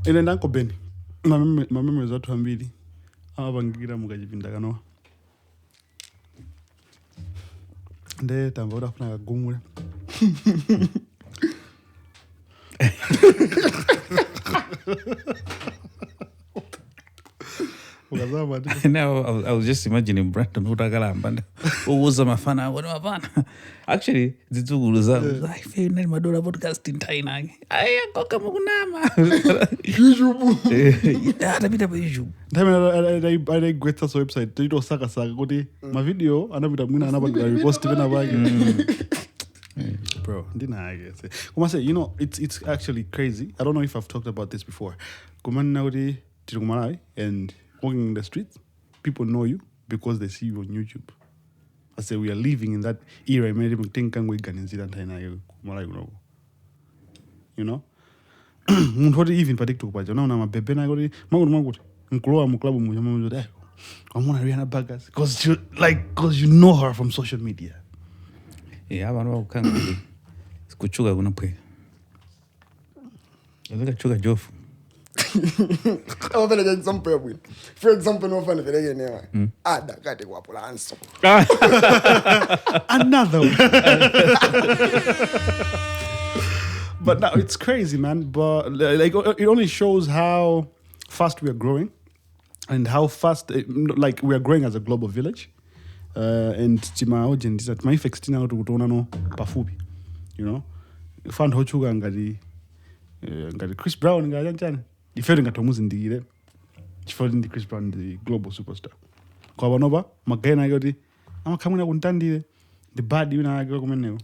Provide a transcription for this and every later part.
ine ndanko beni mameme zathu ambiri avangikira mukachipinda kanowa nde tamba udafuna kagumule Now I was just imagining Brandon utakalamba uza mafana wona mapana. Actually zitsuguluza I feel nani madola podcast ntainange. Aya koka mukunama. YouTube. Atapita pa YouTube. I gwetsa so website tito saka kuti ma video anapita mwina anapanga repost pena bage. Bro, Kuma say, you know, it's actually crazy. I don't know if I've talked about this before. Kumani naudi tiri Malawi and walking in the streets, people know you because they see you on YouTube. I say we are living in that era. You know? What even predict by John? I'm a baby. I got it. Magut. Nkloa muklabu mujama mujode. I'm gonna Rihanna Baggers because you know her from social media. Yeah, abantu bakukanga kuchuka kunapwe. Yabeka chuka Geoff. For example, no fun again. Ada kati kwa polanso. Another one. But now it's crazy, man. But like it only shows how fast we are growing and how fast like we are growing as a global village. And tima audience that my fixtina out kutona no pafupi. You know? Found hochuga ngadi Chris Brown ngadi njani. Ifere ngatomuzi ndigire. Chifodi ndi Chris Brown the global superstar. Kwa banova magena ngadi amakamuna kuntandire the bad you na ngako kumeneko.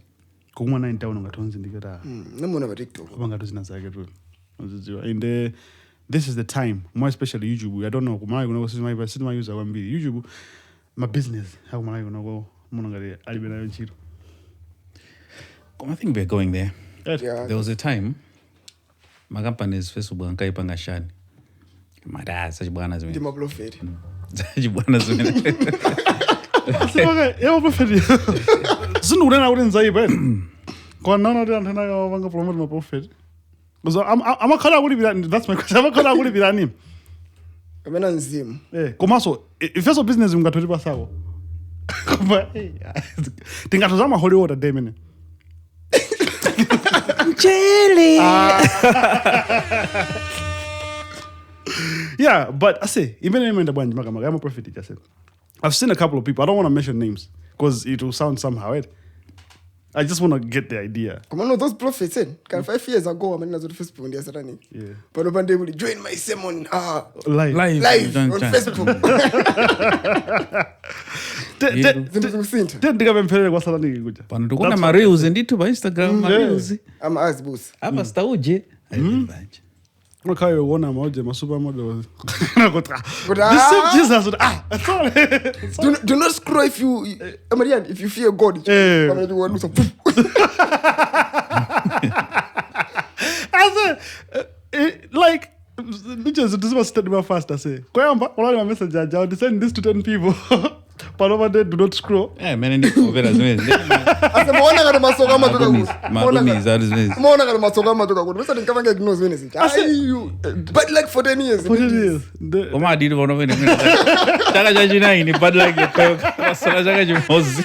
Kuma 9 town ngatonzi ndigira. Nemona ba TikTok. Kubanga zina zake tu. And this is the time, more especially YouTube. I don't know kumala kuna my user wambiri. YouTube my business how am I gonna go monongare alibena yonchiro. I think we're going there. Yeah. There was a time my company's Facebook nkaipanga shani. Mada such bwana zimene. Ndima profit. Such bwana zimene. Sema profit. Sunu kuna uri nzai ben. Kwa nana uri antena ya wanga promote my profit. Because I'm a khala kuli birani. That's my question. I'm a khala kuli birani. Kamena nzimu. Komaso if your business ungatholi pasako. But tingatozama holy water day mene. Jelly. Yeah, but I say even in the bunch I'm a prophet just said. I've seen a couple of people. I don't want to mention names because it will sound somehow, right? I just want to get the idea. Come on, those prophets said, 5 years ago, I'm in the Facebook and they're running. Yeah. But one day will join my sermon live on Facebook. Kuna mareels ndito ba Instagram mareels. I'm asked boss. Hapa stauje. Okay, one am out my supermodel. The same Jesus. Do not scroll if you Marian, if you fear God. I said like just this was step fast I say. Kwamba wala message I will send this to 10 people. But over there do not scroll. Yeah, man ndi over zimene. Asa muona kana masoka matoka ku. Muona kana masoka matoka ku. Besa ndikavanga ignore zimene zita. But like for 10 years. For 10 years. Oma did one of them. Taka jajina ini bad like wasala jaka jimozi.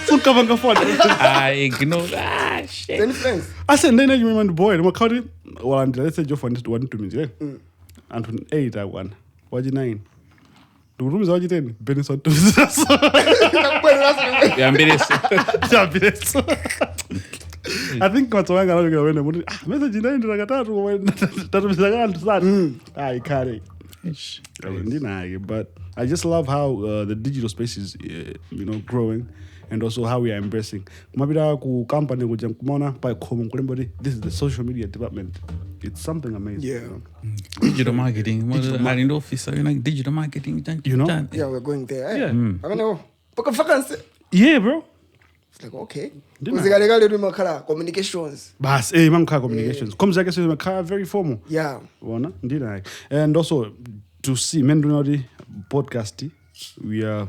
Sukavanga for. I ignore. Shit. Then friends. I said then you remember boy, I'm counting well let's say Geoff wanted 1 2 minutes, yeah. And 8 I won. Waji 9. The room is already 10. Benson to I think what's going on when message 9 to I carry. But I just love how the digital space is growing and also how we are embracing. Kumabira ku company kuja kumona pa khomo kulembodi this is the social media development. It's something amazing. Yeah. Digital marketing. In the office, digital marketing. You know? Yeah, we're going there. Yeah. I mean, vacancy. Yeah, bro. It's like okay. Because do makala communications. Bas, manka communications. Comes like I very formal. Yeah. Wana, indeed. And also to see Mendunodi podcast, we are,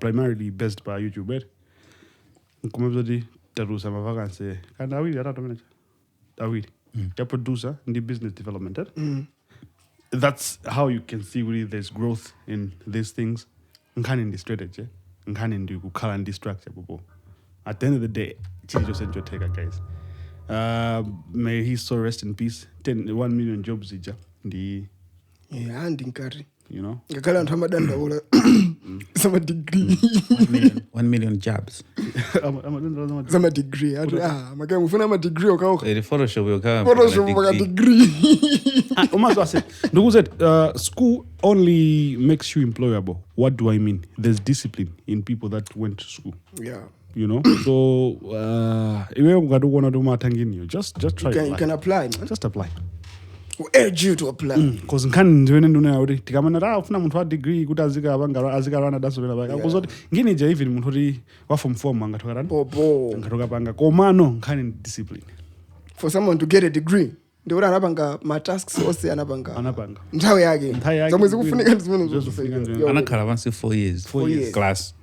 primarily based by YouTube. Right? Come everybody tarusa vacancy. Can Dawidi ata tomenecha. Dawidi. your producer, and the business development. That's how you can see really there's growth in these things. Nkani in the strategy, nkani in the current structure. At the end of the day, Jesus and Jotega, guys. May his soul rest in peace. 1 million jobs, yeah, and in curry. You know, Ngakhala anthu amadanda ola sama degree 1 million jobs. Sama degree. Maka mufuna ama degree okauka. The Photoshop yoka. Photoshop maka degree. Almost I said, school only makes you employable. What do I mean? There's discipline in people that went to school. Yeah. You know, so just try. You can apply, man. Just apply. We urge you to apply. Because nkani ndiwene nduna yauri tikamana ufuna muntu wa degree kuti azika rana daso vela baka kuzoti ngini je even muntu oti wa form 4 manga tokarana ngatoka panga komano nkani discipline for someone to get a degree ndiwona anapanga ma tasks ose anapanga nthawi yake zomwe zikufunika ndizimene zofunika anakhala pansi 4 years class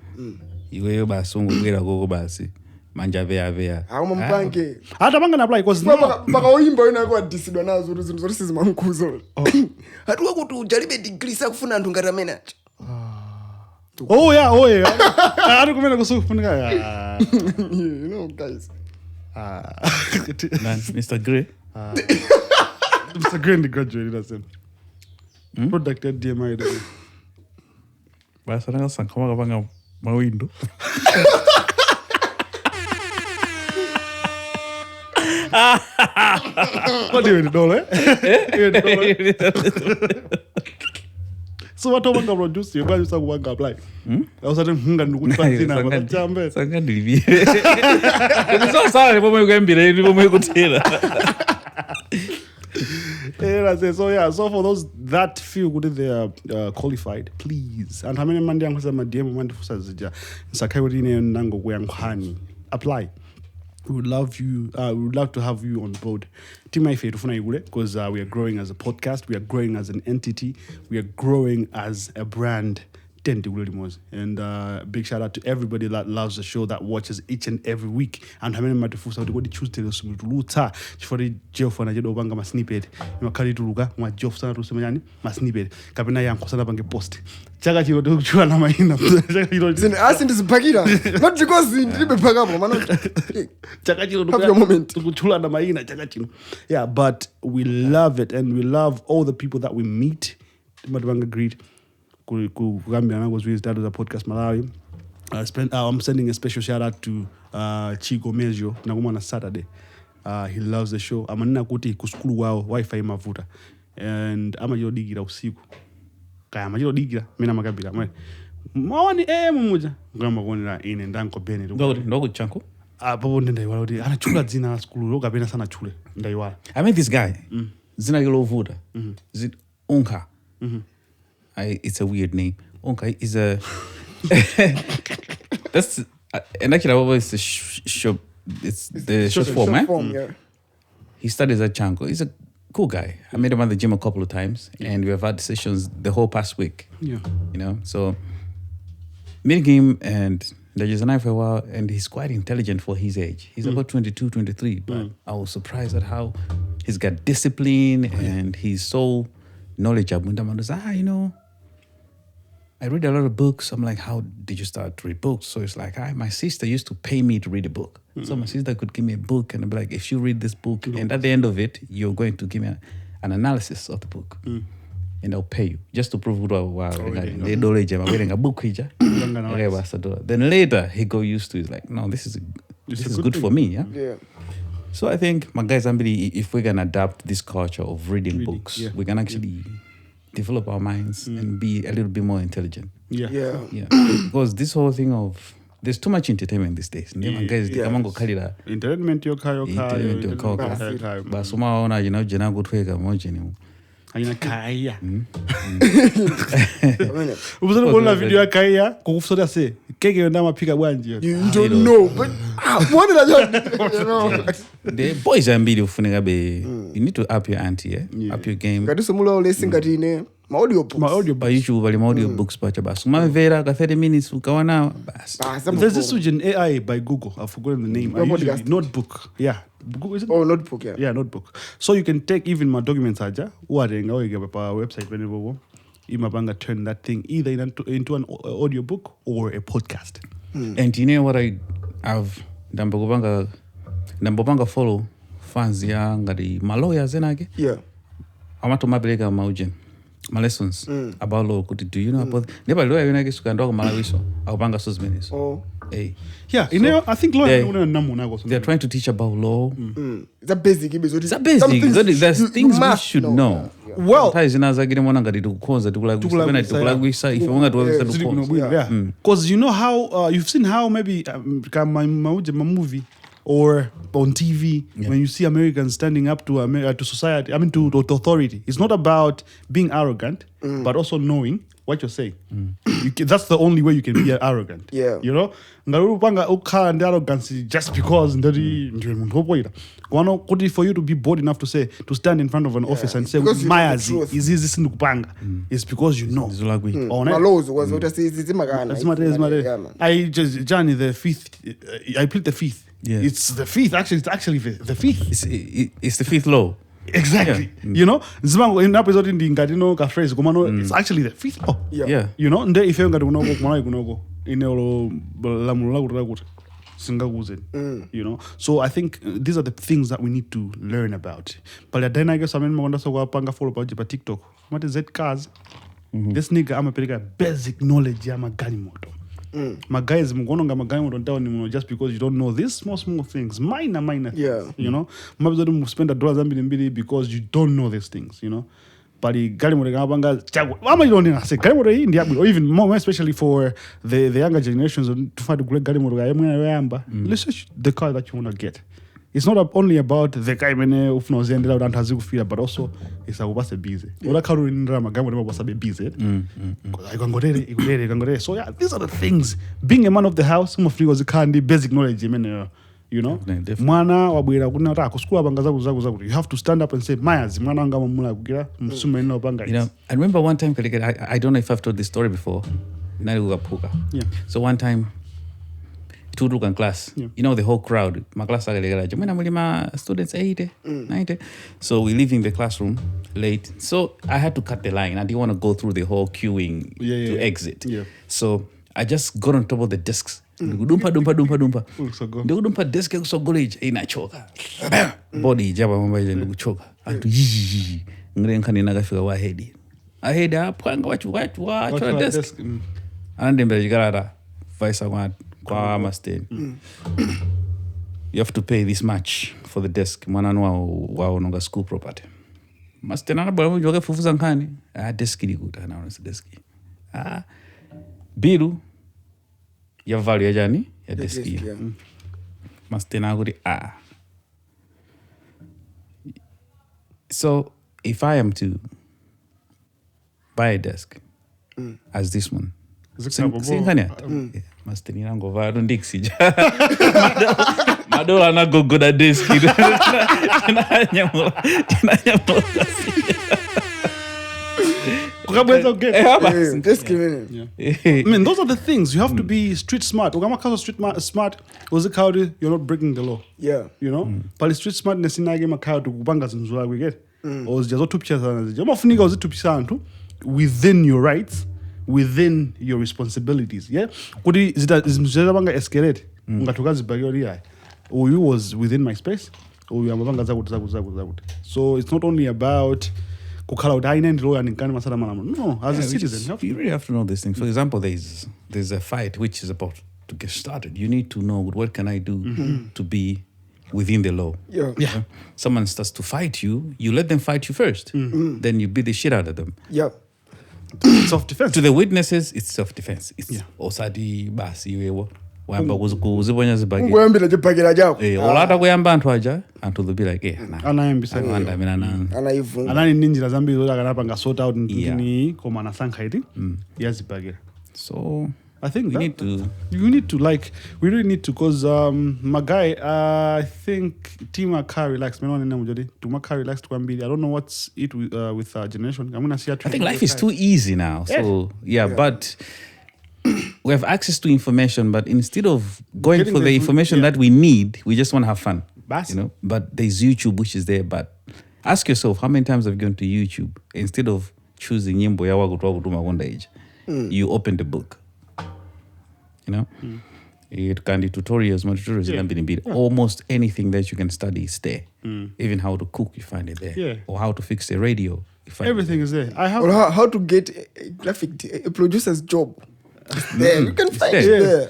iweyo basi ungubwera koko basi manje aveya awuma mpange hata panga na apply cause baka oyimba ina kwa disidwa nazo kuti zinthu zoti sizimankuzo hatuwa kuti ujalibe degree sakufuna anthu ngati amene acha oh yeah ari kumene kusukufunika you know guys Mr. Gray Mr. Gray ndi graduate that's him product at DMI basi anasankhoma kapanga mawindo what do you know so what about produce you guys want to apply usati mhunga ndikutsina bakachambe sanga ndilivire so sawa pomwe kwembira ndi pomwe kuthera so for those that feel good they are qualified, please. And how many mandi yangu sama DM mandi fusa zija nsakai kuti ine nango kuyankhani apply. We would love you. We would love to have you on board. Team Ife tufuna igule because we are growing as a podcast. We are growing as an entity. We are growing as a brand. And big shout out to everybody that loves the show, that watches each and every week. And how many matufusa uti kodi Tuesday luta chifori Geoff na jedo banga ma snippet. Imakali tuluka ma Geoff sana tuseme yani ma snippet. Kapena yanko sana bange post. Chaka chiro tukuchula na mahina. Chaka chiro. Sine asindi zipakira. Not because ndibe pakapo mano. Chaka chiro tukuchula na mahina chaka chiro. Yeah, but we love it and we love all the people that we meet. Matubanga greet. Was with that was a Podcastmalawi. I'm sending a special shout out to Chico Mejo Naguma on Saturday. He loves the show. I'm gonna kuti kuskulu wao Wi-Fi mavuta. And I'm a digira usiku. Kaya I'm a digira mina magabira. Mwani mmoja. Ngamba kuona ine ndanko bene. Ndogo chanko. Babo ndenda iwala udi anachula zina skulu loga bena sana chule. Nda iwala. I met this guy. Zina yolo vuda. Zit Onka. It's a weird name. Onka is a that's and actually always the short it's the short form, yeah. He studies at Chanko. He's a cool guy. I met him at the gym a couple of times and we've had sessions the whole past week. Yeah. You know, so meeting him and there's a knife for a while and he's quite intelligent for his age. He's about 22, 23, but I was surprised at how he's got discipline and he's so knowledgeable. You know, I read a lot of books. I'm like, how did you start to read books? So it's like, my sister used to pay me to read a book. So my sister could give me a book and I'd be like, if you read this book, and at the end of it, you're going to give me an analysis of the book. And I'll pay you just to prove then later he got used to it. Like, no, this is good for me. Yeah. So I think, my guys, if we can adapt this culture of reading books, we can actually develop our minds and be a little bit more intelligent. Yeah. Because this whole thing of there's too much entertainment these days. Guys, entertainment yoka. But somehow jena gutweka moja ni. Aina kaya. Ubuzana kuona video ya kaya kukufusoda se keke yonda mapika bwanji. You don't know, but what did I know? The boys are mbili ufuneka be. You need to up your ante, up your game. Kati somula listen kati ne audio books. Ba issue bali audio books pacha bas. Umavera ka 30 minutes ukawana bas. There's this in AI by Google. I've forgotten the name. Notebook. Yeah. Is it? Oh, notebook, yeah. Yeah, notebook. So you can take even my documents aja, uwarenga oyiga pa website whenever imabanga turn that thing either into an audio book or a podcast. And you know what I've ndambopanga follow fans ya ngati lawyers enake. Yeah. Amatomabereka maujeni. My lessons about law could do you know about never lawyer when I get to Malawi so akupanga so minutes. Oh. Hey. Yeah, you know I think they're trying to teach about law. It's a basic. It's a basic. There's things we should know. Yeah. Well, because you know how you've seen how maybe my movie or on TV when you see Americans standing up to society, to authority. It's not about being arrogant, but also knowing what you're saying. That's the only way you can be arrogant. Yeah. You know? Arrogance just because for you to be bold enough to stand in front of an office and say Mayazi is this Nukupanga. It's because you know. I just Johnny the fifth I played the fifth. Yeah. It's the fifth. Actually, it's actually the fifth. It's the fifth law. Exactly. Yeah. You know, in episode in the Cardinal phrase, it's actually the fifth law. Yeah. You know, and if you're going to you know, so I think these are the things that we need to learn about. But then I guess I'm going to follow about TikTok. What is that? Cars. This nigga, I'm a basic knowledge. I'm a ganimoto. My guys, just because you don't know these small things, minor things, you know. Maybe you spend $1 because you don't know these things, you know. But or even more, especially for the younger generations, to find a great research the car that you want to get. It's not only about the guy but also it's about busy. So yeah, these are the things. Being a man of the house, some of you basic knowledge, you know. You have to stand up and say, Mayas, you know, I remember one time, I don't know if I've told this story before. Yeah. So one time, to look in class, you know, the whole crowd, my class students 80, 90. So we leave in the classroom late. So I had to cut the line. I didn't want to go through the whole queuing to exit. Yeah. So I just got on top of the desks. Dumpa. Dumpa desk so college inachoka. Body jaba mamba ile nduchoka. Atu yiji. Ngrenka ninagafika wa head. Ahead up kwanga wachu desk. Andembele jigarara. Vice kwa Masta. You have to pay this much for the desk. Mwana wao nonga school property. Masta na bwana mjoga fufuza nkani. Desk ni good na desk. Biru ya value ya jani ya desk. Masta na guri So if I am to buy a desk as this one, Masta ni nango varu ndiksi. Madola na gogo da desk. I mean, those are the things. You have to be street smart. Street smart, you're not breaking the law. Yeah. You know? But street smartness in game account to banga zinzula we get. Or just two pictures within your rights, within your responsibilities. Yeah? Kudi zita escalate. Or you was within my space. Or you So it's not only about no, as a citizen, you really have to know these things. For example, there's a fight which is about to get started. You need to know what can I do to be within the law. Yeah. Someone starts to fight you, you let them fight you first. Then you beat the shit out of them. Yeah. Self-defense. To the witnesses, it's self-defense. It's osadi basi wewe. Wamba kuziponya zibagi. Ngwambira jipagera jako. Olata kuyamba anthu aja, anthu will be like, anayembisa anani ninjira zambiri zoda kanapanga sort out ndini koma anasankhaiti yazipagera. So I think you need to we really need to, because my guy, I think Tima car relaxed. I don't know what's it with generation. I'm gonna see. I think life is too easy now. So but we have access to information, but instead of going for the information that we need, we just want to have fun. You know, but there's YouTube which is there. But ask yourself, how many times have you gone to YouTube instead of choosing nyimbo ya wakutuma konda age? You open the book. You know, it can be tutorials, almost anything that you can study is there. Even how to cook, you find it there. Or how to fix a radio, you find everything it is there. Or how to get a producer's job. There, you can find it there.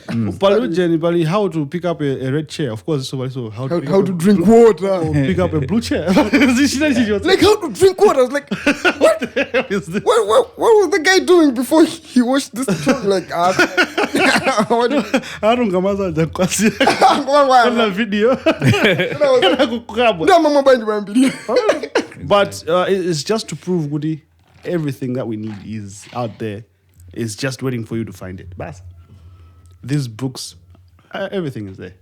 But how to pick up a red chair, of course. So how to drink water, or pick up a blue chair. Like how to drink water. I was like, what the hell is this? What was the guy doing before he watched this? Like, I don't come out video. But it's just to prove, Woody, everything that we need is out there. It's just waiting for you to find it. But these books, everything is there.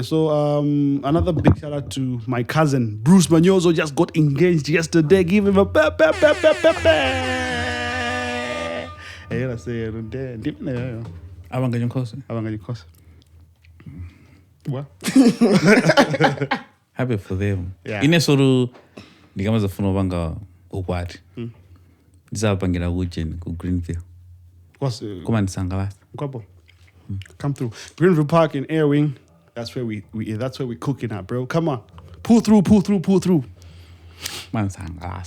So another big shout out to my cousin Bruce Manyozo, just got engaged yesterday. Give him a What? Happy for them. Inesoro nikamaza funo banga ukwati. Ndizapangira kujen ku Greenville. Come and Sangala. Come through Greenville Park in Airwing. That's where we cooking at, bro. Come on, pull through. Man Sangala.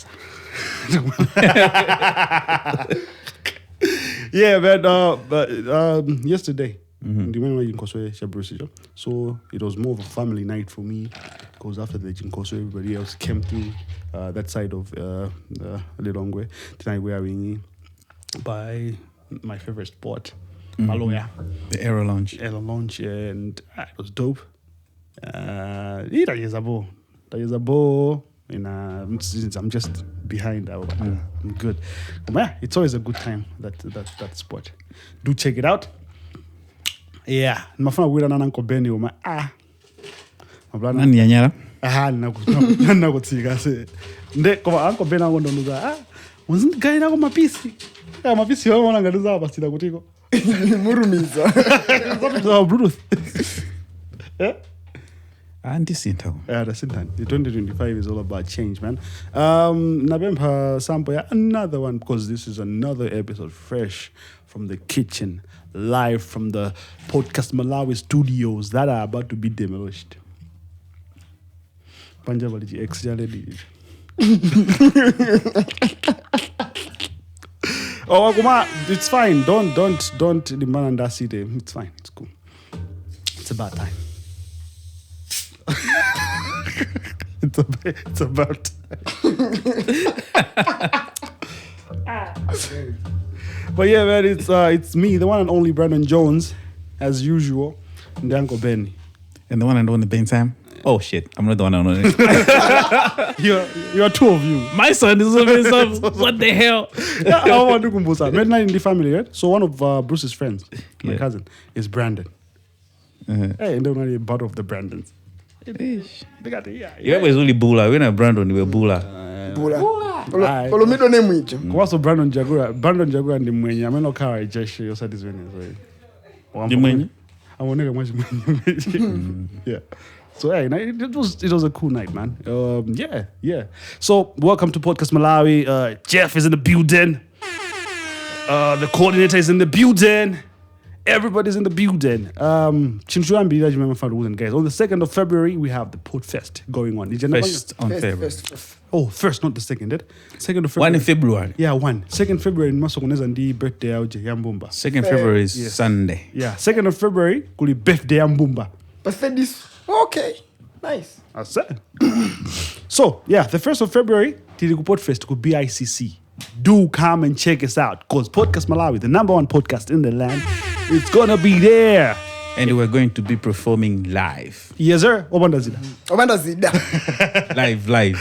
Yeah, man. But yesterday, so it was more of a family night for me. Because after the Jinkoso, everybody else came through that side of Lilongwe. Tonight we are by my favorite spot, Malawi. The Aero Lounge. And it was dope. I'm just behind. I'm good. But yeah, it's always a good time, that spot. Do check it out. Yeah. Mafana wira na Uncle Benny uma Nani yanyara? Nakutsika se. Nde kwa Uncle Benny ngondonuza unzingaira ko mapisi. Mapisi wao wanangaluza abasira kutiko. Murumiza. So Bruce. That's it. The 2025 is all about change, man. Nabempa sample another one, because this is another episode fresh from the kitchen, live from the Podcastmalawi studios that are about to be demolished. Panjabali Oh, it's fine. Don't demand that city. It's fine. It's cool. It's about time. It's about time. But yeah, man, it's me, the one and only Brandon Jones, as usual, and Uncle Benny. And the one and only Bensam. Oh shit, I'm not the one and only. You're two of you. My son is Bensam. What the hell? Yeah, I want to kumbusa. Midnight in the family, right? So one of Bruce's friends, my cousin, is Brandon. Hey, and they're not a part of the Brandons. You always only Bula. When I Brandon, you were Bula. Follow me the name which. What's the Brandon Jagura? Brandon Jagura and the Mwenye. I'm not car. I just you said this when the Mwenye. I want to much Mwenye. Yeah. So hey, it was a cool night, man. Yeah. So welcome to Podcast Malawi. Geoff is in the building. The coordinator is in the building. Everybody's in the building. Guys, on the 2nd of February, we have the Port Fest going on. First on February. First, not the 2nd, it? 2nd of February. 1 in February. Yeah, 1. 2nd February, in the birthday of Mbumba. 2nd February is Sunday. Yeah, 2nd of February, could be birthday of Mbumba. But said this, okay, nice. I said. So, yeah, the 1st of February, Tiliku Port Fest could be ICC. Do come and check us out, because Podcast Malawi, the #1 podcast in the land, it's gonna be there. And we're going to be performing live. Yes, sir. Obanda Zida. Live. Live.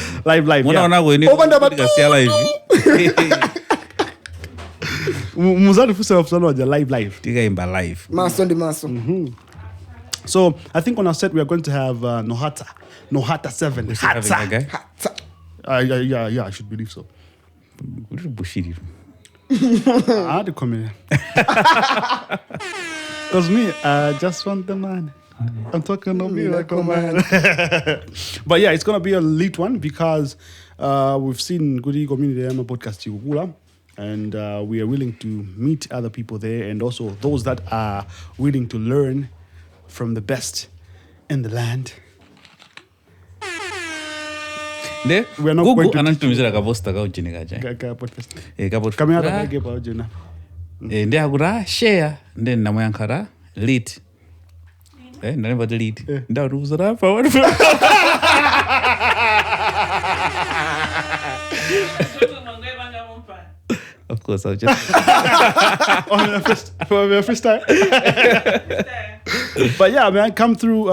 Muzali fusa wafusalo waja live. Tiga imba live. Maso. So, I think on our set we are going to have Nohata 7. Hata. Yeah, I should believe so. Bushiri. I had to come in. Because me, I just want the money. I'm talking a miracle, man. But yeah, it's going to be a lit one because we've seen Goody Community Yama podcast Chikukula, and we are willing to meet other people there and also those that are willing to learn from the best in the land. We are not going to ananitumizira kaposta kauchini kacha. Podcast. Kaposta. Kamera take pa ujina. Ndi akura share then namuyankara lit. Ndani but lit. Ndaruza pa what. Of course, I'll just for the first time. But yeah, man, come through.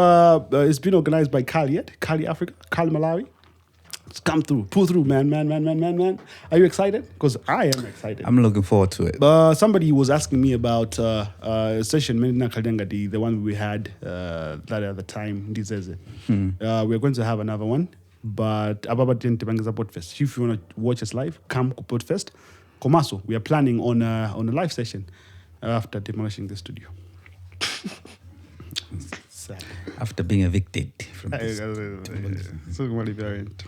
It's been organized by Cali Africa, Cali Malawi. It's come through, pull through, man. Are you excited? Because I am excited. I'm looking forward to it. Somebody was asking me about session the one we had that at the time. We're going to have another one, but Podfest. If you want to watch us live, come to Podfest. Komaso, we are planning on a live session after demolishing the studio. Sad. After being evicted from this. So variant.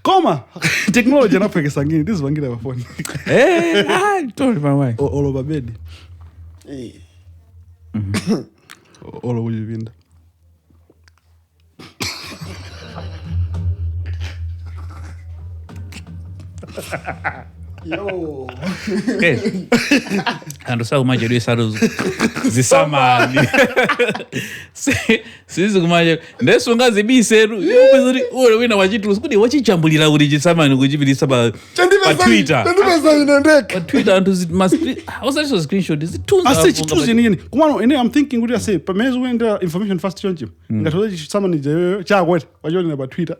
Koma! Technology na peke sangini. This is one our phone. Hey, I told my wife. All over bed. Hey. All over your window. Yo. Yes. And so much you saru zisamani. Sizi kumaje. Ndesunga zibiseru. Yobezuri ore wina wachitu kudi wachichambulira kuti chisamani kuchipirisa pa Twitter. Pa Twitter and must how such a screenshot is it too. I say choose nini. Kumano ene I'm thinking what you say. Pamezo wenda information fast chonchi. Ngatoza chisamani je cha kwet. Wajoni na Twitter.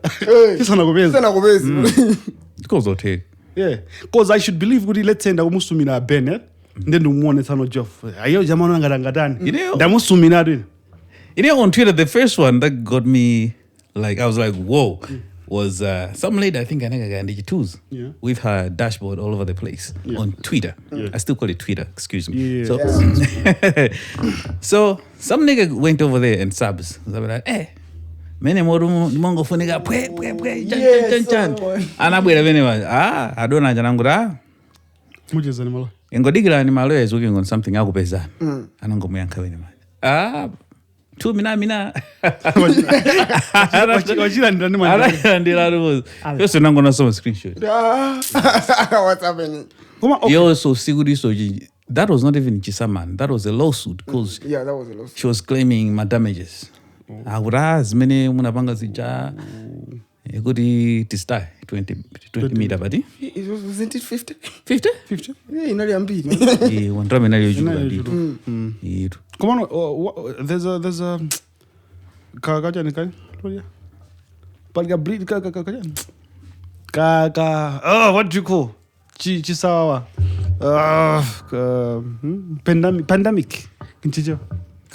Kisa nakubezi. Because okay. Yeah, because I should believe good. Let's say ndamusumina Bennett, then umuone sana Geoff. Ayo jamano ngadangadani. Ndamusumina doing. On Twitter, the first one that got me like I was like, whoa, was some lady I think I got tools with her dashboard all over the place on Twitter. Yeah. I still call it Twitter. Excuse me. Yeah. So some nigga went over there and subs. I was like, hey. Mene mongo funika pwe chan anabwera vene adona janangura mujeza ni malo engodigila ni malo is working on something akupeza anangomuyanka vene 2 mina wajira ndani manje ndira rules just nangona some screenshot what's happening yo so siguri so that was not even Chisaman, that was a lawsuit because that was a lawsuit. She was claiming my damages. Agora zimene munapanga zija kuti tistai 20 meter badi wasn't it 50 yeah inali ambili wandrame nali juu yitu come on there's a kakaja ni kani loya palga breed kaka what do you call chisawa pandemic kinchijo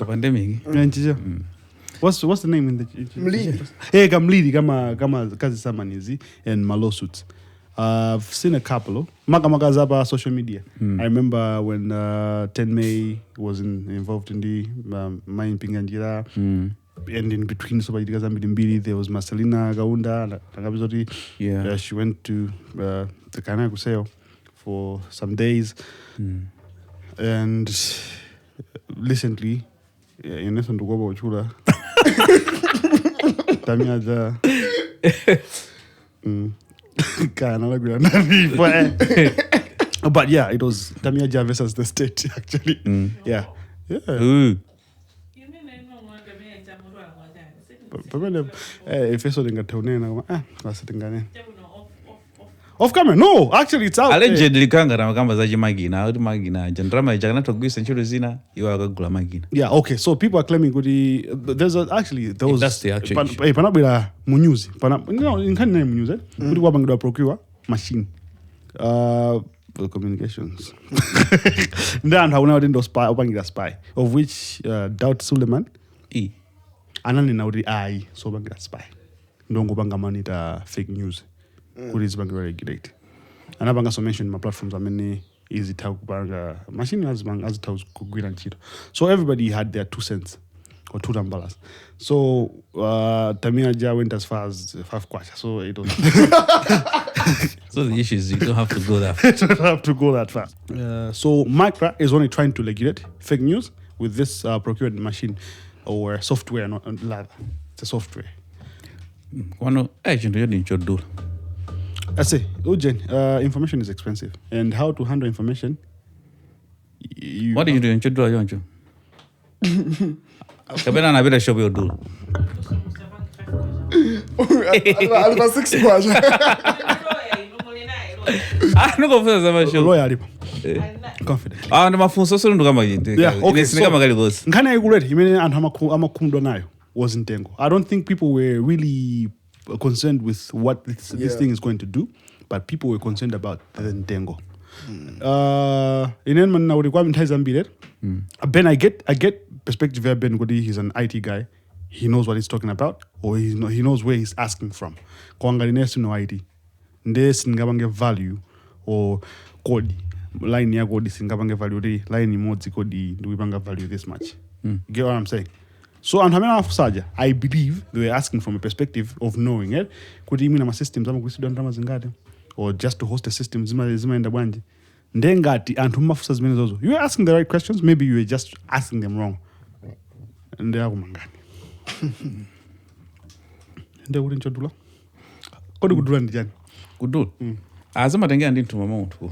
pandemic kinchijo. What's the name in the Mlidi? Hey, Kamlidi kama kazi samanizi and my lawsuits. I've seen a couple. Maka zaba social media. I remember when 10 May was involved in the mine pinganjira. And in between so there was Marcelina Gaunda and she went to the Kanakuseo for some days. And recently Innocent Gobo Chula. Tamiaja. But yeah, it was Tamiaja versus the state actually. Yeah. If eso lingatonena wasitengane. Off camera? No, actually it's out. Allegedly kanga kamba zaji magina, out magina. Jandrama jagana to gwisa nchuru zina, iwa gula magina. Yeah, okay. So people are claiming goody. There's actually those. That's the actual issue. Panabila munyuzi. In kind name munyuzi. Goody wabangida procure machine. Communications. Then how now didn't spy wabangida spy, of which Doubt Suleiman. Anani na udi I so bangida spy. Ndongo banga manita fake news. Kuri is bank regulate. And I've also mentioned my platforms. I mean, izitha kupanga machine azitha kugwira ntchito. So everybody had their 2 cents or 2 tambalas. So Tamia Ja went as far as 5 kwacha. So it was So the issue is you don't have to go that you don't have to go that fast. So Micra is only trying to regulate fake news with this procured machine or software, not lather. It's a software. Kwano chintu choti nchodula. I say, Ujen, information is expensive, and how to handle information. What do you do nchodula yoncho? Kapena na bila shop yodula. Alipa 6 kwacha. Nuko funa zama show. Lawyer alipo. Confident. Ndo mafunso solo ndo kama yinte. Ine kama kali boss. Nkana ikulete imene anthu amakhumudwa nayo was ntengo. I don't think people were really concerned with what this thing is going to do, but people were concerned about the ntengo. Inen man na uri kwa mtaiza mbile. Ben I get perspective of Ben Godi. He's an IT guy. He knows what he's talking about, or he knows where he's asking from. Kwa ngalines no IT. Nde singabange value or code line ya code singabange value de line mods code do we banga value this much. Get what I'm saying? So antamena afusaja, I believe they were asking from a perspective of knowing it. Could you mean ama systems ama kusido ndama zingade or just to host a system zima enda bwanje. Ndengati antuma afusa zimene zozo. You were asking the right questions, maybe you were just asking them wrong. Nde akumangani. Nde uri nchodula. Kodi kudula ndijani? Kudula. Azama tengea ndi ntuma muntu.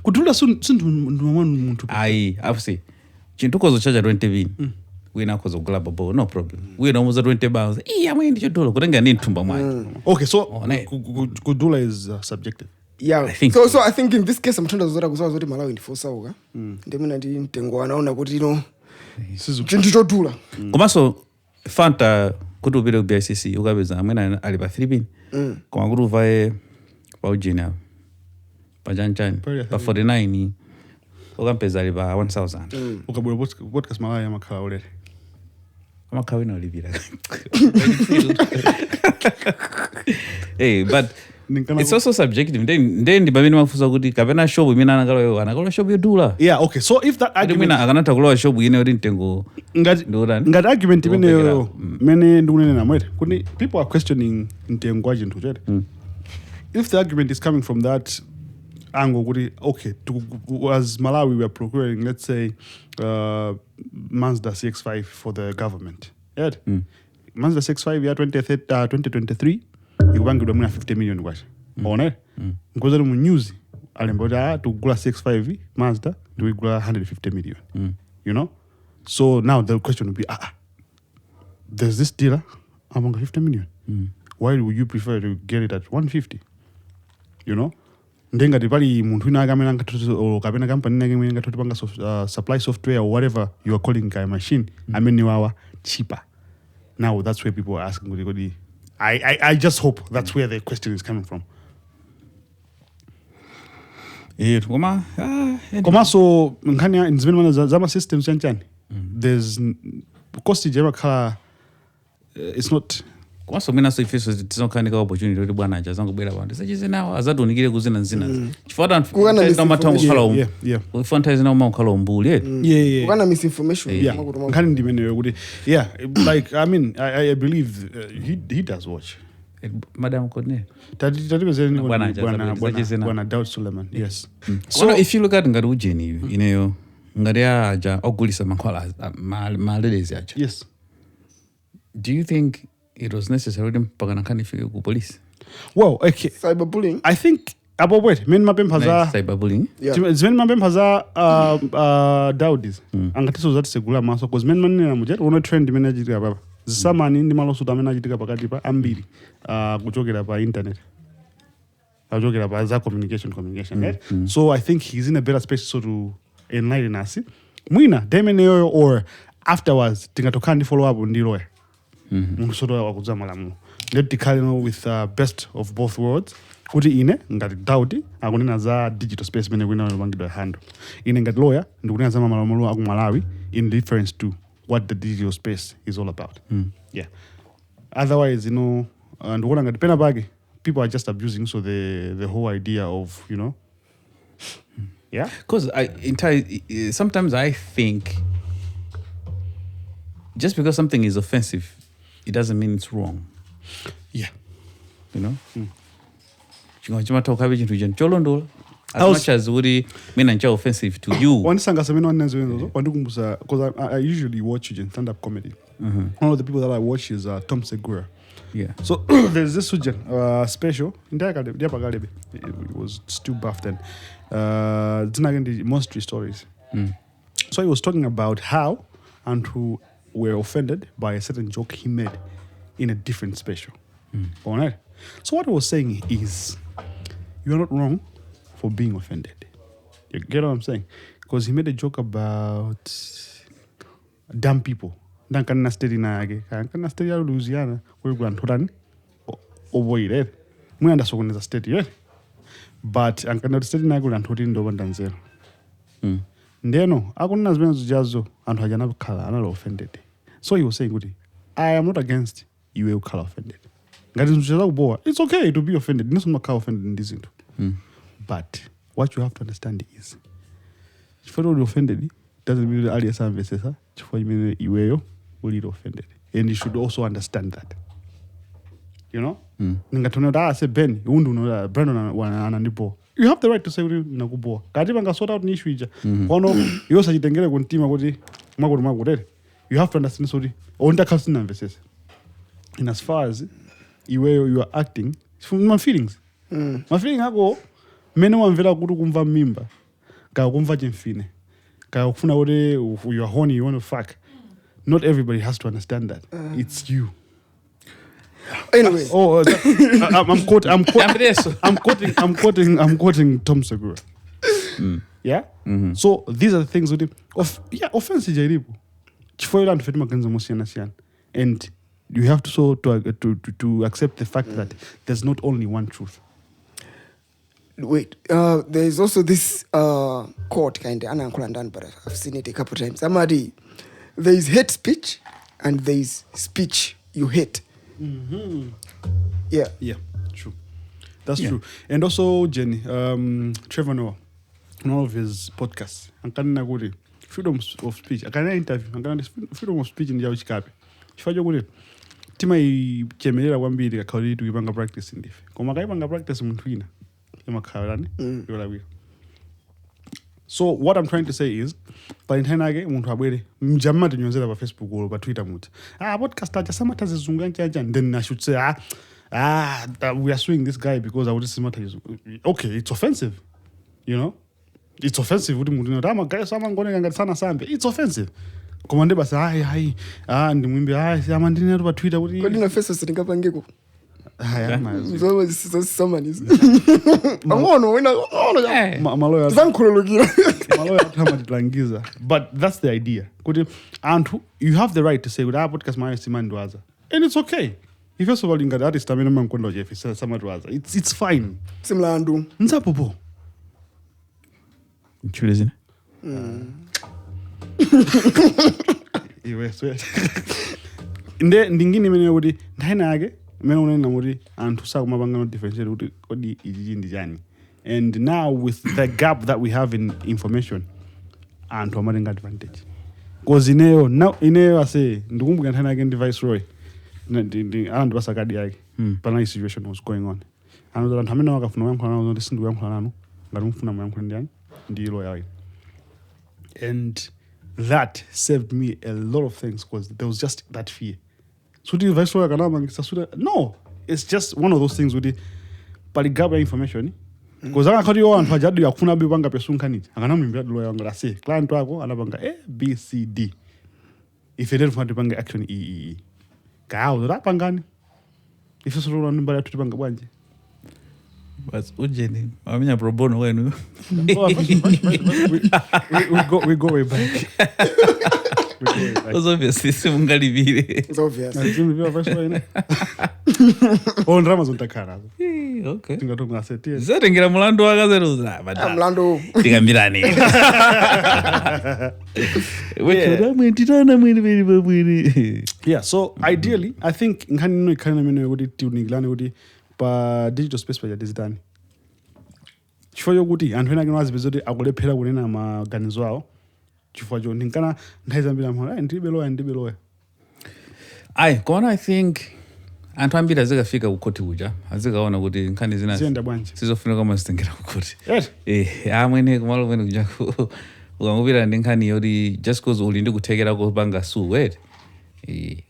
Kudula sundu ntuma muntu. Ai, afsi. Chintu kozo chaja 20 vini. Wina kozo glaba bo, no problem. Wina umuza 20 bounds. Amwe ndi chodula kutenga ndi ntumba mwaji. Okay, so kudula is subjective. Yeah. So I think in this case mtunda zora kuzawa zoti Malawi ndi fosauka. Ndemina ndi ntengo anaona kuti chintu chodula. Komaso Fanta kuti upite ku BICC ukapeza amwena ali pa 3 pin. Koma kuti uvaye pa ujina. Pa janchani. Pa 49 ukampeza ali pa 1000. Ukabula Podcastmalawi amakhala ulere. Amakhala wina olivira. Hey, but it's also subjective. Then ndibamene mafusa kuti kapena shop imene anakalowa shop yodula. Yeah, okay. So if that argument akanata kulowa shop ine oti ntengo ngati argument imene mene ndikunena mwete kuti people are questioning ntengo wa chinthu chete. If the argument is coming from that angle kuti okay, as Malawi we are procuring, let's say Mazda CX-5 for the government. Right? Mazda CX-5 ya 2023 ikubangidwa mwina 50 million kwacha. Ona? Ngoza mu news alemboda to gula CX-5 Mazda do we gula 150 million. You know? So now the question would be there's this dealer among 50 million. Why would you prefer to get it at 150? You know? Ndenga dipali muntu ina akamena ngatoto kapena company ina akamena ngatoto panga supply software or whatever you are calling a machine ameni wawa cheaper. Now that's where people are asking I just hope that's where the question is coming from. Koma so nkanya nzimene zama systems chanchani. There's cost jema khala it's not kwaso mina so ifeso tinokanika opportunity kuti bwana acha zangu bwera bantu sachize nawo azatonikire kuzina nzina chifukwa nthu matango khala ufantize nawo makhala umbuli yeah ukana misinformation nkhani ndimeneyo kuti like I mean I believe he does watch Madam Cardinal tatipezeni bwana Daud Suleiman. Yes. So if you look at ngati ujeni ineyo ngati aja ogulisa mankhwala malelezi aja. Yes. Do you think it was necessary mpaka nakhani ifike ku police? Well, okay. Cyberbullying. I think about wait, men mapempa za cyberbullying. Zimene mapempa za Daudis. Angatiso zati segula maso cause men manena mujeti ono trend imene achitika papa. Zisamani ndi malosuta amene achitika pakati pa ambiri kuchokera pa internet. Kuchokera pa za communication, right? So I think he's in a better space so to enlighten us. Mwina demeneyo or afterwards tingatokana ndi follow up ndi lawyer. Musoto wakuza malamulo. Let the Cardinal with best of both worlds. Kuti ine ngati Daudi akunena za digital space mene wina wangidwa handle. Ine ngati lawyer ndikunena za malamulo aku Malawi in reference to what the digital space is all about. Yeah. Otherwise, and ngati pena bagi people are just abusing so the whole idea of, Yeah, because sometimes I think just because something is offensive, it doesn't mean it's wrong. Yeah, you know. Cholondola. As much as would mean offensive to you. Because I usually watch stand-up comedy. One of the people that I watch is Tom Segura. Yeah. So there's this special. It was still buff then. It's not the monster stories. So he was talking about how and who were offended by a certain joke he made in a different special. All right. So what I was saying is, you're not wrong for being offended. You get what I'm saying? Because he made a joke about dumb people. Dankana steady na age. Dankana steady ya Louisiana. We're going to run. Boy, there. We understand is a steady, right? But dankana steady na go and holding the one dancer. Ndeno, akuna zbenzo jazo and hajana kala analo offended. So he was saying, I am not against you will call offended. It's okay to be offended. Not so offended in this. But what you have to understand is, if you're offended, doesn't mean the alias and versa. For you, you will be offended, and you should also understand that. You know, I say Ben, you won't know Brandon and Nipo. You have the right to say Nagubo. Kadibanga sort out Nishwija. You also get a good team. You have to understand sorry. On the customer verses. And as far as you are acting, from my feelings. My feeling I go, many one vela guru kumva mimba. Ka kumva jemfine. Ka kufuna ode you are horny, you want to fuck. Not everybody has to understand that. It's you. Anyway. I'm quoting Tom Segura. Yeah? So these are the things with offense jaribu. Chifoila nfetima kenza mosiana. And you have to accept the fact that there's not only one truth. Wait, there's also this quote kind of, but I've seen it a couple times. Somebody, there is hate speech and there is speech you hate. Yeah, true. That's true. And also, Jenny, Trevor Noah, in all of his podcasts, freedom of speech. I can interview. Freedom of speech in the Kapi. If I go Tima chemelera wambiri akauri tuibanga practice ndife. Koma kaibanga practice mtwina. So what I'm trying to say is, by ntanage muntu abwere mjamma tunyonzera pa Facebook or pa Twitter muti. Podcast aja sama tazizunga nchaja, then I should say we are suing this guy because I would say okay, it's offensive. You know? It's offensive uti muntu ndama guy sama ngone nganga sana sambe. It's offensive. Komande basa ndi mwimbi sama ndine pa Twitter uti. Kodi na face sitingapa ngeko. But that's the idea. And you have the right to say, podcast and it's okay. If you're so well in that is it's fine. Simlandu. Nzapopo. Chulezine. Ndingini mene udi ndainage and to differentiate. And now with the gap that we have in information and to amaringa advantage. Because ineo I say ndumbuka ntana again device Roy. And was a cardiac situation was going on. And that hamena wakafuna yamkhona listen to yamkhona no ngarumfuna yamkhona ndilo. And that saved me a lot of things because there was just that fear. No, it's just one of those things with the paligaba information. Because I can't go and Fajadu Yakuna Bibanga Pesunkani. I can't remember the lawyer. I say, client to go, Alabanga A, B, C, D. If you didn't want to bang action E. Cow, that pangani. If you saw one by to bang one. But Ujeni, I mean, a pro bono when we go way back. It's obvious. It's obvious. On Ramazon Takara. Okay. Tingatunga mulando wakazeruza. Mulando. Tingamirani. Yeah, so ideally, I think nkani no ikana meno yodi tuninglani yodi pa digital space pa jadizidani. chifukwa chokuti anthu ena kena azipeza kuti akulephera kunena maganizo awo chifukwa cho ndinkana nthawi zambiri amha ndibe loya ayi kona I think anthu ambiri azikafika kukhoti kuja azikaona kuti nkhani zina ziyenda bwanji sizofunika mazitengera kukhoti yes amwene kumalo kwene kuja ukangupita ndi nkhani yoti just cause uli ndi kuthekera kopanga su wet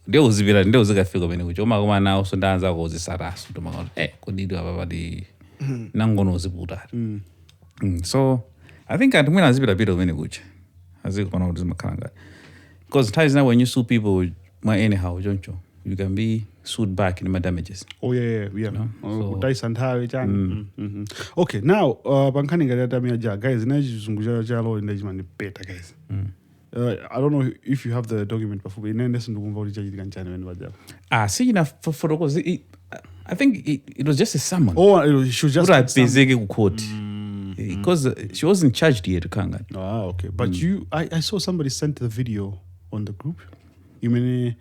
ndio uzipira ndio uzikafika pene kuja umakoma nawo so ndaanza kozisaraso tomakona kudidwa papati nangono uziputa so I think anthu mwina azipita pita pene kuja azikona kuti zimakhala ngati because nthawi zina when you sue people anyhow choncho you can be sued back in my damages. Oh yeah. No? So, okay, now pankhani ngati atamia guys inachizungu chalo ndachimani peta guys. I don't know if you have the document before inende sindukumva kuti chachitika njani when vaja. See enough for because I think it was just a summon. Oh, she was just busy ku court. Because she wasn't charged yet kanga. Okay. But I saw somebody sent the video on the group. Imene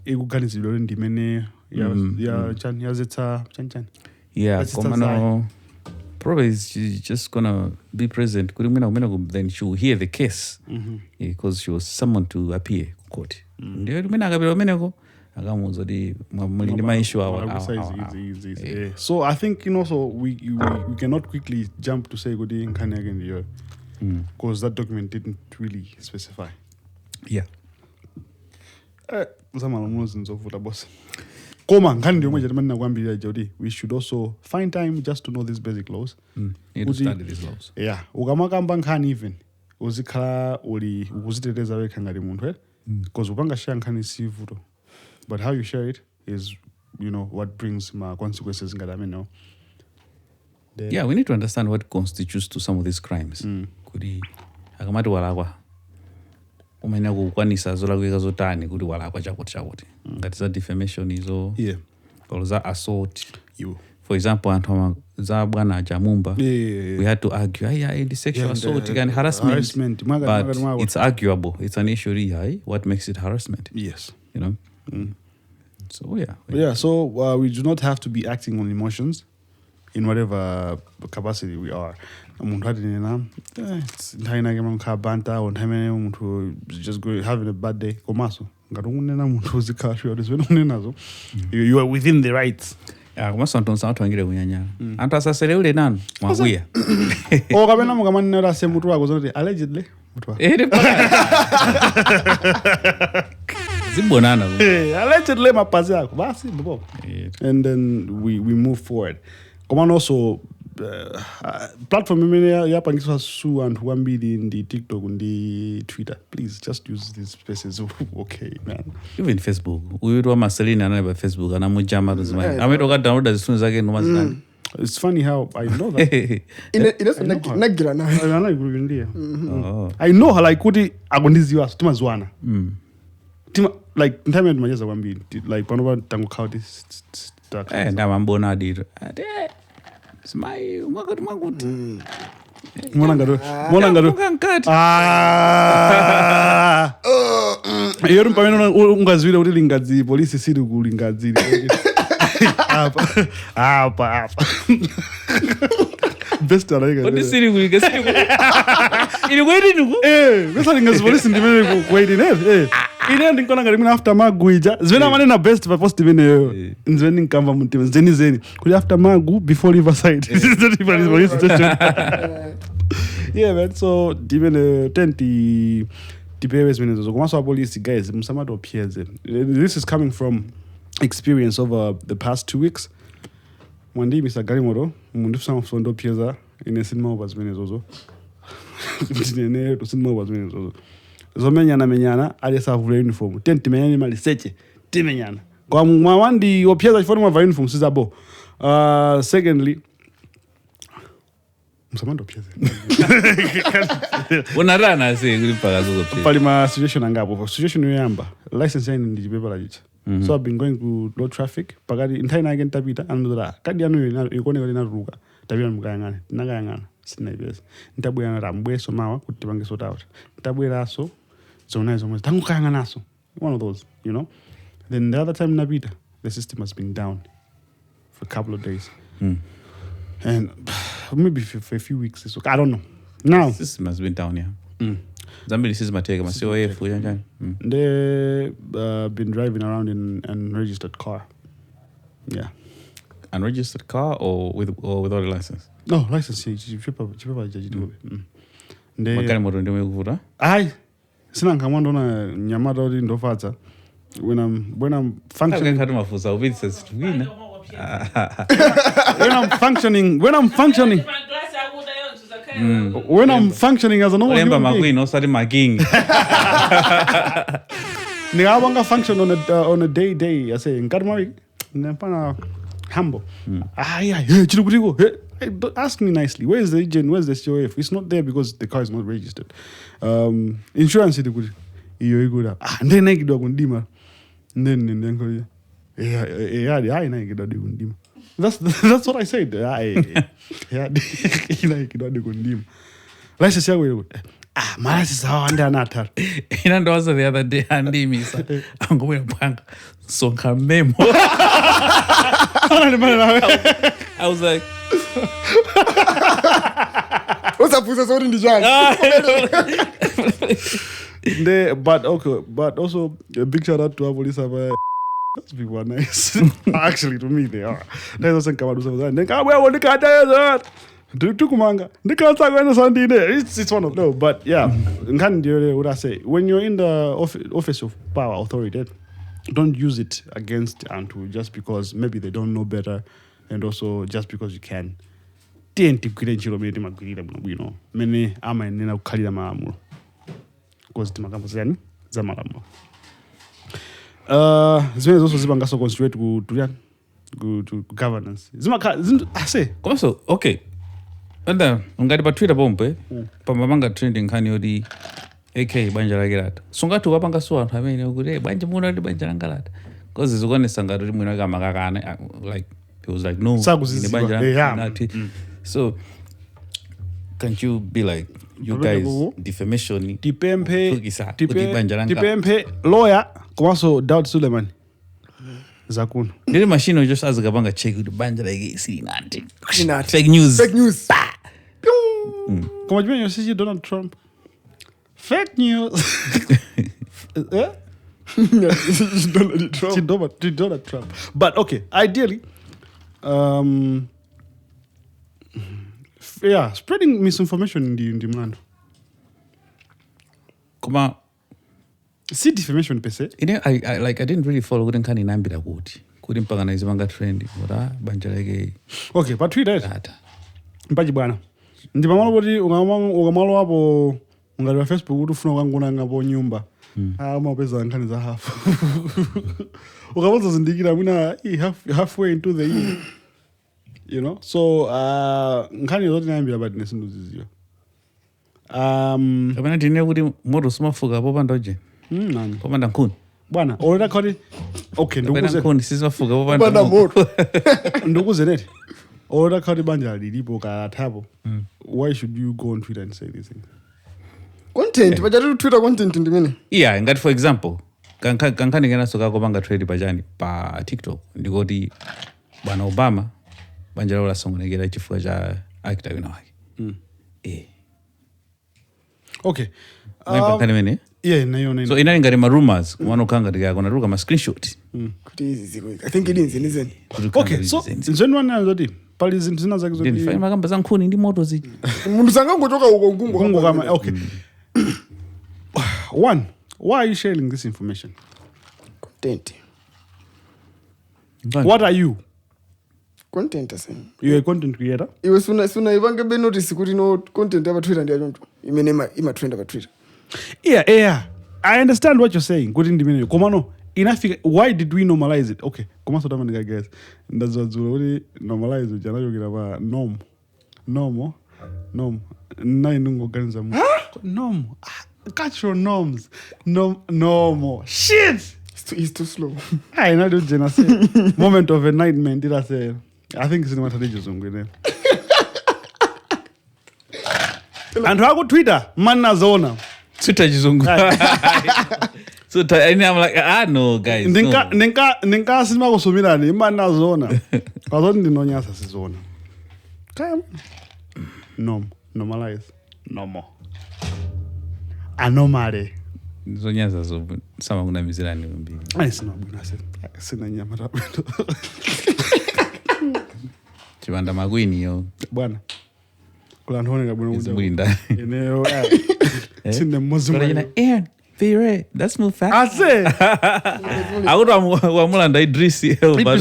ekuganizidwa ndimene ya chan yazeta chan komano probably she's just gonna be present kuri mwina then she will hear the case because she was summoned to appear court ndio mwina akapera meneko akamuza di mwamuli maishu so I think so we cannot quickly jump to say godi nkhani yake ndiyo because that document didn't really specify zamalamuzi nzovuta boss koma nkhani ndiyo mweja timani nakwambirira jodi we should also find time just to know these basic laws need to study these laws ukamakamba nkhani even uzikhala uli ukuziteteza wekha ngati munthu because upanga share nkhani sivuto but how you share it is what brings ma consequences ngati amene we need to understand what constitutes to some of these crimes kuti akamati walakwa umene kukwanisa zolakwika zotani kuti walakwa chakuti ngati za defamation izo or za assault for example anthu za bwana ja Mbumba we had to argue the sexual assault and harassment but it's arguable it's an issue what makes it harassment so so we do not have to be acting on emotions in whatever capacity we are. Umuntu hadinena ntaina kema mkhabanta or ntaimene umuntu just go having a bad day komaso ngatunena umuntu uzikashwa uzibona unenazo you are within the rights komaso ntonsa atwangire kunyanya anthu asasere ule nanu mwakuya kapena mukamanena se mutu wako zoti allegedly mutu wako zibonana allegedly mapazi akho basi mbo and then we move forward. Come also platform imene yapangiswa su anthu kwambiri ndi TikTok ndi Twitter. Please just use these spaces. Okay, man. Even Facebook. Uyu wa Marcelina anaba Facebook anamujama tuzimani. Ametoka download zifuni zake noma zinani. It's funny how I know that. I know how like kuti agondiziwa timazwana. Tima like ntime ndimajeza kwambiri like panopa tangu khawti ndamambona adiro smai mwakuti mona ngado yero mpamene ungazwira kuti lingadzi polisi siri kulingadzira apa best alaika ndi siri kulingadzira ili kweli nuku besa lingadzi polisi ndimene kweli ine ndikona ngati mina after maguija zvena mane na best pa post imeneyo nzweni nkamva mutima zeni kuli after magu before riverside man so divene tenti tipewe zimene zo komaso police guys msamato phieze this is coming from experience over the past 2 weeks mwandi Mr. Garimoro mundu kusanga phieza ine sinema over zimene zozo ndine to sinema over zimene zozo zomenyana alisavula uniform tentimenyana mali seche timenyana kwa mwawandi opyeza chifoni mwa uniform sizabo secondly msamando pyeza unarana se kulipaka zozo pali ma situation angapo situation yoyamba license yine ndi paper la chicha so I've been going to low traffic pakati ntaina yake ntapita anodora kadi yanu ikoneka linaruka tapita mukayangana nakayangana sinaipeza ntabwera rambweso mawa kuti pangeso tawuta ntabweraso zona tangukayanga naso one of those then the other time napita the system has been down for a couple of days and maybe for a few weeks. It's okay. I don't know. Now This must be down here. Zambili says mateka COF kanjani. they been driving around in an unregistered car. Yeah. Unregistered car or without a license? No, license. Chipepa jaji. Makani moto ndio mekuvuta? Ai. Sina nkamwando na nyamata uri ndofadza. When I'm functioning. Kati mafusa ubidi sasa tuwina. When I'm functioning as a normal Remember human being. no study making. Ningawanga function on a day. I say ngadmari nepana humble. Don't ask me nicely. Where's the agent? Where's the COF? It's not there because the car is not registered. Insurance is good. Iyo good. Then I get kundima. Then go. That's what I said. Let's just say we would. Malas how under natar. And also the other day, Andy Mista, I'm going to bank. So come memo. I was like, What's up with us in the jar? But also a big shout out to our police. Those people are nice. Actually, to me, they are. They doesn't come out with something. They come, well, the car is Tukumanga. The cars are going to Sunday. It's one of them. But yeah, what I say, when you're in the office of power authority, don't use it against Antu just because maybe they don't know better, and also just because you can. You know, many ama nina kukalira maamulo. Because timakambo zani za malamulo. Zimene also zibangaso concentrate to governance. I say. also, okay. And ungati pa Twitter pompe, pamabanga trending kani yodi AK banja lagirata. Sungatu wapanga suwa hamene ukure banja muna di banja langalata. Because zizugone sangatu mwina kama kakane like it was like no. Saguzi banja langalata. So can't you be like you guys defamation? Tipempe lawyer kwaso Daud Suleiman. Zakun. Dili machine just as gabanga check the banja like see nothing. Fake news. Come on, you see Donald Trump. Fake news. Donald Trump. But okay, ideally, spreading misinformation in the land. Kuma see defamation per se. I didn't really follow couldn't can inambira kuti. Couldn't paganize manga trend. Ora banja like okay, but tweet that. Mpaji bwana. Ndipamalo boti ungamalo hapo ungali Facebook utufuna kanguna ngabo nyumba. Mapeza nkani za half. Ukaboza zindikira mina halfway into the year. You know? So nkani zote naambira bad nesindu ziziyo. Abana dine kuti moto sumafuka popa ndoje. Nani? Popa ndankuni. Bwana, already kodi okay, ndukuze. Nkuni sizimafuka popa ndamoto. Ndukuze neti. Already kodi banja lilipo kathabo. Why should you go on Twitter and say these things? Content, bajatu Twitter content ndimene. Yeah, ngati for example, kankani ngena soka kopanga trade pajani pa TikTok. Ndikoti bwana Obama banja la songonekera chifukwa cha actor wina wake. Okay. Yeah, nayo. So inali ngati ma rumors kumano kanga ndika kona ruka ma screenshot. Kuti izi I think it is, isn't it? Okay, so nzweni zoti pali zinthu zina zake zoti. Ndifai makamba za nkhuni ndi moto ziti. Mundu sangangochoka uko ngungu kama okay. One, why are you sharing this information? Content. What are you? Content asem. You're a content creator? Iwe suna ivange be notice kuti no content aba Twitter ndiyo nto. Imenema ima trend aba Twitter. Yeah. I understand what you're saying. Good in the minute. Komano, why did we normalize it? Okay. Koma so dama nigga guys. That's what we normalize it. Jana yogira ba norm. Nai nungo ganza mu. Norm. Catch your norms. Normal. Shit. It's too slow. I know what Jenna say. Moment of enlightenment. Did I say? I think it's in what I just want. And how go Twitter? Man zona. Twitter jizungu. So I'm like, no guys. Ninka sinima kusumira ni man zona. Kwa zoni ndinonyasa si zona. Kaya. Normalize. Normal. Anomaly. Zonyaza zobu sama kuna mizirani mbili. Sinabwina sina nyama rapendo. Chibanda magwini yo. Bwana. Kula ntone kabuna Zibwinda. Eneo. Sine mozuma. Phiri, that's no fact. I say. I would wamulanda Idrisi. I don't want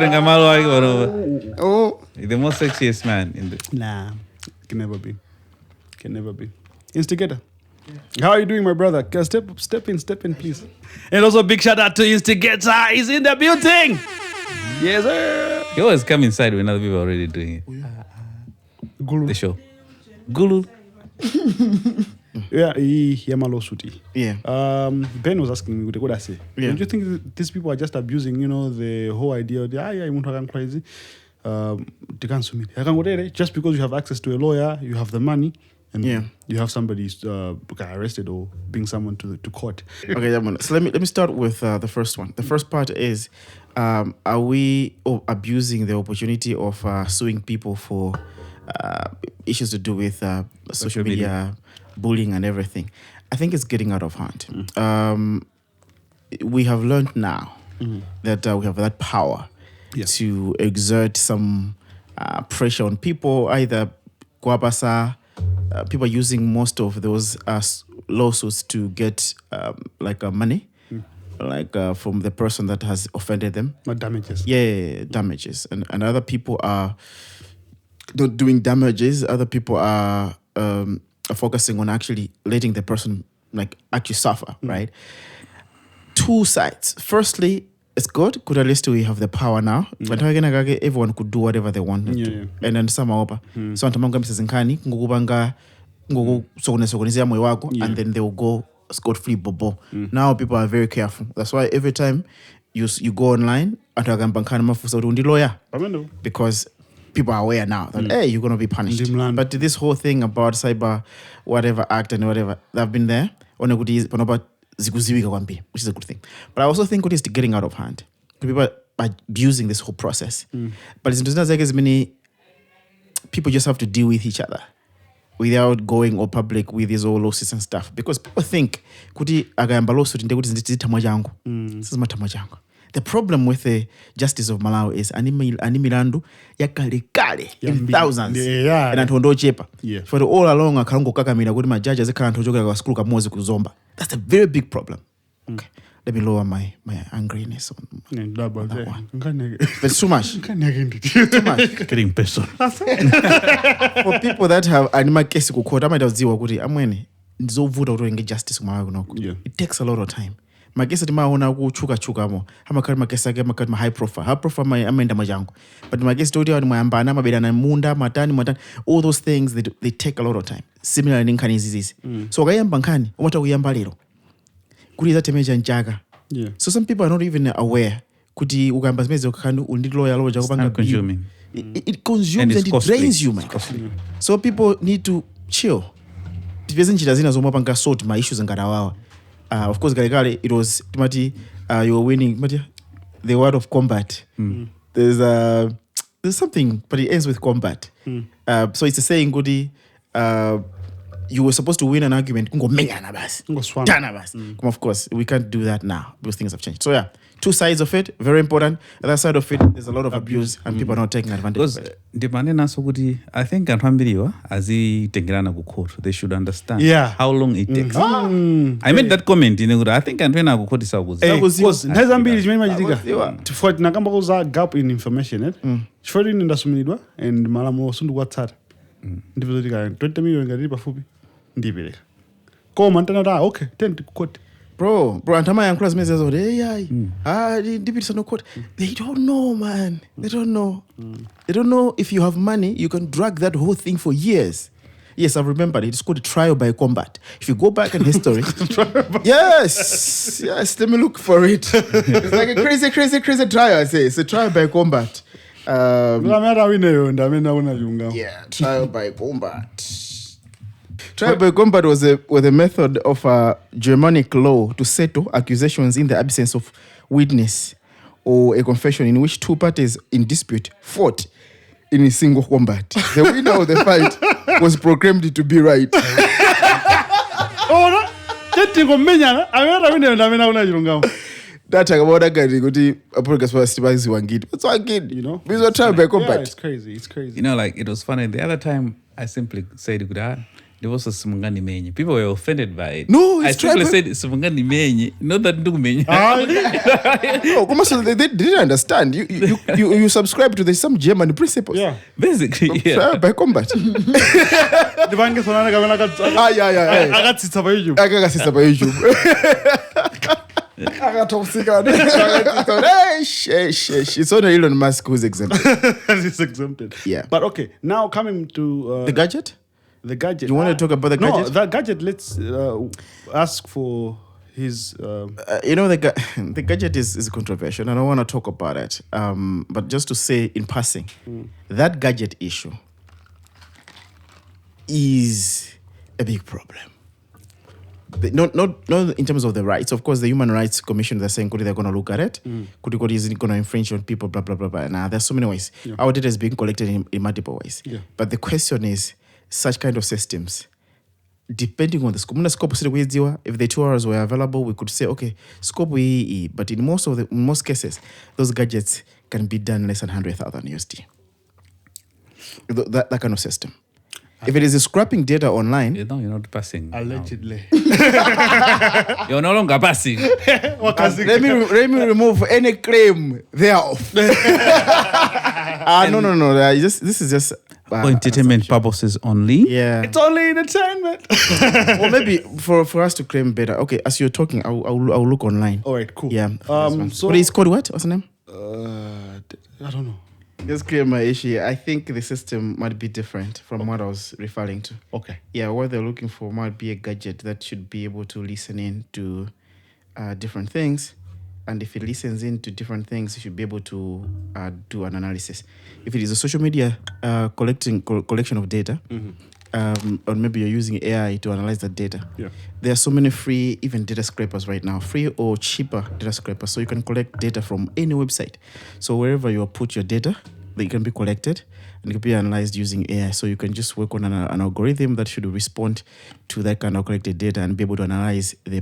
to Malawi. Oh, The most sexiest man in the. Nah, can never be. Instigator. How are you doing, my brother? Step in, please. And also, big shout out to Instigator. He's in the building. Yes, sir. You always come inside when other people are already doing it. Gulu. The show. Gulu. Yeah, Yamalo Suti. yeah. Ben was asking me, what I say? Yeah. Don't you think these people are just abusing, the whole idea of the crazy? They can't sue me. Just because you have access to a lawyer, you have the money, and you have somebody arrested or bring someone to court. Okay, so let me start with the first one. The first part is, are we abusing the opportunity of suing people for issues to do with social media, bullying and everything? I think it's getting out of hand. We have learned now that we have that power to exert some pressure on people, either Kwabasa, people using most of those lawsuits to get money, from the person that has offended them. Damages. Yeah, damages. And other people are not doing damages. Other people are focusing on actually letting the person actually suffer, right? Two sides. Firstly, it's good at least we have the power now. But everyone could do whatever they want to. And then some are so antamanga msizinkani ngukubanga ngukusokonezea moyo wako and then they will go scot-free bobo. Now people are very careful. That's why every time you go online atagampankana mafusa undi lawyer because people are aware now that hey, you're going to be punished. But this whole thing about cyber whatever act and whatever, they've been there which is a good thing. But I also think it is getting out of hand. People are abusing this whole process. But it's not like as many people just have to deal with each other without going or public with these all lawsuits and stuff. Because people think kuti agayamba lawsuit ndekuti zinditama jangu. This is matama jangu. The problem with the justice of Malawi is animilandu yakale in thousands. And antondo chepa. For the all along akarongo kakamira kuti majaji azikhala antojoka kwa skulu kamozi kuzomba. That's a very big problem. Okay. Let me lower my angriness on that one. It's too much. Too much. Getting personal. For people that have anima case kukota amaitaziwa kuti amwene ndizovuta kuti enge justice Malawi kunoko. It takes a lot of time. Magesi timaona kuchuka mo amakali magesi ake amakali high profile amenda majangu but magesi toti wani mayambana mabeda na munda matani all those things they take a lot of time similar in nkani zizi so kayamba nkani umata kuyamba lero kuti zatemeja nchaka so some people are not even aware kuti ukamba zimeze ukakanu undi lawyer loja kupanga consuming it consumes and it drains you man. So people need to chill tipeze njira zina zomwe panga sort my issues ngadawawa. Of course, it was you were winning the word of combat. There's something, but it ends with combat. So it's a saying, Goody, you were supposed to win an argument. Of course, we can't do that now because things have changed. So yeah, two sides of it, very important. The other side of it, there's a lot of abuse and people are not taking advantage of it. I think azitengerana ku court. They should understand how long it takes. I made that comment I think antwena ku court for nakamba kuza gap in information chifukwa ine ndasumilidwa and malamulo sundu kwatsata ndipeza tika 20 million ngati pafupi ndipereka koma ntana okay 10 ku court Bro, antama yankula zimeze zo ndipitisa no court. They don't know, man. They don't know. They don't know if you have money, you can drag that whole thing for years. Yes, I've remembered it. It's called trial by combat. If you go back in history, yes, let me look for it. It's like a crazy trial. I say it's a trial by combat. Yeah, trial by combat. Trial by combat was a method of Germanic law to settle accusations in the absence of witness or a confession in which two parties in dispute fought in a single combat. The winner of the fight was proclaimed to be right. Oh, chetingo menyana amera wine ndamena kuna chilungamo. That akaona gari kuti apurgas was stibazi wangidi. It's wangidi, You know? We were trying by combat. Yeah, it's crazy. It's crazy. You know, like, it was funny. The other time, I simply said, there was a Simungani Menye. People were offended by it. No, I it's simply tribal. said Simungani Menye, not that Ndugu Menye. No, come on, so they didn't understand. You subscribe to some German principles. Yeah. Basically, yeah. Trial by combat. Ndibange sonana kamena Yeah. akatsitsa pa YouTube. Akakasisa pa YouTube. It's only Elon Musk who's exempted. It's exempted. Yeah. But okay, now coming to The gadget? the gadget. You want to talk about the No, gadget? the gadget. Let's ask for his. The gadget is controversial. I don't want to talk about it. But just to say in passing, that gadget issue is a big problem. Not in terms of the rights. Of course, the Human Rights Commission, they're saying they're going to look at it. Could is it going to infringe on people, blah, blah, blah, blah. Now, there's so many ways. Yeah. Our data is being collected in multiple ways. Yeah. But the question is, such kind of systems, depending on the scope, if the 2 hours were available, we could say, okay, scope we, but in most cases, those gadgets can be done less than 100,000 USD. That kind of system. If it is scrapping data online, You're not passing. Allegedly. You're no longer passing. let me remove any claim thereof. No. This is just For entertainment purposes only. Yeah. It's only entertainment. Or maybe for us to claim better. Okay, as you're talking, I'll look online. All right, cool. Yeah. So But it's called what? What's the name? I don't know. Just clear my issue. I think the system might be different from what I was referring to. Okay. Yeah, what they're looking for might be a gadget that should be able to listen in to different things. And if it listens in to different things, it should be able to do an analysis. If it is a social media collection of data, or maybe you're using AI to analyze that data, there are so many free, even data scrapers right now, free or cheaper data scrapers. So you can collect data from any website. So wherever you put your data, they can be collected and it can be analyzed using AI. So you can just work on an algorithm that should respond to that kind of collected data and be able to analyze the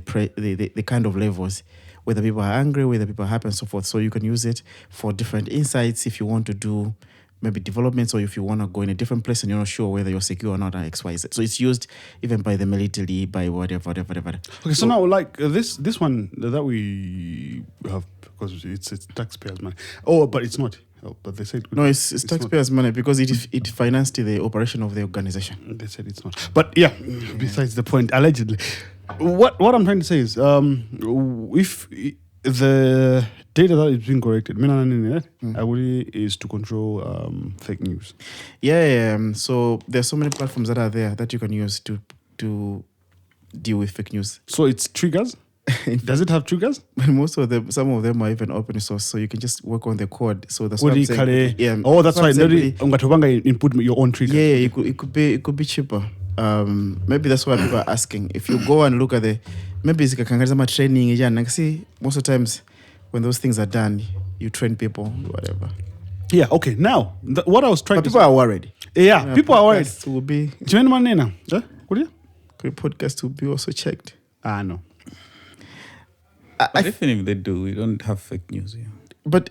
kind of levels, whether people are angry, whether people are happy, and so forth. So you can use it for different insights if you want to do maybe developments, or if you want to go in a different place and you're not sure whether you're secure or not, or XYZ. So it's used even by the military, by whatever. Okay, so now like this one that we have, because it's taxpayers' money. Oh, but it's not. Oh, but they said no, it's taxpayers' money because it financed the operation of the organization. They said it's not. But yeah, besides the point, allegedly. What I'm trying to say is, if the data that is being corrected, is to control fake news. Yeah. So there's so many platforms that are there that you can use to deal with fake news. So it's triggers. Does it have triggers? But some of them are even open source, so you can just work on the code. So that's what I'm saying. Yeah. Oh, that's why. Input your own triggers. Yeah, it could be cheaper. Maybe that's why people are asking. If you go and look at maybe it's training. See, most of the times when those things are done, you train people, whatever. Yeah. Okay. Now, what I was trying but people are worried. Yeah, people are worried. Will be. Do you know what I mean? What podcast will be also checked. No. But even if they do, we don't have fake news here. But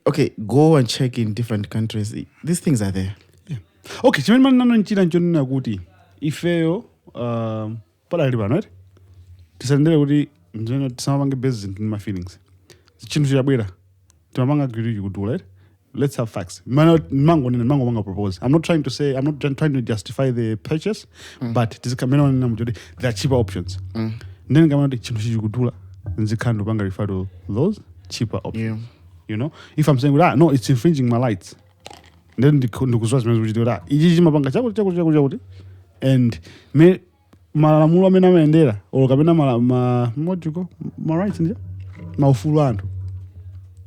okay, go and check in different countries. These things are there. Yeah. Okay, ifeyo pala tisendele kuti nzena tisamapanga based in my feelings chinthu chabwera timapanga agree kudula right. Let's have facts. Mango propose. I'm not trying to justify the purchase, but there are cheaper options. Then kama chinthu chikudula nzikhandu panga refer to those cheaper options. Yeah. You know, if I'm saying no, it's infringing my rights, then ndikuzwa zimene kuchitika ichi chimapanga chakuti and me malamulo amene amayendera or kapena ma rights nje maufulu anthu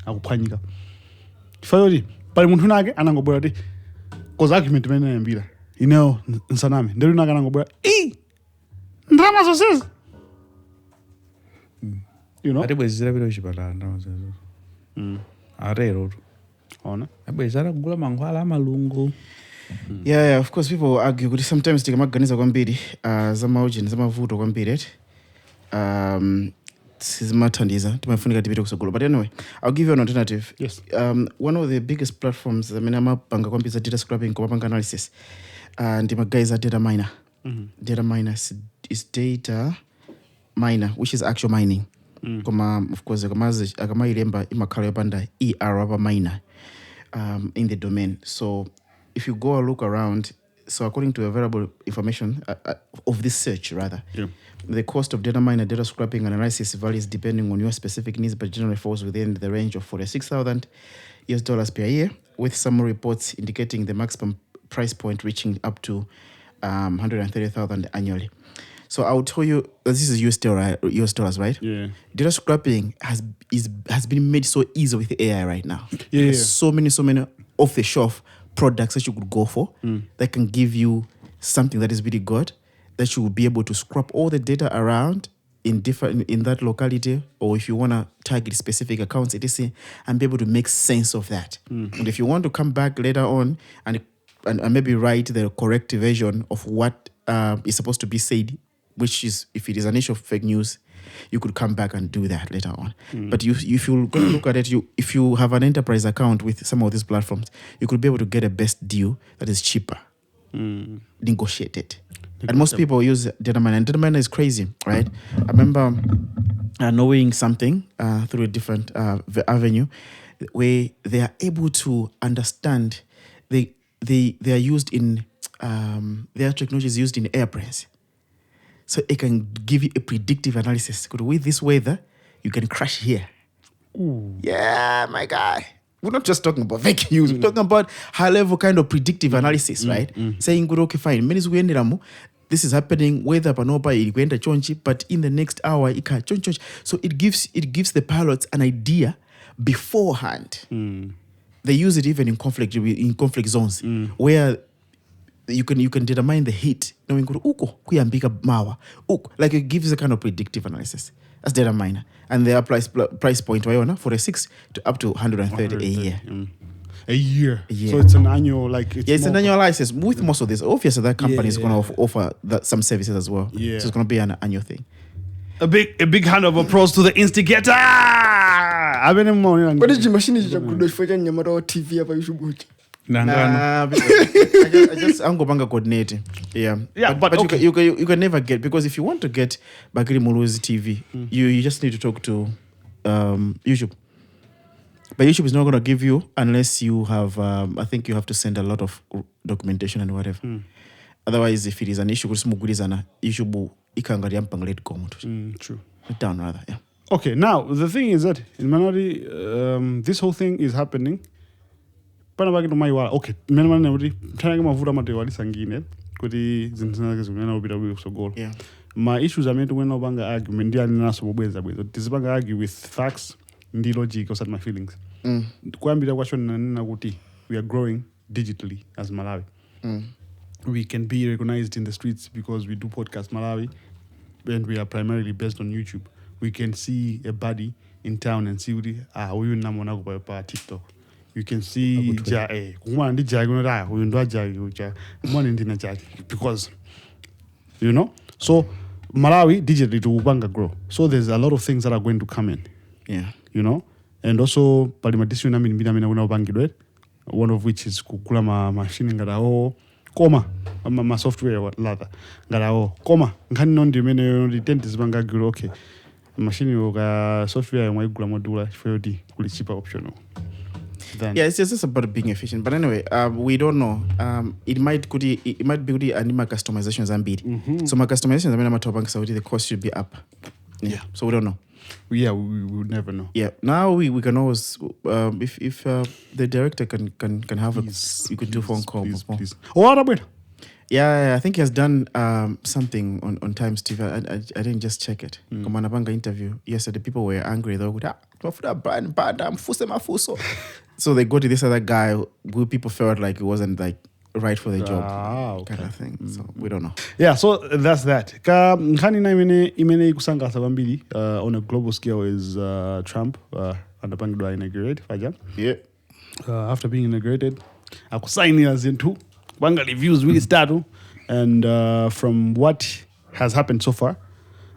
akuphwanyika chifukwa pali munthu nake anangobwera kuti cause argument imene ayambira ineyo nsaname ndero nake anangobwera ndalama zonsezi you know atibwezera pita kuchipatala ndalama zozo arero Ona. abwezara kugula mankhwala amalungu. Yeah, of course people argue kuti sometimes tikamaganiza kwambiri zamaujeni zamavuto kwambiri sizimathandiza timafunika tipite kusogolo. But anyway, I'll give you an alternative. Yes. One of the biggest platforms amene amapanga kwambiri za data scrapping kumapanga analysis ndi guys at data miner. Data miner is data miner, which is actual mining. Koma of course akamayilemba imakhala yopanda ER apa miner in the domain. So if you go and look around, so according to available information of this search rather, the cost of data miner, data scrapping and analysis varies depending on your specific needs, but generally falls within the range of $46,000 per year, with some reports indicating the maximum price point reaching up to $130,000 annually. So I will tell you, this is US dollars, right? Yeah. Data scrapping has been made so easy with AI right now. Yeah. There's so many off the shelf products that you could go for that can give you something that is really good, that you will be able to scrap all the data around in that locality, or if you want to target specific accounts, etc., and be able to make sense of that. And if you want to come back later on and maybe write the correct version of what is supposed to be said, which is, if it is an issue of fake news, you could come back and do that later on. But if you look at it, if you have an enterprise account with some of these platforms, you could be able to get a best deal that is cheaper, negotiated. And most people use data miner. And data miner is crazy, right? I remember knowing something through a different avenue where they are able to understand. They are used in their technology is used in airplanes. So it can give you a predictive analysis. With this weather, you can crash here. Ooh. Yeah, my guy. We're not just talking about fake news. We're talking about high-level kind of predictive analysis, right? Saying, okay, fine. This is happening. Weather panopa ilikwenda chonchi, but in the next hour, ika chonchi. So it gives the pilots an idea beforehand. They use it even in conflict zones where you can determine the heat. Knowing like it gives a kind of predictive analysis. That's data miner. And their price point, 46 to up to 130 a year. A year. So it's an annual, it's an annual license with most of this. Obviously, that company is going to offer some services as well. Yeah. So it's going to be an annual thing. A big hand of applause to the instigator. I've been in morning. But the machine is good for TV apa YouTube. I just angobanga coordinating. Yeah, but okay. you can never get, because if you want to get Bakiri Mulu's TV, you just need to talk to YouTube. But YouTube is not going to give you unless you have. I think you have to send a lot of documentation and whatever. Otherwise, if it is an issue, YouTube ikangaria mpanglet komutu. True. Down rather. Yeah. Okay. Now the thing is that in Malawi, this whole thing is happening. Okay, yeah. My issues are meant when no banga argument argue with facts and logic or my feelings. We are growing digitally as Malawi. We can be recognized in the streets because we do Podcastmalawi, and we are primarily based on YouTube. We can see a body in town and see TikTok. You can see because so Malawi digitally to Ubanga grow. So there's a lot of things that are going to come in. Yeah. And also one of which is kukula machine ngarao koma ma software lather ngarao koma ngani nondi mene dentist banga giro okay machine yoga software mwaigula modula FOD kuli cheaper optional. Yeah, it's just about being efficient. But anyway, we don't know. It might be anima customizations and bid. So my customizations, I mean, I'm talking Saudi, the cost should be up. Yeah. So we don't know. Yeah, we would never know. Yeah. Now we can always if the director can have you could do phone call. Please. What about? Yeah, I think he has done something on Times TV. I didn't just check it. Kamanabanga interview yesterday, people were angry though. So they go to this other guy who people felt like it wasn't like right for the job, okay. Kind of thing. So we don't know. Yeah, so that's that. On a global scale is Trump and the Inaugurate. Yeah. after being inaugurated. Akusaini into Banga reviews really start. And from what has happened so far,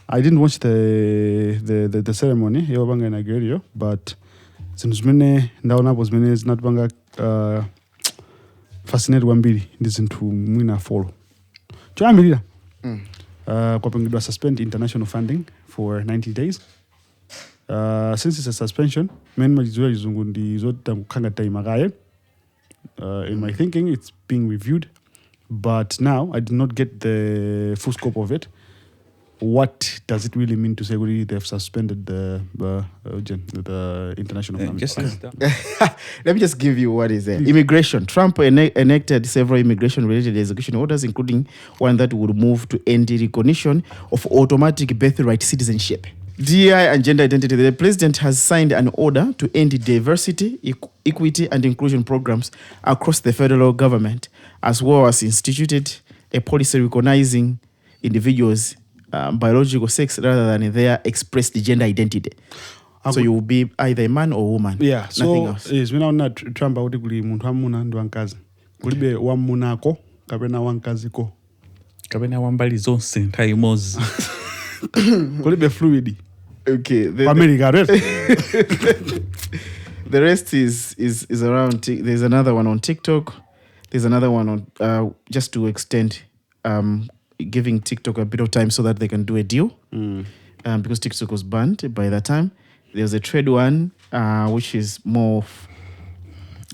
I didn't watch the ceremony, yo Banga inaugurated, but since many ndaona was many is not Banga fascinated wambili this into mwina follow. Choamilira. Kwa pengidwa suspend international funding for 90 days. Since it's a suspension, men majizua izungu ndi zote kanga time agaye. In my thinking, it's being reviewed, but now I did not get the full scope of it. What does it really mean to say really they've suspended the international funding? Let me just give you what is there. Immigration. Trump enacted several immigration-related execution orders, including one that would move to end recognition of automatic birthright citizenship. DEI and gender identity. The president has signed an order to end diversity, equity, and inclusion programs across the federal government, as well as instituted a policy recognizing individuals' biological sex rather than their expressed gender identity. So you will be either a man or woman. Yeah. Nothing So else. is when na Trump auti kuli muntu amuna ndo wankazi. Kulibe wamunako kapena wankaziko. Kapena wambali zonse nthawi imodzi. Kulibe fluid. Okay. America, right? The rest is around. There's another one on TikTok. There's another one on just to extend giving TikTok a bit of time so that they can do a deal. Because TikTok was banned by that time. There's a trade one which is more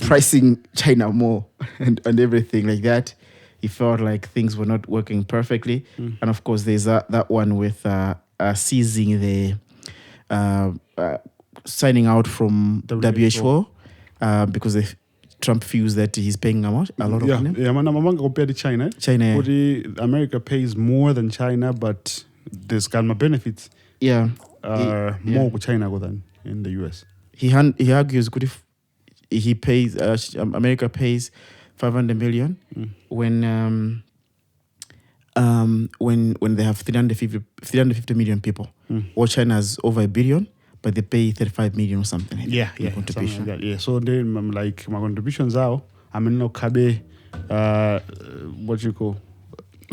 pricing China more and everything like that. He felt like things were not working perfectly. And of course, there's that one with seizing the signing out from WHO because Trump feels that he's paying a lot of money. Yeah, man, compared to China. China. America pays more than China, but there's Kalma benefits. Yeah. More with China than in the US. He argues good if he pays America pays 500 million when they have 350 million people. Or China has over 1 billion, but they pay 35 million or something. Yeah, contribution. Like that. Yeah. So then like my contributions are no kabe what you call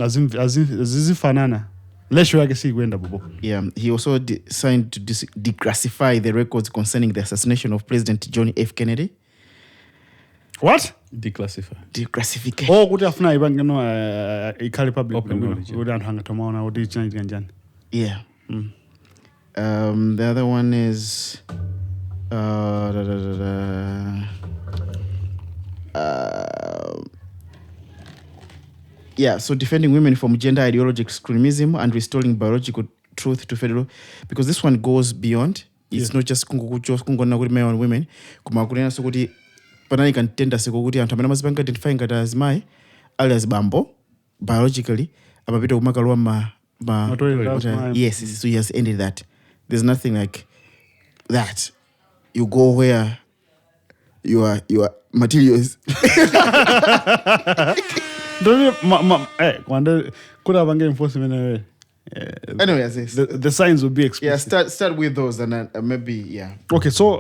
as if fanana. Let's show I can see Gwenda Bobo. Yeah, he also signed to declassify the records concerning the assassination of President John F. Kennedy. What? Declassification. Oh, good afternoon. Ikali public. Open knowledge, yeah. We don't hang tomorrow. We change ganjan. Yeah. The other one is so defending women from gender ideological extremism and restoring biological truth to federal, because this one goes beyond. It's not just kungona kuti men and women. Kuma kulena sokuti panani kan tenda sokuti anthu amene amazipanga identifying ngati azimayi ali azibambo biologically amapita kumakalwa yes, so he has ended that. There's nothing like that. You go where your materials. Anyway, the signs will be explicit. Yeah, start with those and maybe, yeah. Okay, so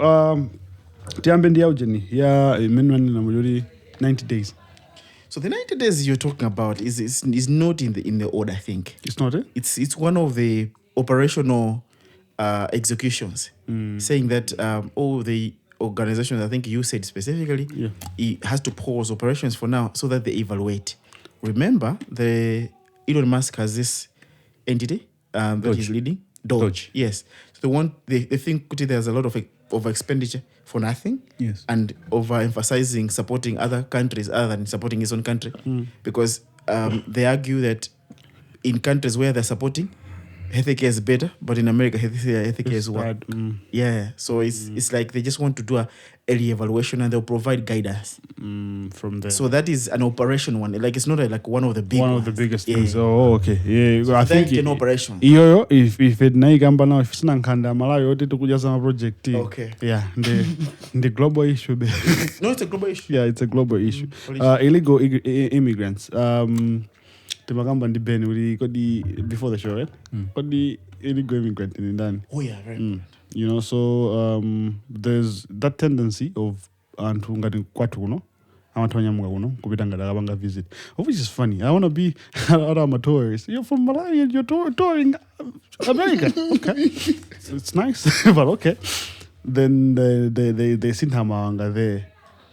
tiambe ndi aujeni ya menwani na mujuri 90 days. So the 90 days you're talking about is not in the order, I think. It's not it? It's one of the operational executions, saying that all the organizations, I think you said specifically, it has to pause operations for now so that they evaluate. Remember, Elon Musk has this entity that he's leading. Doge. Yes. So they think there's a lot of expenditure for nothing. Yes. And overemphasizing supporting other countries other than supporting his own country. Because they argue that in countries where they're supporting, healthcare is better, but in America, healthcare is worse. Yeah, so it's like they just want to do a early evaluation and they'll provide guidance from there. So that is an operation one. Like it's not like one of the big one ones. of the biggest things. Oh, okay. Yeah, so I think an operation. Iyo if it naigamba now if sina nkanda Malawi yote tukujaza ma project. Okay. Yeah, the global issue. No, it's a global issue. Yeah, it's a global issue. Illegal immigrants. Timagamba ndi Ben before the show, right? Got the illegal immigrant in Indani. Oh yeah, very important. You know, so there's that tendency of anthu ngati kwathu kuno amanthu anyamuka kuno kupita ngati akapanga visit, which is funny. I want to be I'm a tourist. You're from Malawi and you're touring America. Okay, so it's nice, but okay. Then they sit there.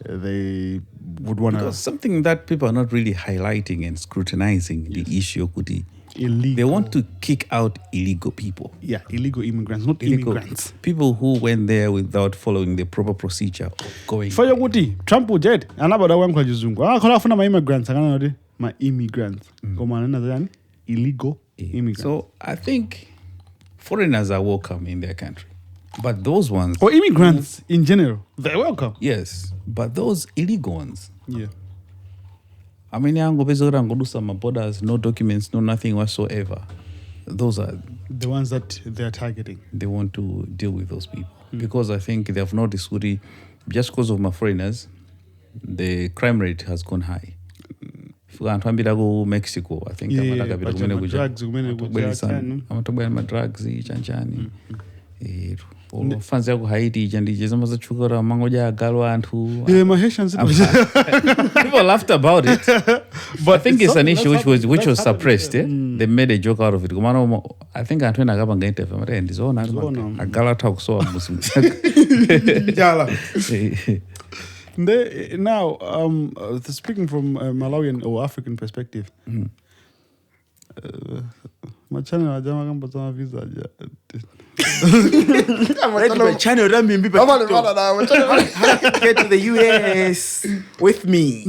They would want to something that people are not really highlighting and scrutinizing the issue of illegal. They want to kick out illegal people. Yeah, illegal immigrants, not Illegal immigrants. People who went there without following the proper procedure of going. For your kuti Trump ujed anabada wankwa jizungu. Khona afuna ma immigrants akana noti ma immigrants. Koma nana zani illegal immigrants. So I think foreigners are welcome in their country. But those ones... Or immigrants in general, they're welcome. Yes, but those illegal ones... Yeah. I mean, do some borders, no documents, no nothing whatsoever. Those are... The ones that they're targeting. They want to deal with those people. Because I think they have noticed, just because of my foreigners, the crime rate has gone high. If you go Mexico, I think drugs, chanchani. Fancy yako Haiti jandije zama za chukura mangoja agalwa antu. Yeah, my Haitians. People laughed about it, but I think it's an issue which was suppressed. They made a joke out of it. I think I went agaba ngente famare and is on agala talk so muslim. Now, speaking from Malawian or African perspective, my channel ajama kamba tama visa my channel get to the US with me.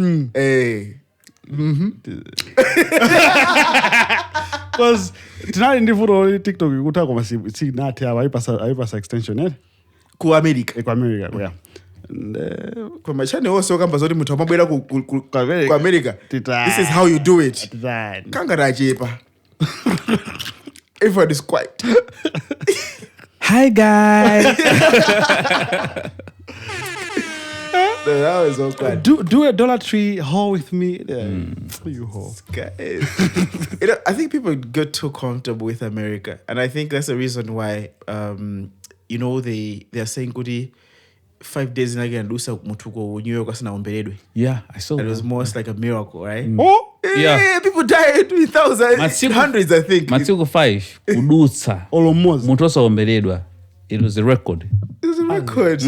Because tonight ndivuro TikTok ikuta kwa si nati aba ipasa extension ku America. Yeah. Kwa machane also kamba zoti muthu amabwera ku America. This is how you do it. Kangarajepa. Everyone is quiet. Hi guys. That was awkward. Do a Dollar Tree haul with me. You haul. Guys. I think people get too comfortable with America, and I think that's the reason why they are saying goody 5 days in again Lusa Mutuko New York asina omberedwe. Yeah, I saw it was most like a miracle, right? Oh yeah, people died 3,000 hundreds, I think. Matuko 5 Udusa almost Mutosa omberedwa. It was a record. It was a record.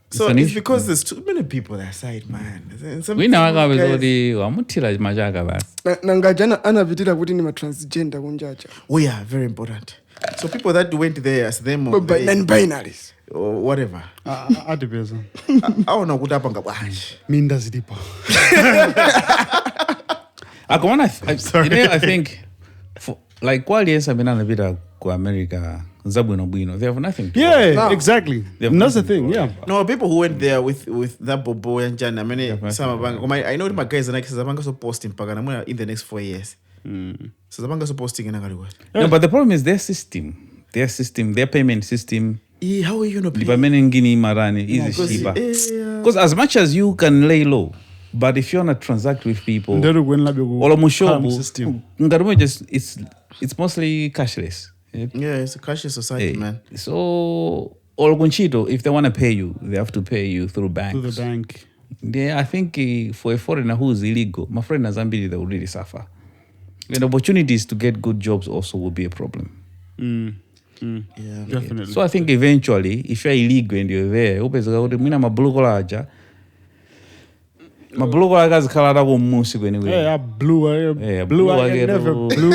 So it's because there's too many people that side, man. We know wamutira majaga basi. Nangajana anavitira kuti ni ma transgender kunjacha. Oh yeah, very important. So people that went there as them or non-binaries or whatever. Adibeza. I don't know what Blage. Minda zidipo. I think like while yes I've been on a bit of America. They have nothing to no. Exactly. That's the thing, yeah. No, people who went there with that bobo and Jan, I mean, some of I know my guys and I'm so posting in the next 4 years. So the bank is posting in a word. No, but the problem is their system, their payment system. How are you going to pay? Because as much as you can lay low, but if you want to transact with people, it's mostly cashless. Yeah, it's a cashless society, man. So, if they want to pay you, they have to pay you through banks. Through the bank. Yeah, I think for a foreigner who is illegal, my friend Zambia, they will really suffer. And opportunities to get good jobs also will be a problem. Yeah, definitely. So I think eventually, if you're illegal and you're there, Mabluga is color of music anyway. Yeah, blue. I never blue.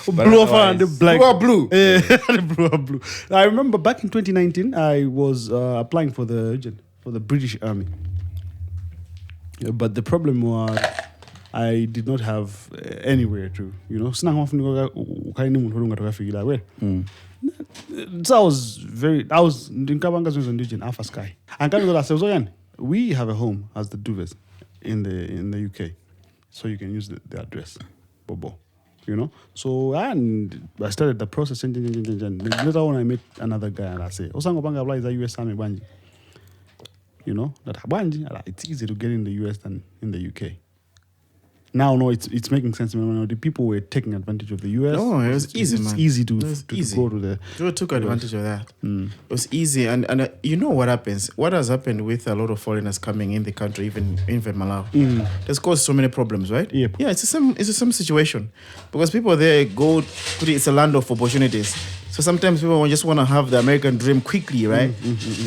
Blue and the black. Blue. Blue. I remember back in 2019, I was applying for the British Army. But the problem was I did not have anywhere to, So I was in Alpha Sky. And we have a home as the Duvers in the UK. So you can use the address. Bobo. So and I started the process and later on I met another guy and I say, Osangobanga apply is a US Army Banji. That Banji, it's easier to get in the US than in the UK. now no, it's making sense. The people were taking advantage of the US. No, it was easy, It's man. easy to easy. go to the. They took advantage of that. It was easy, and you know what happens? What has happened with a lot of foreigners coming in the country, even Malawi, that's caused so many problems, right? Yep. Yeah, it's the same situation because people there go. It's a land of opportunities. So sometimes people just want to have the American dream quickly, right?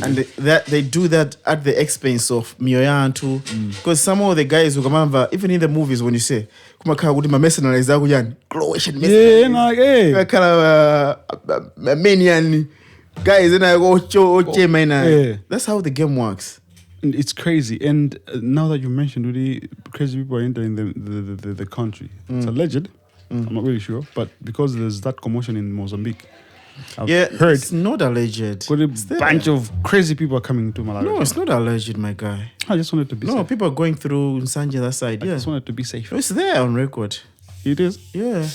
And they do that at the expense of Mioyan too. Because some of the guys who come over, even in the movies, when you say, "Kumaka would my mercenaries that would Croatian mercenaries," kind of manian guys, and I go That's how the game works. And it's crazy. And now that you mentioned, really crazy people are entering the country. It's alleged. I'm not really sure, but because there's that commotion in Mozambique. I've heard it's not alleged. Got a bunch of crazy people are coming to Malawi. No, it's not alleged, my guy. I just wanted to be safe. No, people are going through Nsanje that side. I just wanted to be safe. It's there on record. It is? Yeah.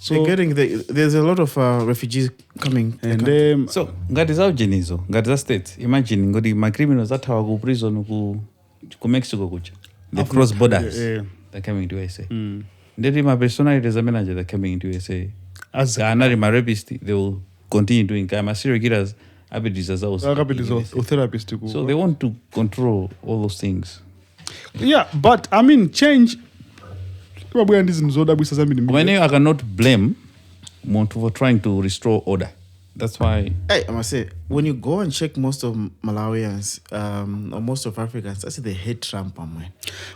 So they're getting there's a lot of refugees coming. And so ngati za ujenizo ngati za state imagine ngoti ma criminals athawa ku prison ku Mexico kucha they cross borders they're coming to USA ndeti ma personalities amene they're coming to USA as anali ma rapists they will continue doing kama serial killers abilities therapist. So they want to control all those things. Yeah, but I mean change. When I cannot blame Montu for trying to restore order. That's why. Hey, I must say, when you go and check most of Malawians or most of Africans, I say they hate Trump, man.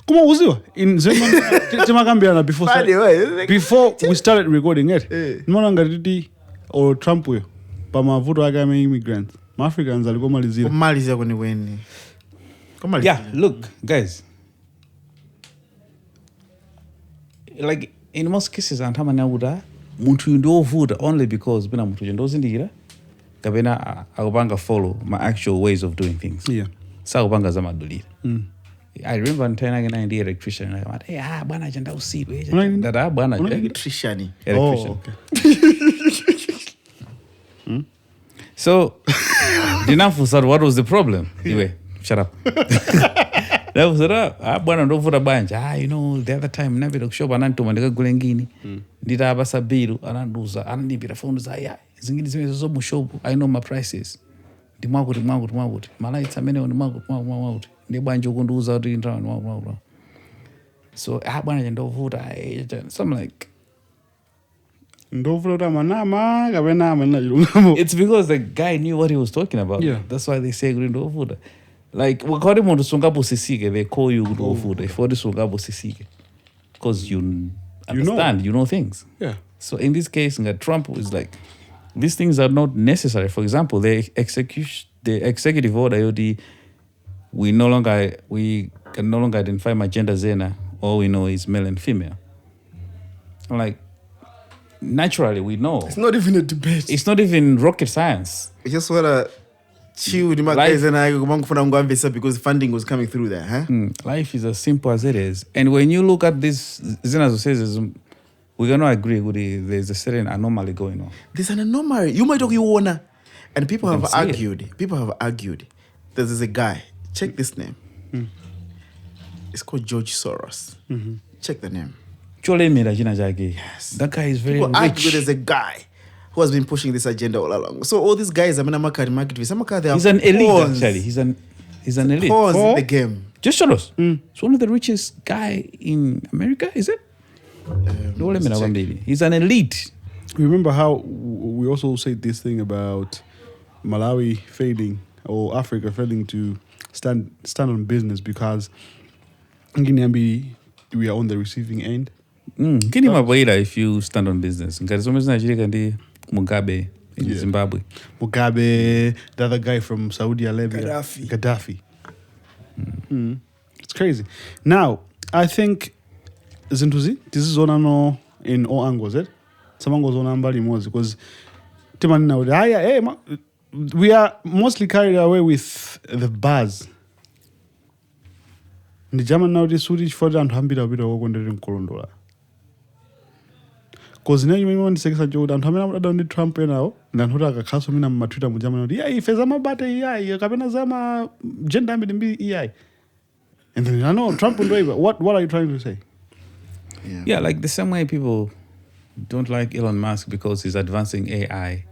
Kuma uziwa in Zema before we started recording it. Nmona ngatiti or Trump we pa mavuto ake ame immigrants. Ma Africans alikuwa malizia. Malizia kwenye weni. Yeah, look, guys. Like in most cases antama nauda muntu ndo vote only because bina muntu ndo zindira kabena akubanga follow my actual ways of doing things. Yeah. Sa akubanga za madulira. I remember ntena ngena ndi electrician like bwana jenda usiku dada bwana electrician. Oh, okay. So Dinafu said what was the problem? Anyway, shut up. That was bwana ndo vuta banja you know the other time nabira kushoba nanto mandika gulengini ndita abasa biru ananduza anandibira phone za zingine zimeze zo mushopu I know my prices ndimwakuti malaita amene on mwakuti ndi banja ukunduza kuti ndano so bwana ndo vuta so I'm like manama kabena na it's because the guy knew what he was talking about. Yeah. That's why they say ndo vuta. Like wakati muntu sungapo sisike they call you ndo vuta for the sungapo sisike because you understand you know things. Yeah. So in this case Trump was like these things are not necessary. For example, the executive order we can no longer identify my gender zena. All we know is male and female. Like naturally we know it's not even a debate. It's not even rocket science. I just wanna chill with my guys and I because funding was coming through there, huh? Life is as simple as it is. And when you look at this, Zenazo says we cannot agree with there's a certain anomaly going on. There's an anomaly. You might talk you wanna, and people have argued. There's a guy. Check this name. It's called George Soros. Check the name. Yes. That guy is very people rich. Argue there's a guy who has been pushing this agenda all along. So all these guys, they are he's an elite actually. He's an elite. Pawns in the game. Just Soros. He's one of the richest guy in America, is it? He's an elite. Remember how we also said this thing about Malawi failing or Africa failing to stand on business because we are on the receiving end. Kini mabaira if you stand on business. Mugabe in Zimbabwe. Mugabe, the other guy from Saudi Arabia. Gaddafi. It's crazy. Now, I think Zintuzi, this is on in all angles, eh? Some angles on ambali mozi because we are mostly carried away with the buzz. The German now this Swedish for and hambira bit of in Kolondola. Because now you may want to say Jordan, Hamina don't Trump now, and then Hoda Casomina Matuta Mujamano. Yeah, if Zama Bata, yeah, Cabana Zama, gender be EI. And then I know Trump will do it. What are you trying to say? Yeah, like the same way people don't like Elon Musk because he's advancing AI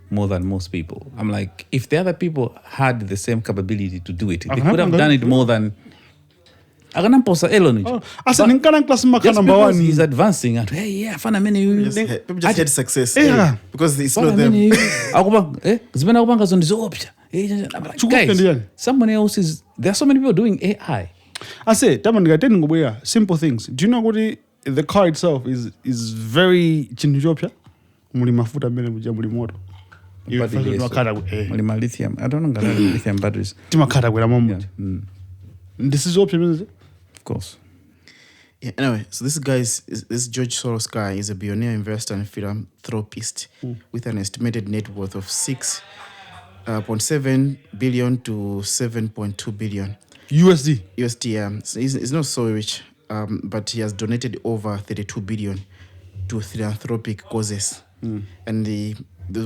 more than most people. I'm like, if the other people had the same capability to do it, they could have done it more than. Akanamposa Elon. Asa ninkana class maka Just number because 1. he's advancing and hey, yeah, fana many. People just had success. Yeah. Because it's not them. Zibena kubanga zondizopya. Guys, someone else is. There are so many people doing AI. I say, simple things. Do you know what the car itself is very chinjopya? Muli mafuta mbele muja muli moto. Lithium. I don't know lithium batteries. Timakata kwela momo. This is option, is it? Of course. Yeah, anyway, so this George Soros guy is a billionaire investor and philanthropist with an estimated net worth of 6.7 billion to 7.2 billion. USD. So he's not so rich, but he has donated over 32 billion to philanthropic causes. And the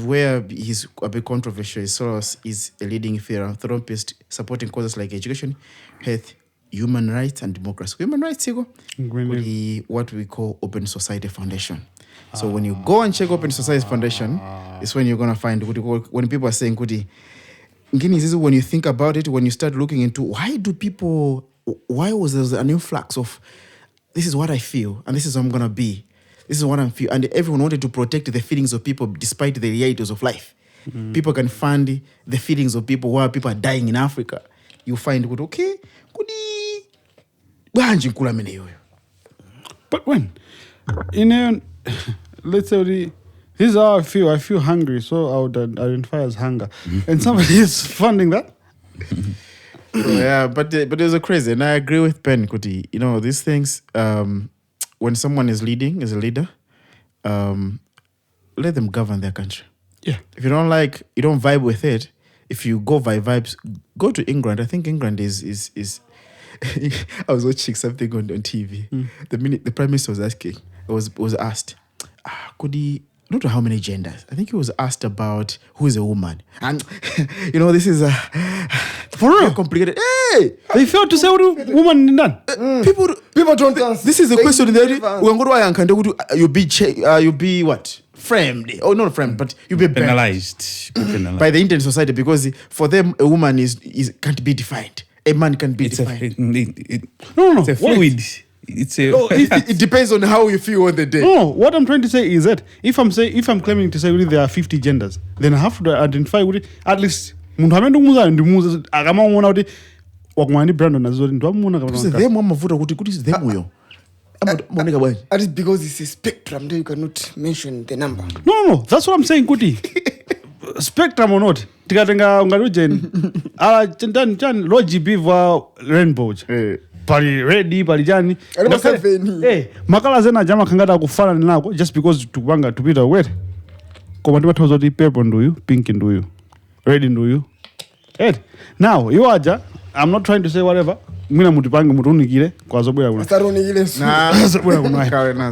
where he's a bit controversial is Soros is a leading philanthropist supporting causes like education, health, human rights, and democracy. Human rights, what we call Open Society Foundation. So when you go and check Open Society Foundation, it's when you're going to find, when people are saying, when you think about it, when you start looking into why was there an influx of, this is what I feel, and this is what I'm going to be. This is what I feel. And everyone wanted to protect the feelings of people despite the realities of life. People can fund the feelings of people while people are dying in Africa. You find, okay, but when, let's say, this is how I feel. I feel hungry, so I would identify as hunger. And somebody is funding that? Yeah, but there's a crazy, and I agree with Ben Kuti. You know, these things, when someone is leading, as a leader, let them govern their country. Yeah. If you don't vibe with it, if you go by vibes, go to England. I think England is I was watching something on TV. The minute the Prime Minister was asking, was asked, could he, not how many genders. I think he was asked about who is a woman. And, this is for real complicated. Hey! They failed to say what a woman in that. People don't answer. This is the question. You be what? Framed. Oh, not framed, but you be penalized by the Indian society, because for them, a woman is can't be defined. A man can be defined. No. It's a fluid. It depends on how you feel on the day. No, what I'm trying to say is that if I'm claiming to say there are 50 genders, then I have to identify with at least Brandon That is because it's a spectrum, then you cannot mention the number. No, that's what I'm saying, Kuti. Spectrum or not, tikatenga ungarujen chan logi biva rainbow. Pali ready, pali jani. Makala zena jama kangata kufana nako just because tupanga tupita wet. Komandima tozo di purple ndo you, pink ndo you, red ndo you. Now you aja, I'm not trying to say whatever. Mina mutipanga mutunikile kwa sababu ya kuna. Starunikile.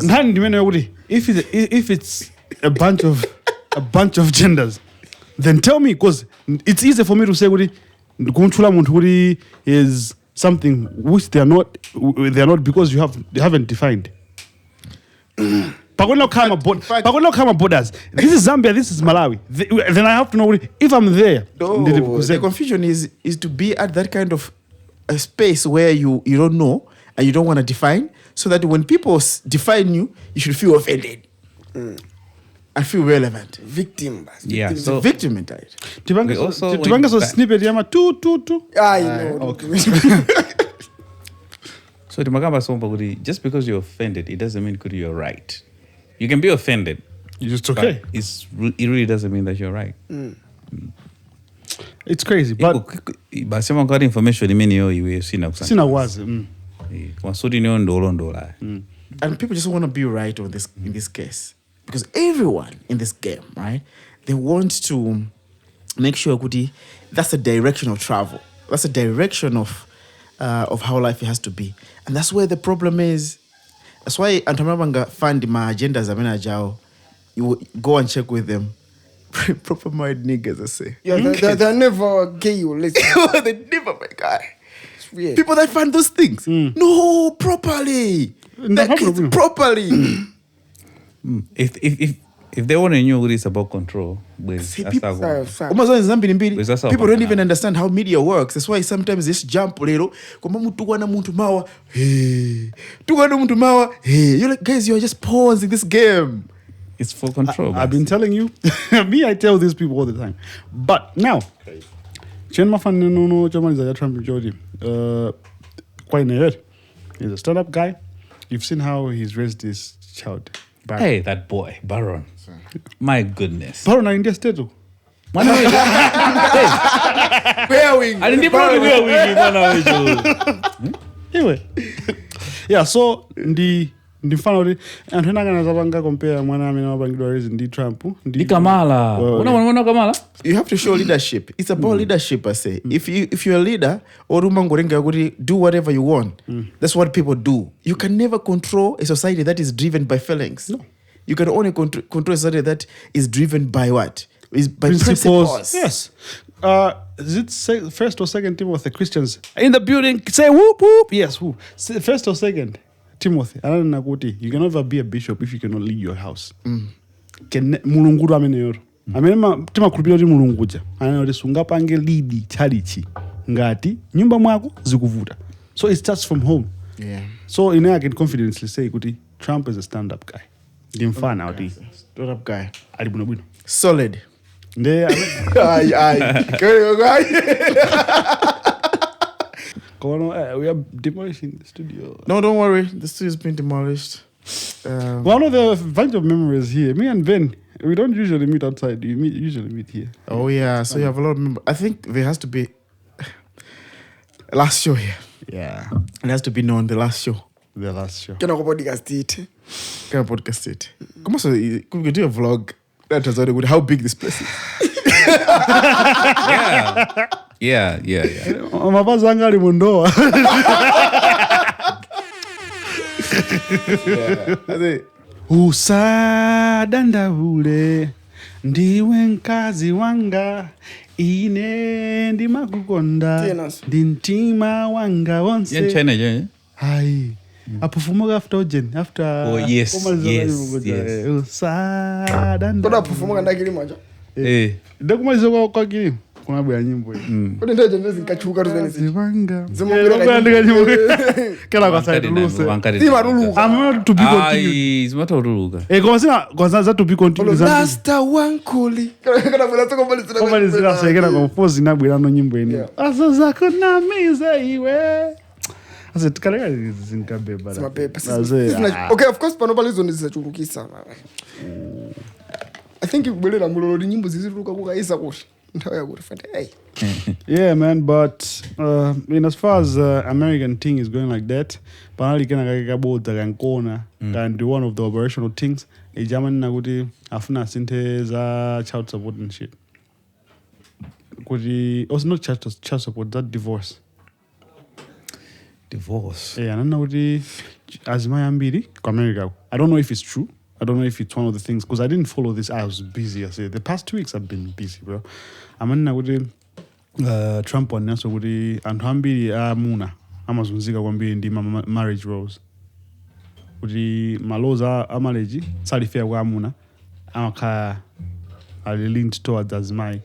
Nani ndimene kuti if it's a bunch of genders, then tell me, because it's easy for me to say kuti kumchula muntu kuti is something which they are not because they haven't defined. Pakona kama borders. This is Zambia, this is Malawi. Then I have to know if I'm there. The confusion is to be at that kind of a space where you don't know and you don't want to define, so that when people define you, you should feel offended. I feel relevant. Victim. Yeah, so victim mentality. Tibanga so snippet yama two. I know. Okay. So just because you're offended, it doesn't mean you're right. You can be offended. It's just okay. It really doesn't mean that you're right. It's crazy, but someone got information you sina was. And people just want to be right in this case, because everyone in this game, right, they want to make sure that's the direction of travel. That's the direction of how life has to be, and that's where the problem is. That's why Antamabanga find my agendas. You go and check with them. Proper mind niggas, I say. Yeah, they're never gay or lesbian. They never, my guy. It's weird. People that find those things. No, properly. the kids properly. If they only knew what it's about control, people don't even understand how media works. That's why sometimes this jump little. You're like, guys, you're just pausing this game. It's for control. I've been telling you. I tell these people all the time. But now, he's a startup guy. You've seen how he's raised this child. Baron. Hey, that boy, Baron. My goodness. Baron na India state. Anyway. Yeah, so the final and when I compare mwana amene mapangidwa raise ndi Trump ndi Kamala. Una Kamala? You have to show leadership. It's about leadership, I say. If you're a leader, or do whatever you want. That's what people do. You can never control a society that is driven by feelings. No. You can only control a society that is driven by what? Is by principles. Yes. Is it first or second Timothy? Christians in the building say whoop whoop. Yes, whoop. First or second Timothy. I don't know. You can never be a bishop if you cannot lead your house. Mulungu ameneyo. Amenema timakhulupirira kuti mulungu uja anati sungapange lead chalichi ngati nyumba mwako zikuvuta. So it starts from home. Yeah. So I can confidently say kuti Trump is a stand-up guy. Ndimfana uti stand-up guy. Ali bwino. Solid. We are demolishing the studio. No, don't worry. The studio's been demolished. One of the bunch of memories here. Me and Ben, we don't usually meet outside. We usually meet here. Oh yeah, so you have a lot of memories. I think there has to be last show here. Yeah, it has to be known. The last show. Can I podcast it? Come on, so could we do a vlog? That was good. How big this place is. Yeah. Mapazi anga ali mundoa. Usadanda ule ndiwe nkazi wanga ine ndimakukonda ndintima wanga wonse. In China, Hai. Apufumuka after Ojen. After. Oh yes. Usadanda. Koda apufumuka ndakili manja. Ndakumaliza kwa kilimo. Kuna bwa nyimbo hii. Kodi ndaje ndezi nkachuka tuzene zivanga. Zimongera nyimbo. Kala kwa side lose. Tima ruluka. I'm to be continued. It's not ruluka. Kwa sina kwanza za to be continued. Master wankuli. Kana bula toko balizira. Kwa balizira sekena kwa pose na bwa no nyimbo hii. Asa zako na miza iwe. Asa tukaleka zinkabeba. Okay, of course panopalizo ndizachulukisa. I think ibwelera mulolo nyimbo ziziruka kukaisa kuti. Yeah, man, but as far as American thing is going like that, panali kena kakabodza kankona and one of the operational things German nakuti afuna sinte za child support and shit. Kuti also not child support, that divorce. Yeah, anana kuti azimai ambiri kwa America. I don't know if it's true. I don't know if it's one of the things, because I didn't follow this. I was busy. I said the past 2 weeks I've been busy, bro. Amana kuti Trump on naso kuti anthu ambiri amuna amazunzika kwambiri ndi marriage roles. Kuti malows a marriage sali fair kwa amuna amakhala are linked towards azimai,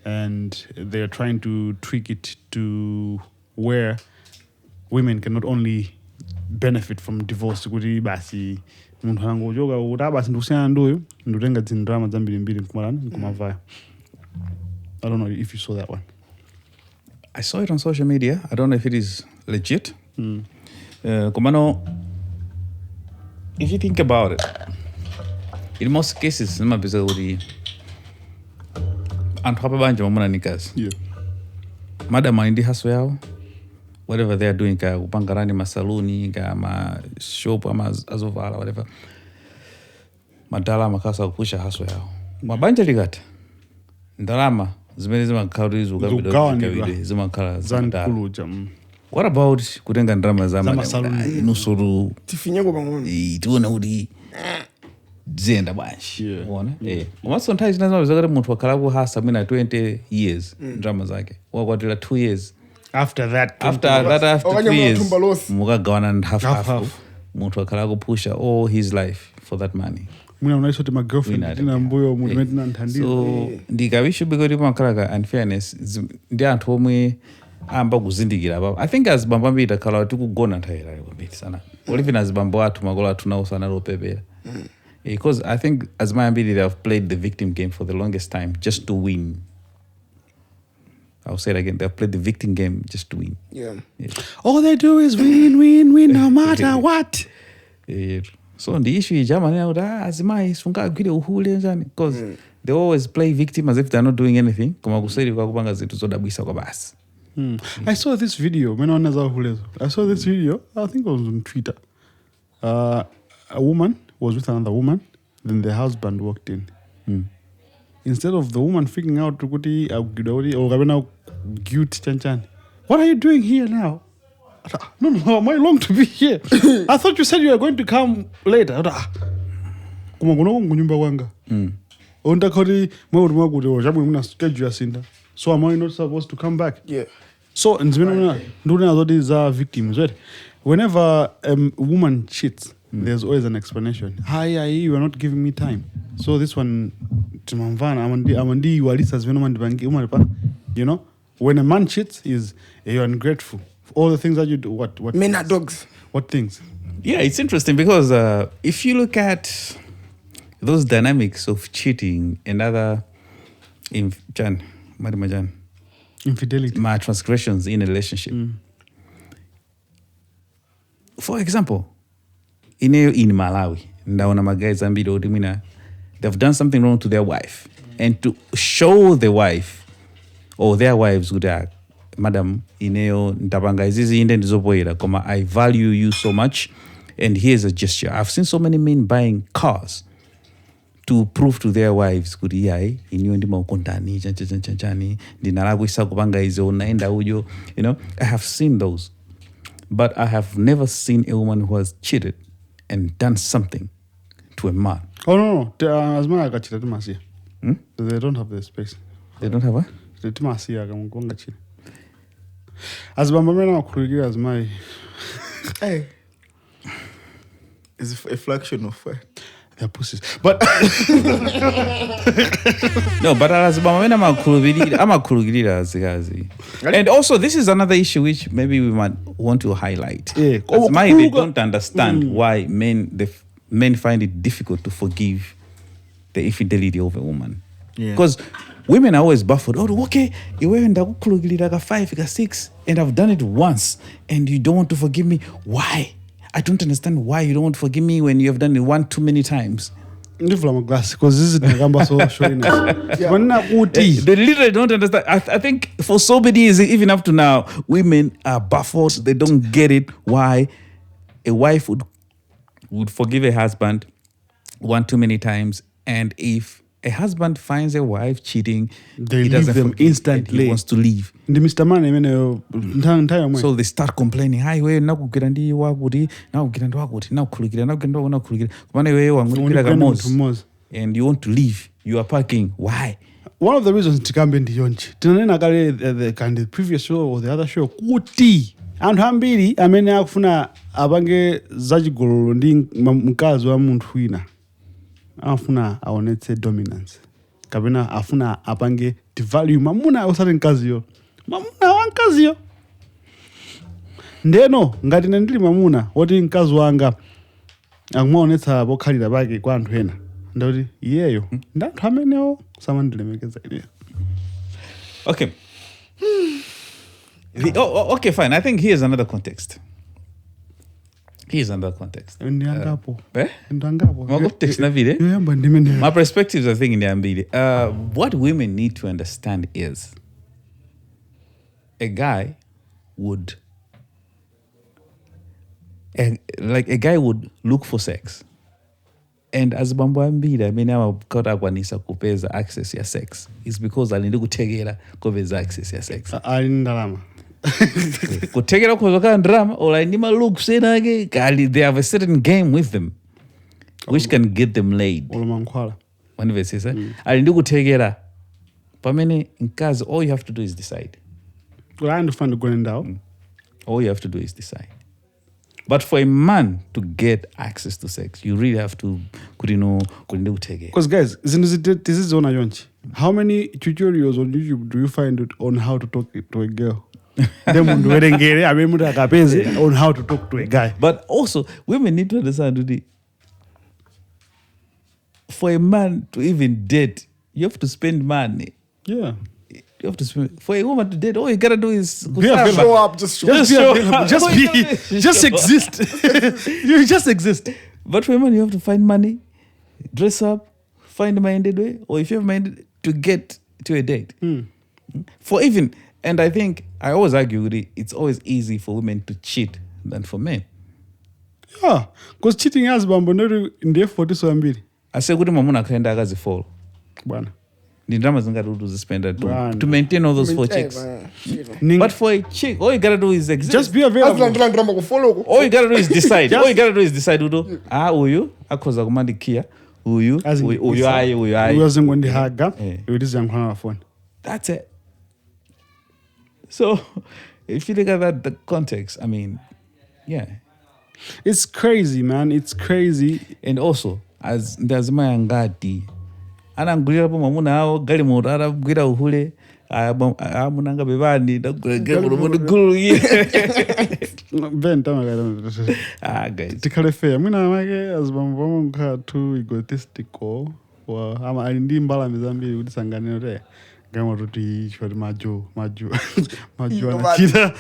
and they're trying to tweak it to where women can not only benefit from divorce kuti basi munthu angochoka kuti abasi ndikusiyana ndoyo nditenga zindrama zambirimbiri nkumavaya. I don't know if you saw that one. I saw it on social media. I don't know if it is legit. Kumano, if you think about it, in most cases, nimabisa kuti anthu apabanja mamuna nikazi. Yeah. Madam indi haso yao. Whatever they are doing, ka kupangarani masaluni, ka ma shop ama azovala, whatever. Madala makasa kupusha haso yao. Mabanja ligata. Ndalama zimene zimakhala zimakhala zankuluja. What about kutenga ndalama za masaluni nusuru tifinyeko pang'ono tiona kuti zenda bwanji unaona umaso nthawi zinazo zakati munthu wakhala kuhasa mina 20 years ndalama zake wakwatira 2 years after that 2 years mukagawana half munthu akhala akupusha all his life for that money. Mwina unaiso ti ma-girlfriend tina mbuyo mulimeti na nthandizo. So ndikavishubi kuti pamakhala unfairness ndi anthu omwe amba kuzindikira apapo. I think azibambo ambiri takhala tikugona nthawi kwambiri sana. Olivina azibambo athu makolo athu nawo sanalopepera. Because I think azimai ambiri they have played the victim game for the longest time just to win. I'll say it again. They've played the victim game just to win. Yeah. All they do is win, no matter what. So the issue is azimai sungagwire uhule njani because they always play victim as if they're not doing anything. Koma kuseri kwa kupanga zitu zodabwisa kwa basi. I saw this video. I saw this video. I think it was on Twitter. A woman was with another woman. Then the husband walked in. Instead of the woman freaking out, or guilt, what are you doing here now? No, am I long to be here? I thought you said you were going to come later. So am I not supposed to come back? Yeah. So, these are victims, right? Whenever a woman cheats, there's always an explanation. Hi, you are not giving me time. So this one, you know, when a man cheats, you're ungrateful. All the things that you do, what Men are dogs. What things? Yeah, it's interesting because if you look at those dynamics of cheating and other Infidelity. Transgressions in a relationship. For example, in Malawi, ndaona magays ambiri oti mwina they've done something wrong to their wife, and to show the wife or their wives kuti madam ineyo ndapanga izizi inde ndizopoera koma I value you so much and here's a gesture. I've seen so many men buying cars to prove to their wives kuti yayi iniyo ndimakondani chanchani ndinalakwisa kupanga izo unaenda ujo, you know. I have seen those, but I have never seen a woman who has cheated and done something to a man. Oh no. As my agachira timasiya. They don't have the space. They don't have what? Timasiya kamungonga chira. As bamba mena makurugira as my. Hey. It's a fraction of what? Their pussies. But no, but as bamba mena makurugira azikazi. And also, this is another issue which maybe we might want to highlight. Yeah. They don't understand why men find it difficult to forgive the infidelity of a woman. Because women are always baffled. Oh, okay, you went to 5, 6, and I've done it once, and you don't want to forgive me. Why? I don't understand why you don't want to forgive me when you have done it one too many times. Because this is the so showing us. They literally don't understand. I think for so many years, even up to now, women are baffled. They don't get it why a wife would forgive a husband one too many times, and if a husband finds a wife cheating, they he leave doesn't them forgive instantly. He wants to leave. The Mr. Man, So they start complaining. Hi, we nakukira ndi wakuti, nakukira ndi wakuti, nakukhulukira, nakukhulukira. Kumane we wangulukira kamozi. And you want to leave. You are parking. Why? One of the reasons tikambe ndiyonje. Tinanena kale the previous show or the other show kuti anthu ambiri amene akufuna apange zachigololo ndi mkazi wa munthu wina afuna aonetse dominance kapena afuna apange devalue mamuna usati mkaziyo mamuna wa mkaziyo ndeno ngati ndili mamuna woti mkazi wanga akumaonetsa pokhalira pake kwa anthu ena ndoti iyeyo ndi anthu amenewo samandilemekeza ineyo. Okay. Okay, fine. I think here's another context. Ndiangapo. My perspectives, I think, in the ambili. What women need to understand is a guy would look for sex. And as bambo ambili, I mean, I'm kota kwanisa kupeza access ya sex. It's because alindi kutegera kupeza access ya sex. Alindalama. Kutegera kuzoka drama or I nima look say they have a certain game with them which can get them laid. Olomankwala. One verse says, alindi kutegera. Pamene nkazi, all you have to do is decide. Well, I understand going down. All you have to do is decide. But for a man to get access to sex, you really have to, Because guys, this is Zona Yonchi. How many tutorials on YouTube do you find on how to talk to a girl? On how to talk to a guy. But also, women need to understand, for a man to even date, you have to spend money. Yeah. You have to spend. For a woman to date, all you gotta do is Show up, just show up. Just exist. You just exist. But for a man, you have to find money, dress up, find a minded way, or if you have minded to get to a date. For even, and I think I always argue with it, it's always easy for women to cheat than for men. Yeah, because cheating has bambonero in the 40 so ambili. Ase kuti mwamuna akaenda akazifolo. Bwana. Ni drama zingati uzipenda to maintain all those 4 chicks. But for a chick, all you gotta do is exist. Just be available. All you gotta do is decide. All you gotta do is decide uyu akhoza kumandikia uyu ayi. Uyazingondihaga uyiziyankhwana phone. That's it. So if you look at that the context, I mean, yeah. It's crazy, man. It's crazy. And also, as ndazima yangati anangulira po mamuna awo gali moto aragwira uhule amunanga bebani ndagula muno gulu Ben tama guys tikale fair mwina make azibambo bamunga too egotistical wa ama alindi mbala mizambiri kuti sanganiro te gamo tuti chori majo anachira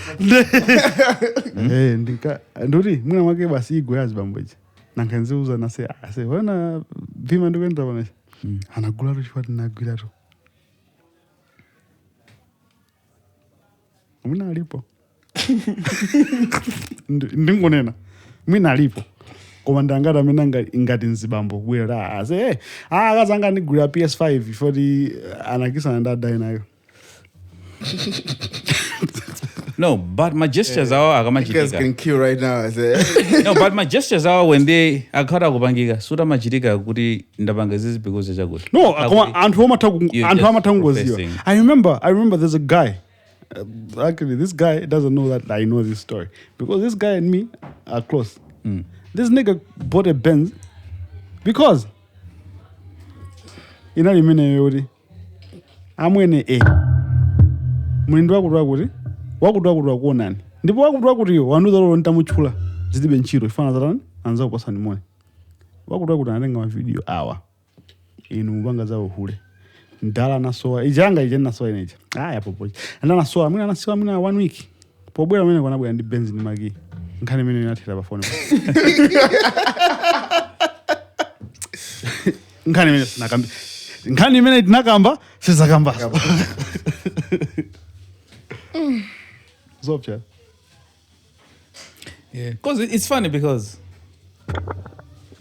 ndika nduri mwina make basi igwe azibambo ichi nankenze uza nase ase wana vima ndikuenda bana anagula rushwati nagwira to mwina alipo ndingonena mwina alipo koma ndangata mina ingati nzibambo bwera ase akazanga ndigwira PS5 for the anakisa ndadai nayo. No, but my gestures are You guys can kill right now. No, but my gestures are when they akara kubangiga suda machitika kuti ndabanga zizi because chakuti. No, antu amatangoziwa. I remember there's a guy. Actually, this guy doesn't know that I know this story because this guy and me are close. This nigga bought a Benz because inalimene yodi amwene mwendo wakudwa kuonani ndipo wakudwa kuti wanuza lolo ntamuchula zidibe nchiro ifana zatani anza kupasa nimone wakudwa kuti anatenga ma video awa inu mbanga za uhule ndala nasoa ijanga ije nasoa ineja popoji andana nasoa mwina 1 week pobwera mene kwana bwa ndi Benz ni magi nkhani mene inathira pa phone nkhani mene tinakamba sizakamba Zopcha. Yeah, because it's funny because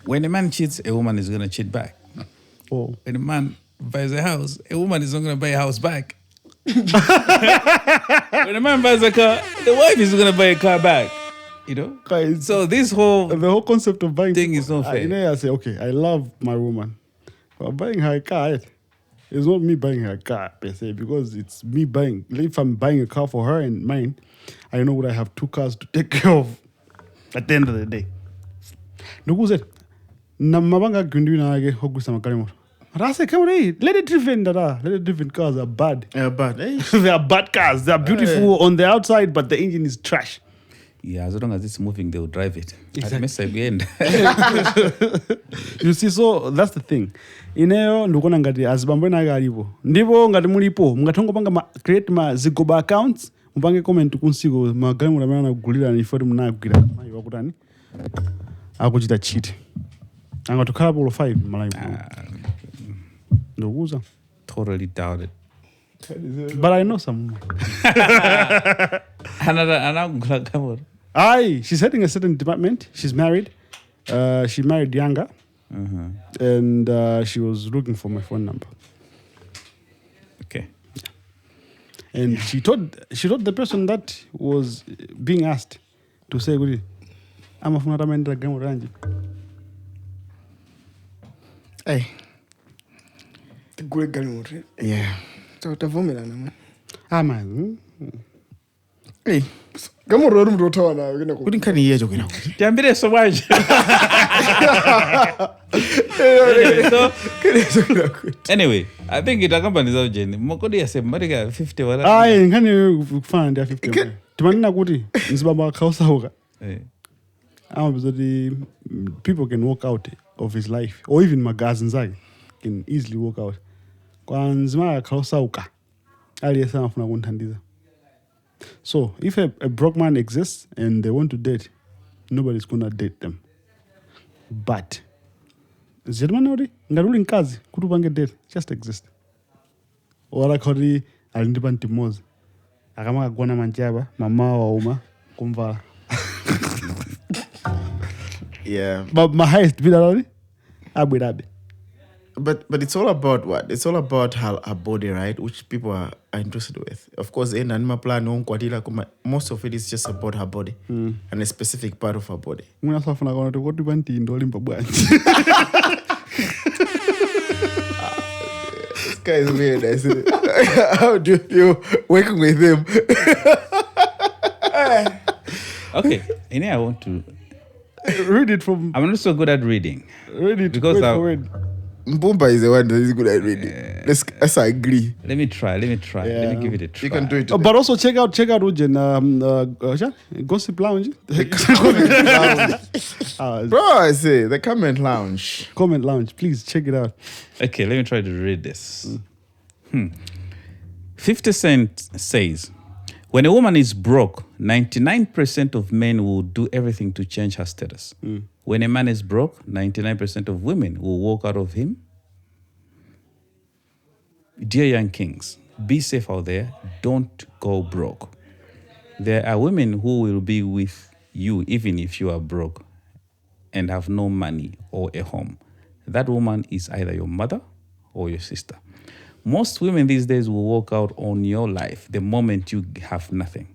when a man cheats, a woman is going to cheat back. Oh. When a man buys a house, a woman is not going to buy a house back. When a man buys a car, the wife is going to buy a car back. You know? So the whole concept of buying thing is not fair. I say, okay, I love my woman. But buying her a car, it's not me buying her a car per se, because it's me buying. If I'm buying a car for her and mine, I know what I have 2 cars to take care of at the end of the day. Gugu said, "Namabanga gundina age hogusa makalimoto." Rasa kamera, let it driven cars are bad. They are bad. They are bad cars. They are beautiful on the outside, but the engine is trash. Yeah, as long as it's moving, they'll drive it. Exactly. You see, so that's the thing. Ineyo ndukona ngati azibambo naga alipo. Ndipo ngati mulipo, mungatongo panga create ma zigoba accounts, mupange comment kunsigo magani mulamana kugulira ni foti munagwira. Mayi wakutani? Akuchita cheat. Angatokhala polo 5 Malawi. Ndokuza. Totally doubt it. But I know some. She's heading a certain department. She's married. She married younger. And she was looking for my phone number. Okay. And she told the person that was being asked to say, I'm a phone ranji. Hey. Yeah. So utavumila na man. Man. Hey, Gamurori mtotawa nawe kena kuti nkhani iyecho kwina kuti. Tiambire so bwanje. Anyway, I think itakamba ndizaucheni. Mokodi yase marika 50 wala. Ayi nkhani kufana ndi 50. Timanena kuti nzibaba akhawusauka. Amabizoti people can walk out of his life or even magazi nzake can easily walk out. Kwa nzima akhawusauka. Ali yesa afuna kunthandiza. So, if a broke man exists and they want to date, nobody's going to date them. But, Zedmanori, Ngaruli Nkazi, Kutubange date, just exist. Or Kori, Alindiban Timoz, Akama Gwana Manjaba, Mama or Uma, Kumva. Yeah. But my highest bid already? Abu Dhabi. But it's all about what? It's all about her body, right? Which people are interested with. Of course, in anima plan, most of it is just about her body and a specific part of her body. This guy is weird. I said, how do you feel working with him? Okay, and I want to read it from. I'm not so good at reading. Read it because Mbumba is the one that is good at reading. Let's agree. Let me try. Yeah. Let me give it a try. You can do it. But also check out Ujen Gossip Lounge. Bro, I say the comment lounge. Comment Lounge, please check it out. Okay, let me try to read this. 50 Cent says, when a woman is broke, 99% of men will do everything to change her status. When a man is broke, 99% of women will walk out of him. Dear young kings, be safe out there. Don't go broke. There are women who will be with you even if you are broke and have no money or a home. That woman is either your mother or your sister. Most women these days will walk out on your life the moment you have nothing.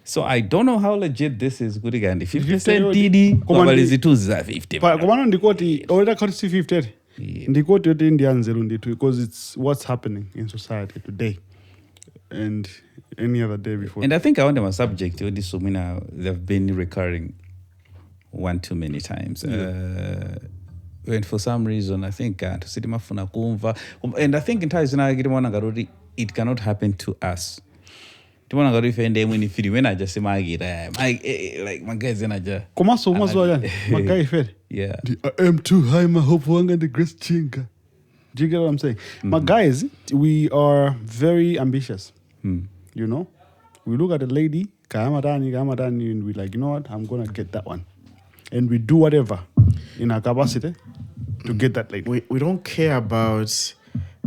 So I don't know how legit this is. Good again. 50% DD, is it 50? But Komano Ndikoti, already got 50. Ndikoti yote Indian because it's what's happening in society today and any other day before. And I think I want them a subject. This they've been recurring one too many times. And for some reason, I think and I think in Thais it cannot happen to us. Like my guys in yeah. I am too high, my hope and the grace chinga. Do you get what I'm saying? My guys, we are very ambitious. You know? We look at a lady, and we're like, you know what? I'm gonna get that one. And we do whatever in our capacity to get that lady. We don't care about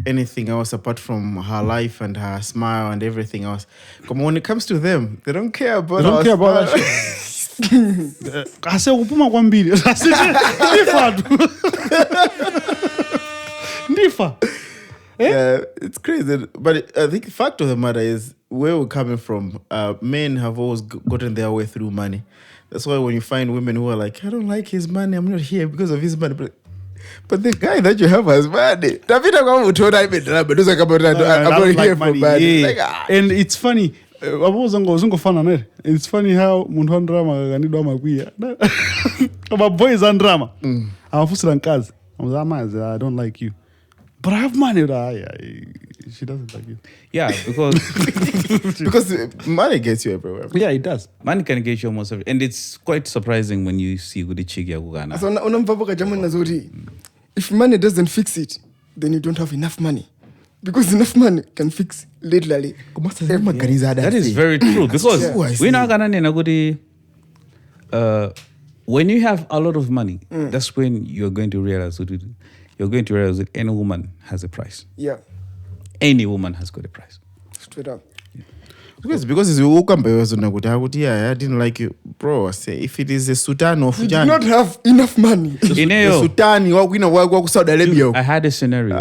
anything else apart from her life and her smile and everything else. Come when it comes to them, they don't care about that shit. I say upuma kwambiri. Nifa. Yeah, it's crazy. But I think the fact of the matter is where we're coming from. Men have always gotten their way through money. That's why when you find women who are like, I don't like his money, I'm not here because of his money. But the guy that you have has money. I'm not here for money. And it's funny. It's funny how muntu drama kanidwa makwia. About boys and drama. Amafusira nkazi. I don't like you. But I have money. She doesn't like you. Yeah, because because money gets you everywhere. Yeah, it does. Money can get you almost everywhere. And it's quite surprising when you see Gudi Chigi Agugana. So if money doesn't fix it, then you don't have enough money. Because enough money can fix literally. That is very true. Because we know when you have a lot of money, that's when you're going to realize that any woman has a price. Yeah. Any woman has got a price. Straight up. Because if you walk up I didn't like you, bro. I say if it is a Sultan of you do not have enough money. The Sultan, Saudi Arabia. I had a scenario.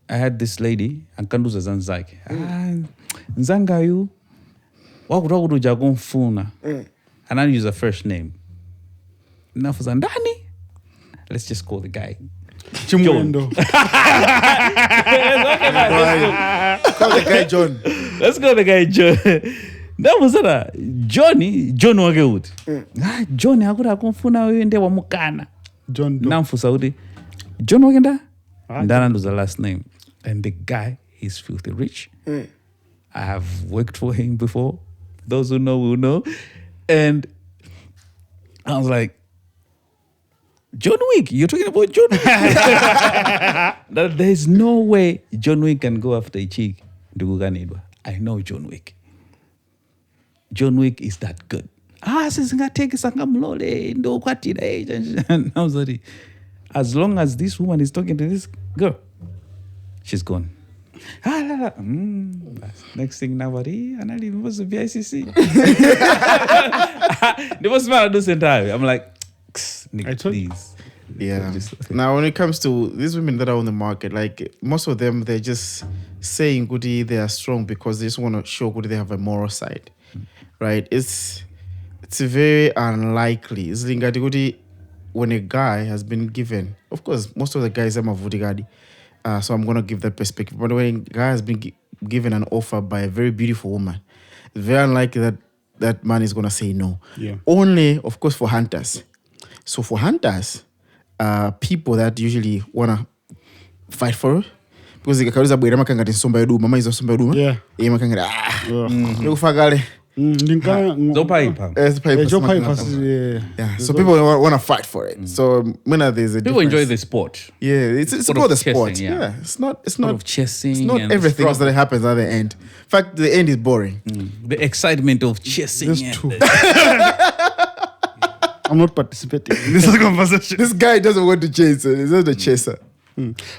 I had this lady, Ankanduza Zanzaki. Nzangayu, wakutokudu jakumfuna. And I use a first name. Nafuzandani. Let's just call the guy Chimwendo. Call the guy John. Let's go to the guy John. That was John wake uti. John akura kumfuna wewe nde wamukana. John Doe. Namfusa uti. John wake nda? Ndana was the last name. And the guy is filthy rich. I have worked for him before. Those who know will know. And I was like, John Wick, you're talking about John Wick? There's no way John Wick can go after a chick. I know John Wick. John Wick is that good. Singateke sangamlole ndo kwatira. And I was like, as long as this woman is talking to this girl, she's gone. Next thing nobody, and I even was a BICC. There was man do entire. I'm like, Nick, please. Yeah. Now, when it comes to these women that are on the market, like most of them, they're just saying goody they are strong because they just want to show goody they have a moral side, right? It's very unlikely. It's lingati goody when a guy has been given. Of course, most of the guys are mavudigadi, so I'm gonna give that perspective. But when a guy has been given an offer by a very beautiful woman, it's very unlikely that man is gonna say no. Yeah. Only, of course, for hunters. So for hunters, people that usually wanna fight for it, because the kakauza bwera makanga tinsomba yedu mama izo somba yedu Yeah. makanga ndikufagale so people want to fight for it. So when there's a people enjoy the sport. Yeah, it's about the sport. Chasing, yeah, it's not of chasing. It's not and everything else that happens at the end. In fact, the end is boring. The excitement of chasing. That's true. I'm not participating in this conversation. This guy doesn't want to chase. He's not a chaser.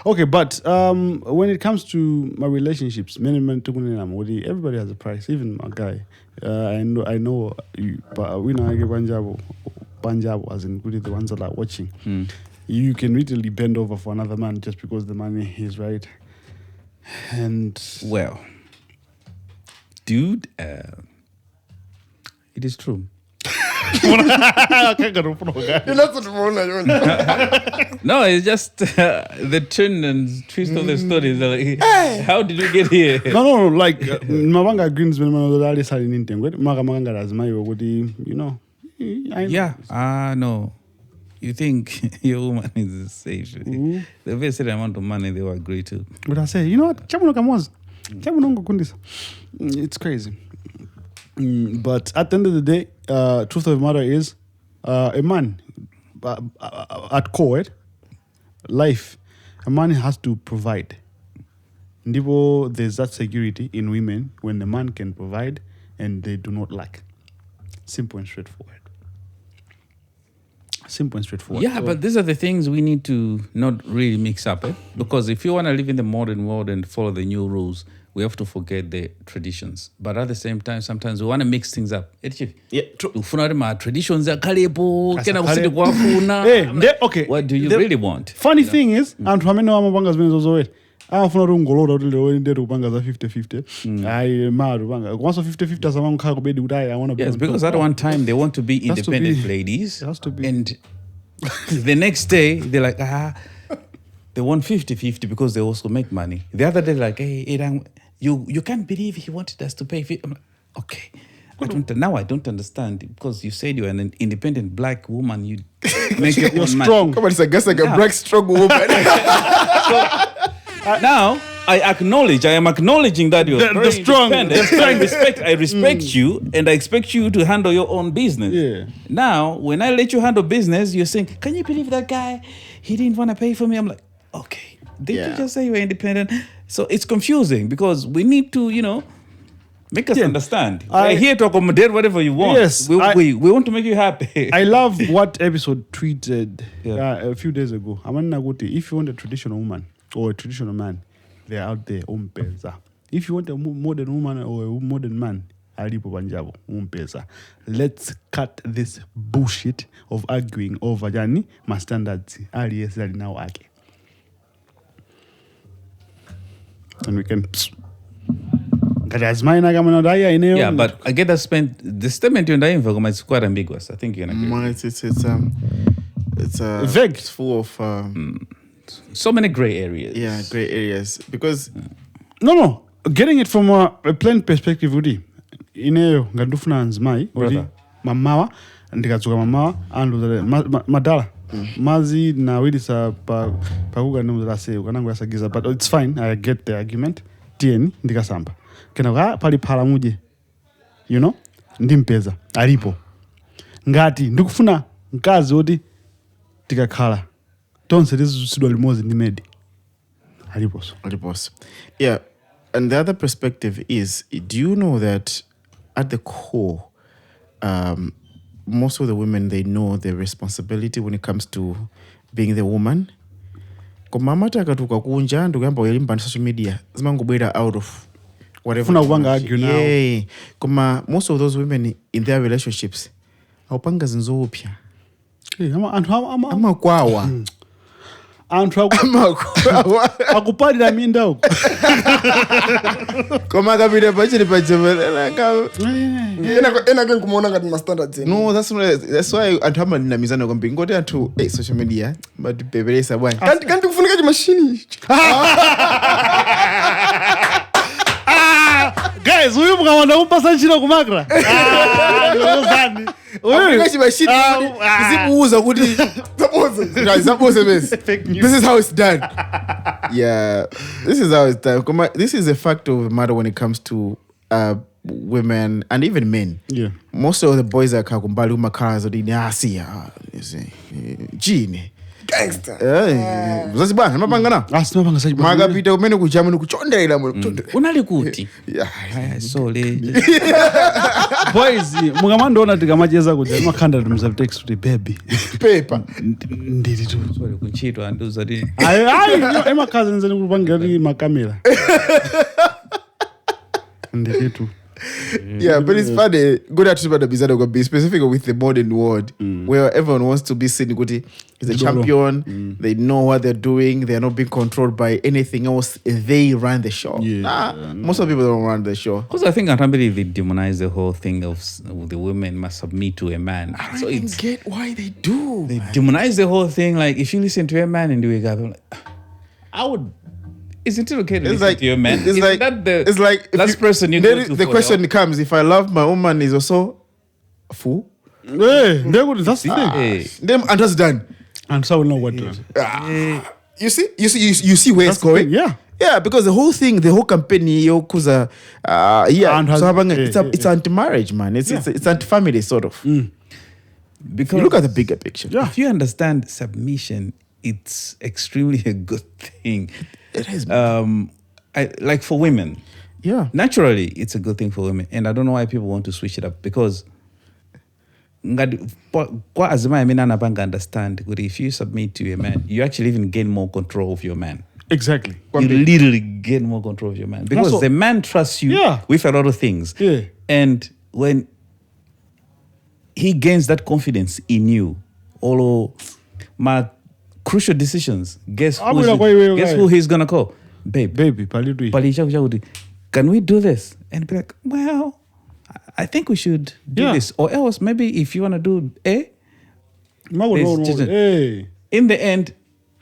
Okay, but when it comes to my relationships, everybody has a price, even my guy. I know you, but we know Punjab as in the ones that are watching. You can literally bend over for another man just because the money is right. And well, dude, it is true. No, it's just the turn and twist of the story. Like, how did we get here? No, like Mavanga Greens when Manodali started in Tingo, Magamanga as my you know. No. You think your woman is safe? The very same amount of money they will agree to. But I say, you know what? It's crazy. But at the end of the day, truth of the matter is, a man at core, life, a man has to provide. There's that security in women when the man can provide and they do not lack. Simple and straightforward. Yeah, but these are the things we need to not really mix up. Because if you want to live in the modern world and follow the new rules, we have to forget the traditions. But at the same time, sometimes we want to mix things up. Yeah, true. Traditions are okay. What do you really want? Funny thing is, and how many Mabangas means also it. I'm from Rungolo, the Rubangas are 50-50. I mad Rubanga. Once 50-50 as a man can't be do die. I want to be. Yes, because at one time they want to be independent ladies. It has to be. And the next day they're like, they want 50-50 because they also make money. The other day, like, hey, you can't believe he wanted us to pay. I'm like, okay. I don't understand because you said you're an independent black woman. You make your own strong. Come on, it's like a black strong woman. Now I am acknowledging that you're the strong. I respect you, and I expect you to handle your own business. Yeah. Now, when I let you handle business, you're saying, "Can you believe that guy? He didn't want to pay for me." I'm like, okay. Did you just say you were independent? So it's confusing because we need to, make us understand. We're here to accommodate whatever you want. Yes, we want to make you happy. I love what episode tweeted a few days ago. If you want a traditional woman or a traditional man, they're out there. If you want a modern woman or a modern man, let's cut this bullshit of arguing over my standards. And we can. Yeah, but I get that the statement you're dying for is quite ambiguous. I think you're gonna agree. It's vague. It's full of so many gray areas. Yeah, gray areas because no. getting it from a plain perspective udi ineyo ngandufuna nzimai udi mamawa ndikadzuka mamawa andu madala mazi na wilisa pakuga nemuzase ukanango yasagiza, but it's fine, I get the argument. Tieni ndikasamba kena pali phala muje, you know, ndimpeza alipo ngati ndikufuna mkazi oti tikakhala tonse tizisidwa limozi ndi medi aliposo. Yeah, and the other perspective is, do you know that at the core, most of the women, they know their responsibility when it comes to being the woman. Mama takatuka kunja ndikuyamba uyalimba on social media zimangobwera out of whatever. Funa kubanga argue now. Yeah. Koma most of those women in their relationships awupanga zinzopya. Amakwawa. Anthu akupalira minda uko. Koma kapita pachiri pachemela ena ke kumuona ngati ma standards. No, that's why anthu amanamizana kwambiri ngoti anthu social media but peperesa bwana. Kanti kufunika chimashini. Guys, uyu mkaona umpasa nchino kumakra. Ndozani. Uyu chimashini zibuuza kuti suppose this is how it's done. Yeah, this is how it's done. This is a fact of the matter when it comes to women and even men. Yeah. Most of the boys are kakumbali umakaza di nasiya. Gene. Gangster. Zazi bwana mapangana. Asimapanga sachi bwana. Magapita umene kujamu kuchondera Unali kuti. Yeah. Sorry. Boys, mukamandona tikamacheza kuti makhanda tumza text to the baby. Paper. Ndiri tu. Sorry kunchitwa anduza di. Ayi, emakhazi nzeni kupangira makamera. Ndiri tu. Yeah, but it's funny. Good at the bizarre go be specific with the modern world where everyone wants to be seen good is a champion. They know what they're doing. They're not being controlled by anything else. They run the show. Most of the people don't run the show. Because I think they demonize the whole thing of the women must submit to a man. I don't even get why they do. They demonize the whole thing. Like if you listen to a man and you wake up, like, I would. Isn't it okay to listen to your man? It's like last person you go to. The question comes: if I love my woman, is also a fool? Hey, that's the thing. Them understand. And so we know what to do. You see where it's going. Yeah, because the whole thing, the whole campaign, it's anti-marriage, man. It's anti-family, sort of. Because you look at the bigger picture. Yeah. If you understand submission, it's extremely a good thing. It is. Like for women. Yeah. Naturally, it's a good thing for women. And I don't know why people want to switch it up. Because understand that if you submit to a man, you actually even gain more control of your man. Exactly. You literally gain more control of your man. Because also, the man trusts you with a lot of things. Yeah. And when he gains that confidence in you, although my crucial decisions, guess who he's gonna call? Baby, can we do this? And be like, well, I think we should do this. Or else, maybe if you wanna do A, in the end,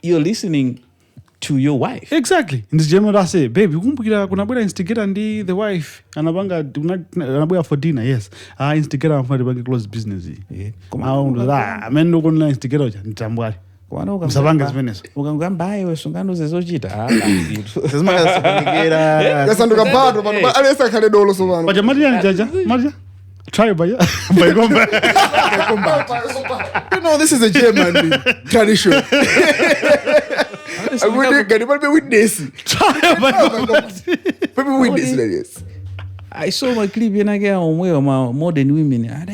you're listening to your wife. Exactly. In this general, I say, baby, kuna instigator ndi the wife anabanga for dinner. Yes. Instigator for the close business. Yeah. Men no gonna instigator ntambwali. Msabanga zimenezo. Ukangamba hayi wesungano zezochita. Yasanduka bado bado alesa kale dolo so bana. Baja Maria jaja. Maria. Try baya. You know, this is a German tradition. I would get a witness. People witness like this. I saw my clip and I get on way of my modern women. I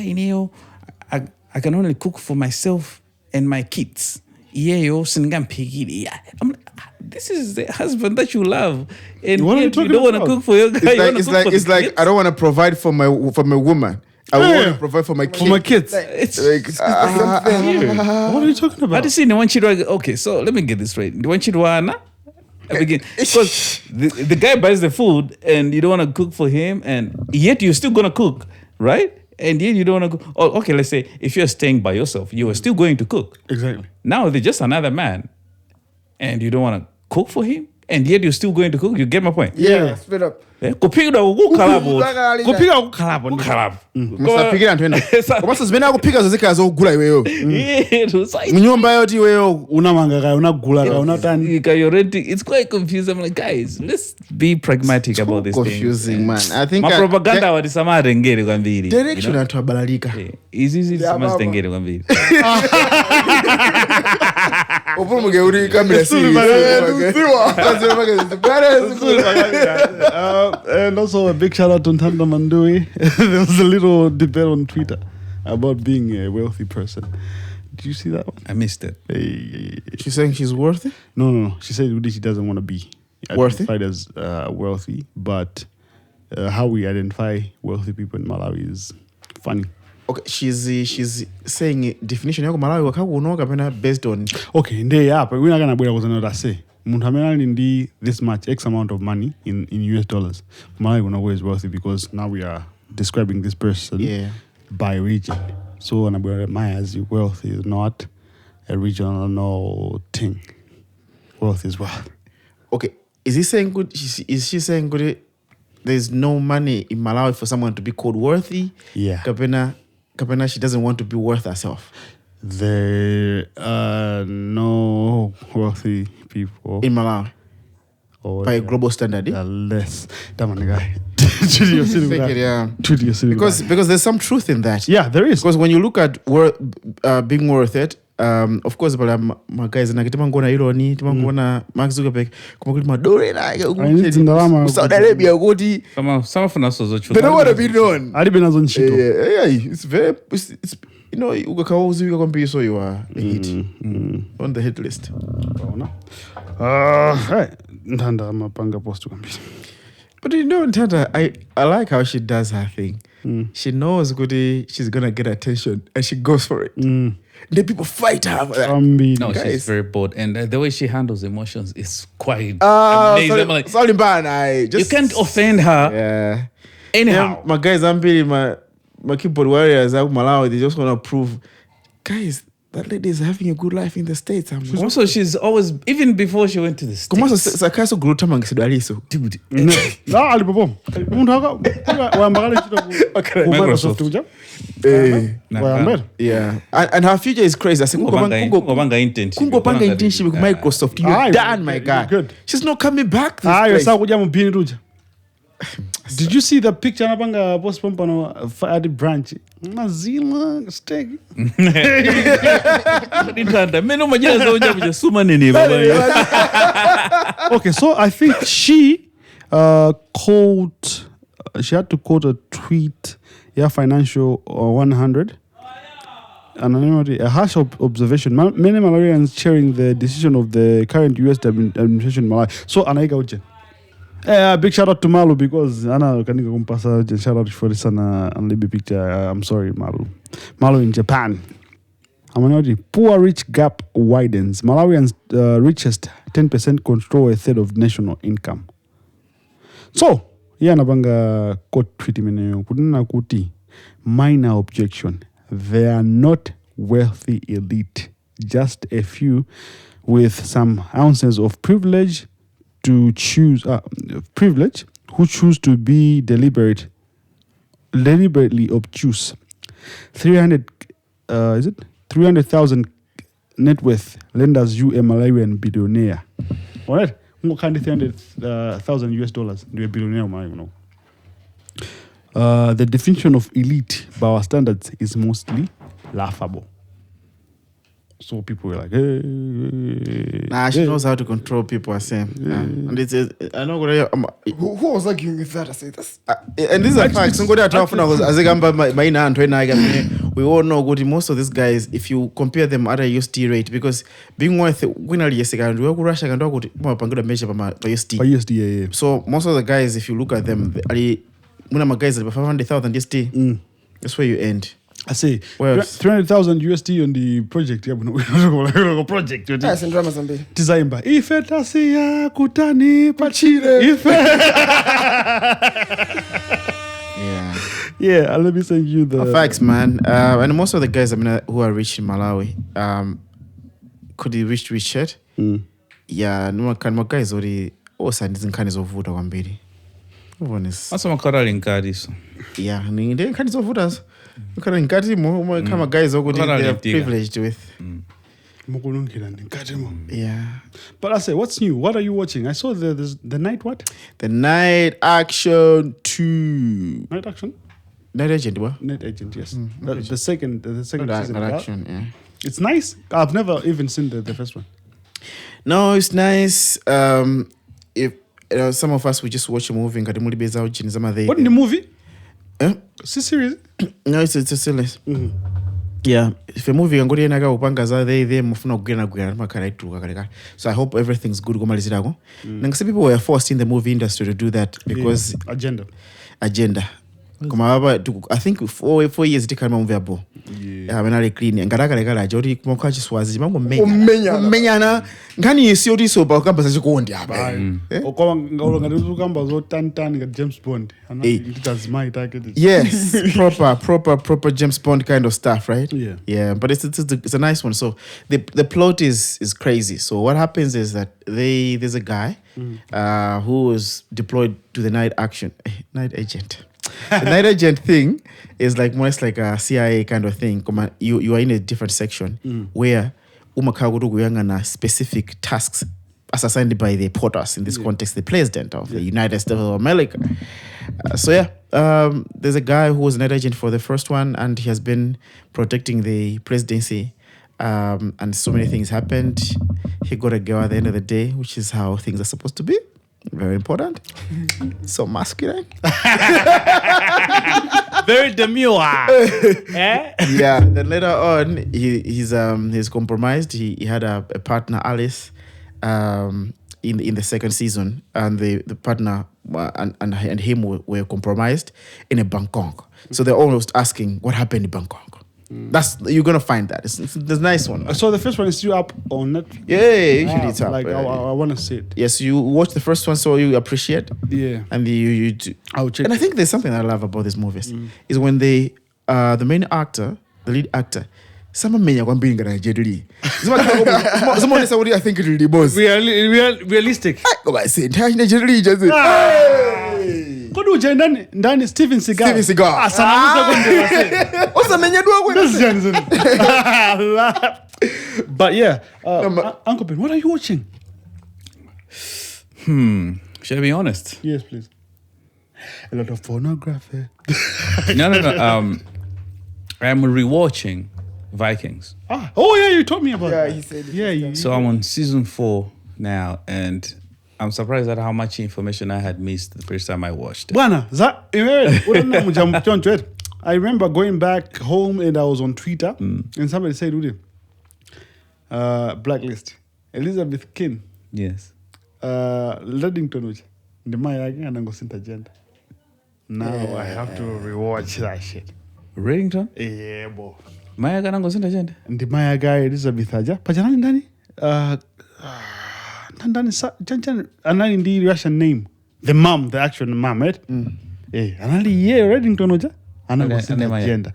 can only cook for myself and my kids. I'm like, this is the husband that you love, and you don't want to cook for your guy. It's like I don't want to provide for my woman. I want to provide for my kids. For my kids. It's what are you talking about? I just see the one child. Okay, so let me get this right. The one child because the guy buys the food and you don't want to cook for him, and yet you're still gonna cook, right? And yet you don't want to cook. Oh, okay, let's say if you're staying by yourself, you are still going to cook. Exactly. Now they're just another man, and you don't want to cook for him, and yet you're still going to cook. You get my point? Yeah, straight up. Kuphika kukhalapo. Kuphika Kuphika kukhalapo. Musapikira anthu ena. Komanso zimene akupika zozikhala zogula iweyo. Mnyumba yoti iweyo unamanga kaya unagula kaya unatani. You're renting. It's quite confusing. I'm like, guys, let's be pragmatic about this confusing, thing. man. I think propaganda watisama atengere kwambiri. Direction anthu abalalika. Easy samazitengere kwambiri. Upumuke uri kamera And also a big shout out to Ntanda Mandui. There was a little debate on Twitter about being a wealthy person. Did you see that one? I missed it. She's saying she's worthy? No. She said she doesn't want to be worthy identified as wealthy, but how we identify wealthy people in Malawi is funny. Okay, she's saying definition yako Malawi wakakunoka pena based on okay nde hapa we're not gonna bwera kuzana say muntu amene ndi this much x amount of money in US dollars Malawi will always wealthy because now we are describing this person by region. So anabwera Maya's wealth is not a regional no thing. Wealth is wealth. Okay, is he saying good? Is she saying good? There's no money in Malawi for someone to be called worthy. Yeah. Kapena, she doesn't want to be worth herself. There are no wealthy people in Malawi. By a global standard. Less. That guy. Because there's some truth in that. Yeah, there is. Because when you look at being worth it, of course, but my guys, na kitima ngona ironi, kitima ngona Mark Zuckerberg, kuma kuti madore na Saudi Arabia kuti some of us also they don't want to be known. Ali benazo nchito. Yeah, it's very it's you know ukakawa uzivika kwambiri so you are a hit on the hit list. Ntanda mapanga post kwambiri. But you know, Ntanda, I like how she does her thing. She knows she's gonna get attention and she goes for it. The people fight her for that. No, guys, she's very bold, and the way she handles emotions is quite amazing. Sorry, man, you can't offend her. Yeah. Anyhow, my guys, my keyboard warriors out Malawi, they just want to prove, guys, that lady is having a good life in the States. Also, she's always, even before she went to the States. Como sakaso gruta mangisidaliso. Dude. No, alibobom. Mundu haka wambagale chito ku Microsoft uja. Yeah. And her future is crazy. I said, Kungopanga internship with Microsoft. You're done, my guy. Good. She's not coming back. Did you see the picture napanga post pompano fire branch? Mazima steak. Okay, so I think she she had to quote a tweet, Financial 100. And a harsh observation. Many Malawians sharing the decision of the current US administration in Malawi. So, Anaiga Ujen. Big shout out to Malu because Anna kanika kumpasa shout out for this and picture. I'm sorry, Malu. Malu in Japan. Poor rich gap widens. Malawians richest 10% control a third of national income. So, nabanga court treatment kudina kuti minor objection. They are not wealthy elite, just a few with some ounces of privilege to choose who choose to be deliberately obtuse. 300,000 net worth lenders you a Malawian billionaire. All right, more kind of 300,000 US dollars to a billionaire. The definition of elite by our standards is mostly laughable. So people were like, hey. She knows how to control people, and it's I know who was arguing with that? I say that's and these are facts. We all know good. Most of these guys, if you compare them at a UST rate, because being worth USD, yeah. So most of the guys, if you look at them, one of my guys at 500,000 USD. That's where you end. I say 300,000 USD on the project. Yeah, project. Yes, in Ramazambi. Tizaimba. Ife tasiya kutani pachire. Ife. Yeah. Let me send you the facts, man. And most of the guys, who are rich in Malawi, could be rich yet? Yeah, no, my guys already nkhani zovuta kwambiri. Asamakharali nkati so. Yeah, nkhani zovuta so. Ukhala nkati mo kama guys okuthi they are privileged with. Yeah. But I say, what's new? What are you watching? I saw the night what? The Night Action 2. Night Action? Night Agent, what? Night Agent, yes. The second season. Night Action, yeah. It's nice. I've never even seen the first one. No, it's nice. If some of us we just watch a movie. What in the movie? It's a series. No, it's a series. Yeah, if a movie ngori yena ka upangaza they mufuna kugena makaraituka. So I hope everything's good gomalizirago. Some people were forced in the movie industry to do that because agenda. I think 4 years tikama movie abo. Yeah, when I clean ngarakala jori kumokha chiswazi menyana ngani yisioti so ba kamba sachikondi apa. Okwa ngalo kamba zo tantan ga James Bond. It does my target. Yes, proper James Bond kind of stuff, right? Yeah, but it's a nice one. So the plot is crazy. So what happens is that there's a guy who was deployed to the night agent. The night agent thing is like more like a CIA kind of thing. You are in a different section where umakaguruguyanga specific tasks as assigned by the POTUS, in this context, the president of the United States of America. There's a guy who was a night agent for the first one, and he has been protecting the presidency. And so many things happened. He got a girl at the end of the day, which is how things are supposed to be. Very important. So masculine. Very demure. Yeah. Then later on, he's compromised. He had a partner, Alice, in the second season, and the partner and him were compromised in a Bangkok. So they're almost asking what happened in Bangkok. You're gonna find that. It's a nice one. So the first one is still up on Netflix. Yeah, usually it's up. Like I want to see it. Yes, you watch the first one so you appreciate. Yeah. And you I'll check. And I think there's something I love about these movies is when the main actor, the lead actor, someone menya kwambiri ngara jeduli. Someone is already I think it really was. Realistic. Go by say jeduli just. Kodu ndani Steven Seagal. But yeah, Uncle Ben, what are you watching? Should I be honest? Yes, please. A lot of pornography. No. I'm rewatching Vikings. Oh yeah, you told me about Yeah, that. he said it. Yeah, So I'm on season 4 now, and I'm surprised at how much information I had missed the first time I watched it. I remember going back home and I was on Twitter and somebody said, Blacklist. Elizabeth King. Yes. Ledington, the Maya and I go sent agenda. Now I have to rewatch that shit. Reddington? Yeah, boy. Maya ganango senda agenda. The Maya guy Elizabeth aja. Pajanani ndani? Anani ndi Russian name. The mom, the actual mom, right? Anali Reddington oja. Anani sent agenda.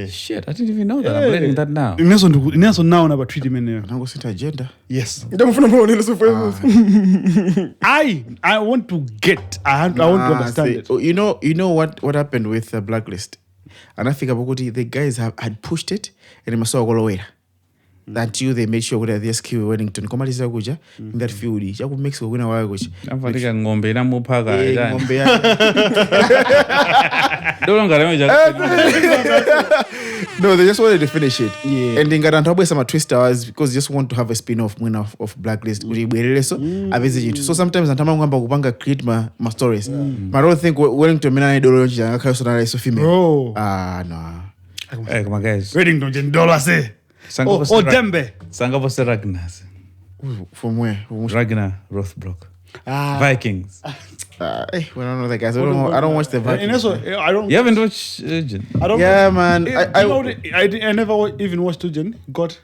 Shit, I didn't even know that. I'm reading that now. Inaso now na batreat men. Nango sent agenda. Yes. I want to get. I want to understand it. You know what happened with the Blacklist? And I think about the guys had pushed it and it must all go away. Until they made sure that the SQ Wellington komaliza kuja in that field. Jaku makes go wina wagochi. Nafatika ngombe na mupaga. Ngombe ya. No, they just wanted to finish it. Yeah. And then got some twist hours because they just want to have a spin-off of Blacklist. So sometimes I create my stories. But I don't think Wellington mina so female. Bro. No. Hey, come on, guys. Reddington $10 say. Dembe. Sangapo se Ragnar's. From where? Ragnar Rothbrock. Vikings. I don't know that guys. I don't watch the Vikings. You haven't watched Agent? I don't. Yeah, man. I never even watched Agent. Got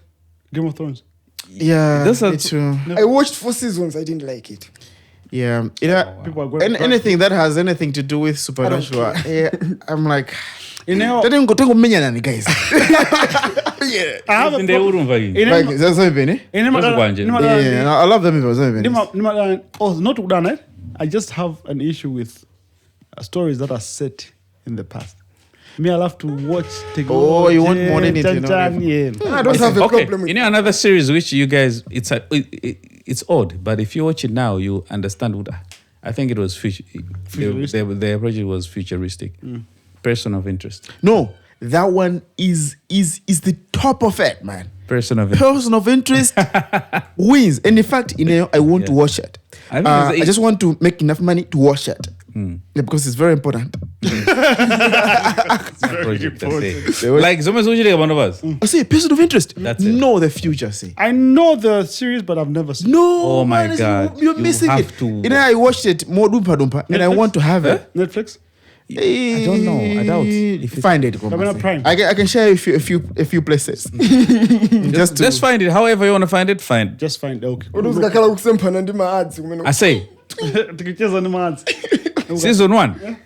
Game of Thrones. Yeah, That's me too. I watched 4 seasons. I didn't like it. Yeah, People are going anything that has anything to do with supernatural. Yeah, I'm like, you know, that didn't go to guys. Yeah. I have a Inde urumva yini. Like, that's not even, eh? Yeah, I love them. Not udana. I just have an issue with stories that are set in the past. Me, I love to watch. Oh, you want modernity, I don't have a problem with another series which you guys, it's odd, but if you watch it now, you understand what I think it was the approach was futuristic. Person of interest. No, that one is the top of it, man. Person of interest wins. And in fact, I want to watch it. I just want to make enough money to watch it. Yeah, because it's very important. Like I say person of interest. That's it. Know the future. Say I know the series, but I've never seen. no. Oh my man, God. you're missing have it. to- I watched it more dumpa, and I want to have it. Netflix. I don't know. I doubt. If Find it. Amazon Prime. I can share a few places. just find it. However you want to find it, find. Just find okay. Uduzikakhala kusemphana ndi maadzi kumene. I say Tikicheza ni manzi. season 1.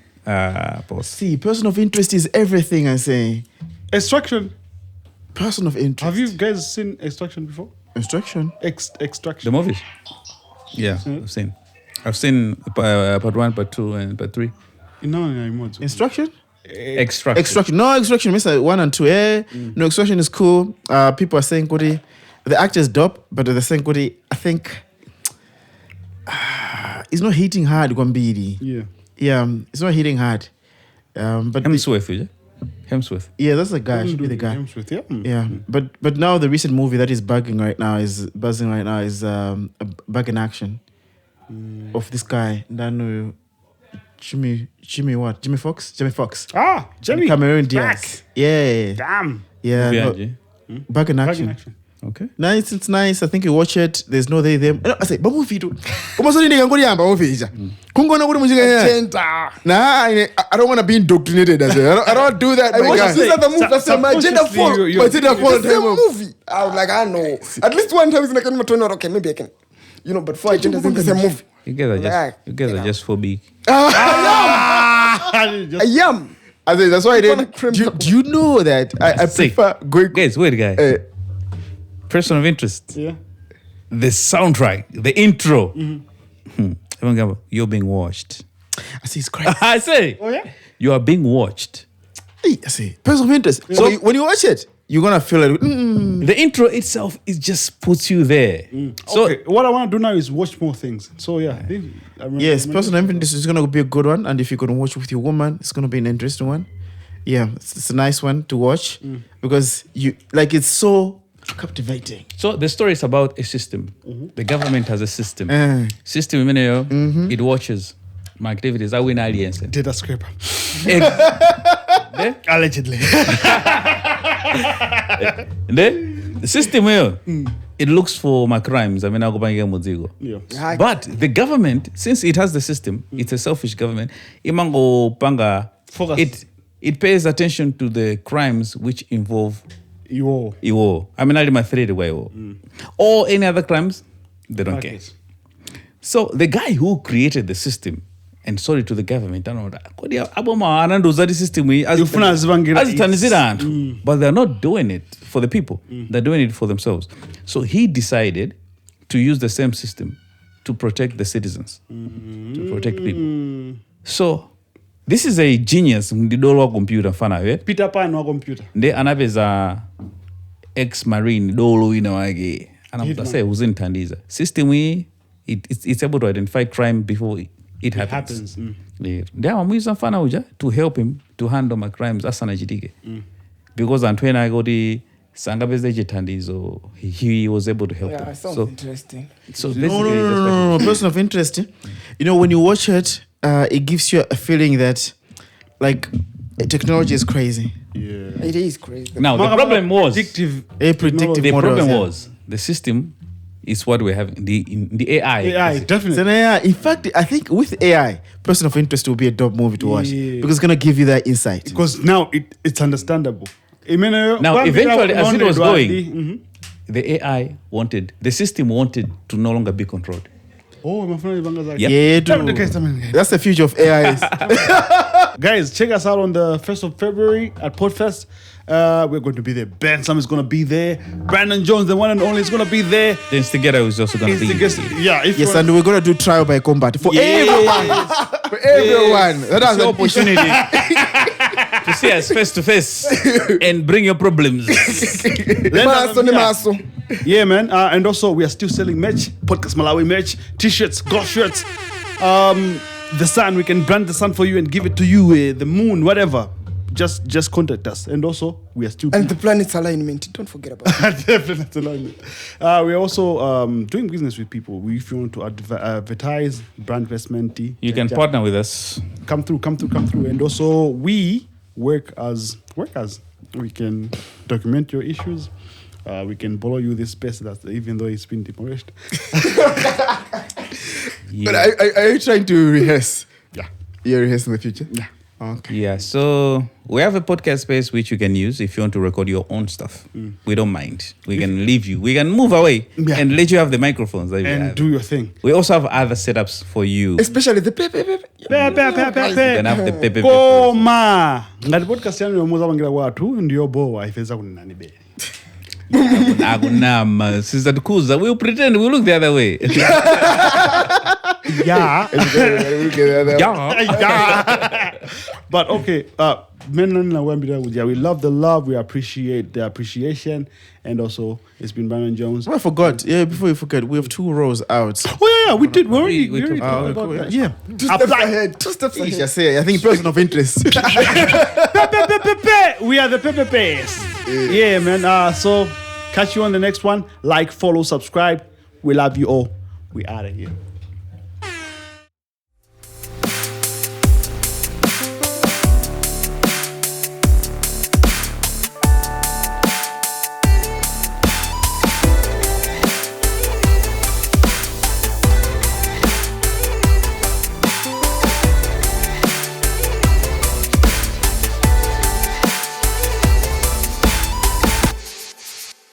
Boss. See, person of interest is everything. I say Extraction. person of interest. Have you guys seen Extraction before? Instruction? The Extraction. movies? Yeah, I've seen part 1, part 2, and part 3. Instruction? Extraction. Extraction. No, extraction. Mr. 1 and 2. No, extraction is cool. People are saying Kodi. The actor is dope, but they're saying Kodi, I think it's not hitting hard, Gwambidi. Yeah. It's not hitting hard. But Hemsworth. yeah, that's the guy. Should be the guy. Hemsworth, yeah. Yeah, but now the recent movie that is buzzing right now is Back in Action of this guy. Danu Jimmy Fox. Jimmy. Cameron Back. Diaz. Yeah. Damn. Yeah. no, Back in Back Action. in action. Okay. Nice, it's nice. I think you watch it. There's no they them. No, I say, but movie too. Come on, nigga, ngori yamba movie ija. Kungona kuri mujika ya. Nah, I don't want to be indoctrinated. I don't do that. I watched this other movie after my gender fall. But the same movie. I was like, I know. At least one time it's like, okay, maybe I can. But for agenda in the same movie. You guys are just phobic. I am. I say, that's why I did. Do you know that I prefer going. Guys, wait, guy. Person of interest. Yeah. The soundtrack, the intro. You're being watched. I say it's crazy. I say. Oh yeah. You are being watched. I say person of interest. So when you watch it, you're gonna feel it. The intro itself, it just puts you there. So Okay. What I want to do now is watch more things. So yeah. Yes, person of interest is gonna be a good one, and if you're gonna watch with your woman, it's gonna be an interesting one. Yeah, it's a nice one to watch because it's so captivating. So the story is about a system. The government has a system. System, it watches my activities. I win aliens. Data scraper. Allegedly. The system it looks for my crimes. I go buy Mozigo. Yeah. But the government, since it has the system, it's a selfish government. Imango panga. Focus. It pays attention to the crimes which involve Iwo. I my thread away. Or any other crimes, they don't care. So the guy who created the system, and sorry to the government, I know that. But they're not doing it for the people. They're doing it for themselves. So he decided to use the same system to protect the citizens, to protect people. So this is a genius. Computer Peter Pan wa computer. Nde anaveza ex-marine dolo inawage. Anamutase uzintandiza. System it's able to identify crime before it happens. Nde amuiza mfana uja to help him to handle my crimes asana jitike. Because Antwena goti sangabeze jitandizo he was able to help him. Sounds interesting. So No. Person of interest. When you watch it, it gives you a feeling that technology is crazy. Yeah. It is crazy. Now the problem was predictive the models, problem yeah. was the system is what we're having the AI. AI, definitely. So, in fact, I think with AI, person of interest will be a dope movie to watch because it's gonna give you that insight. Because now it's understandable. Now, eventually, as it was going, the AI the system wanted to no longer be controlled. Oh, my friend Ibangaza. Yeah, dude. That's the future of AI. Guys, check us out on the 1st of February at Podfest. We're going to be there. Bensam is going to be there. Brandon Jones, the one and only, is going to be there. The instigator is also going to be Yeah, if Yes, and we're gonna do trial by combat for Yes. everyone. For everyone. That It's was your an opportunity to see us face to face and bring your problems. Maso. Yeah, man. And also, we are still selling merch. Podcast Malawi merch, t-shirts, golf shirts. The sun, we can brand the sun for you and give it to you. The moon, whatever. Just contact us. And also, we are still... And the planet's alignment. Don't forget about it. Definitely. We are also doing business with people. If you want to advertise, brand investment, You can partner with us. come through. And also, we work as workers. We can document your issues. We can borrow you this space that even though it's been demolished. But are you trying to rehearse? Yeah. You're rehearsing the future? Yeah. Okay. Yeah, so we have a podcast space which you can use if you want to record your own stuff. We don't mind. We can leave you. We can move away and let you have the microphones that we And have. do your thing. We also have other setups for you. Especially the pepe. You can have the pepe. Koma ngati podcast yanu yomuza pangira kwathu ndiyo bowa ifeza kunani be. Akunama. Sister Tukuza, we'll pretend we look the other way. Yeah. Yeah. But okay, we love the love, we appreciate the appreciation, and also it's been Brandon Jones. Oh, I forgot. Yeah, before you forget, we have 2 rows out. Oh yeah, we did. We already We talked cool, about yeah. that. Yeah. 2 steps ahead. 2 steps ahead. Just say, I think person of interest. We are the Pepe's. Yeah, man. So catch you on the next one. Like, follow, subscribe. We love you all. We out of here.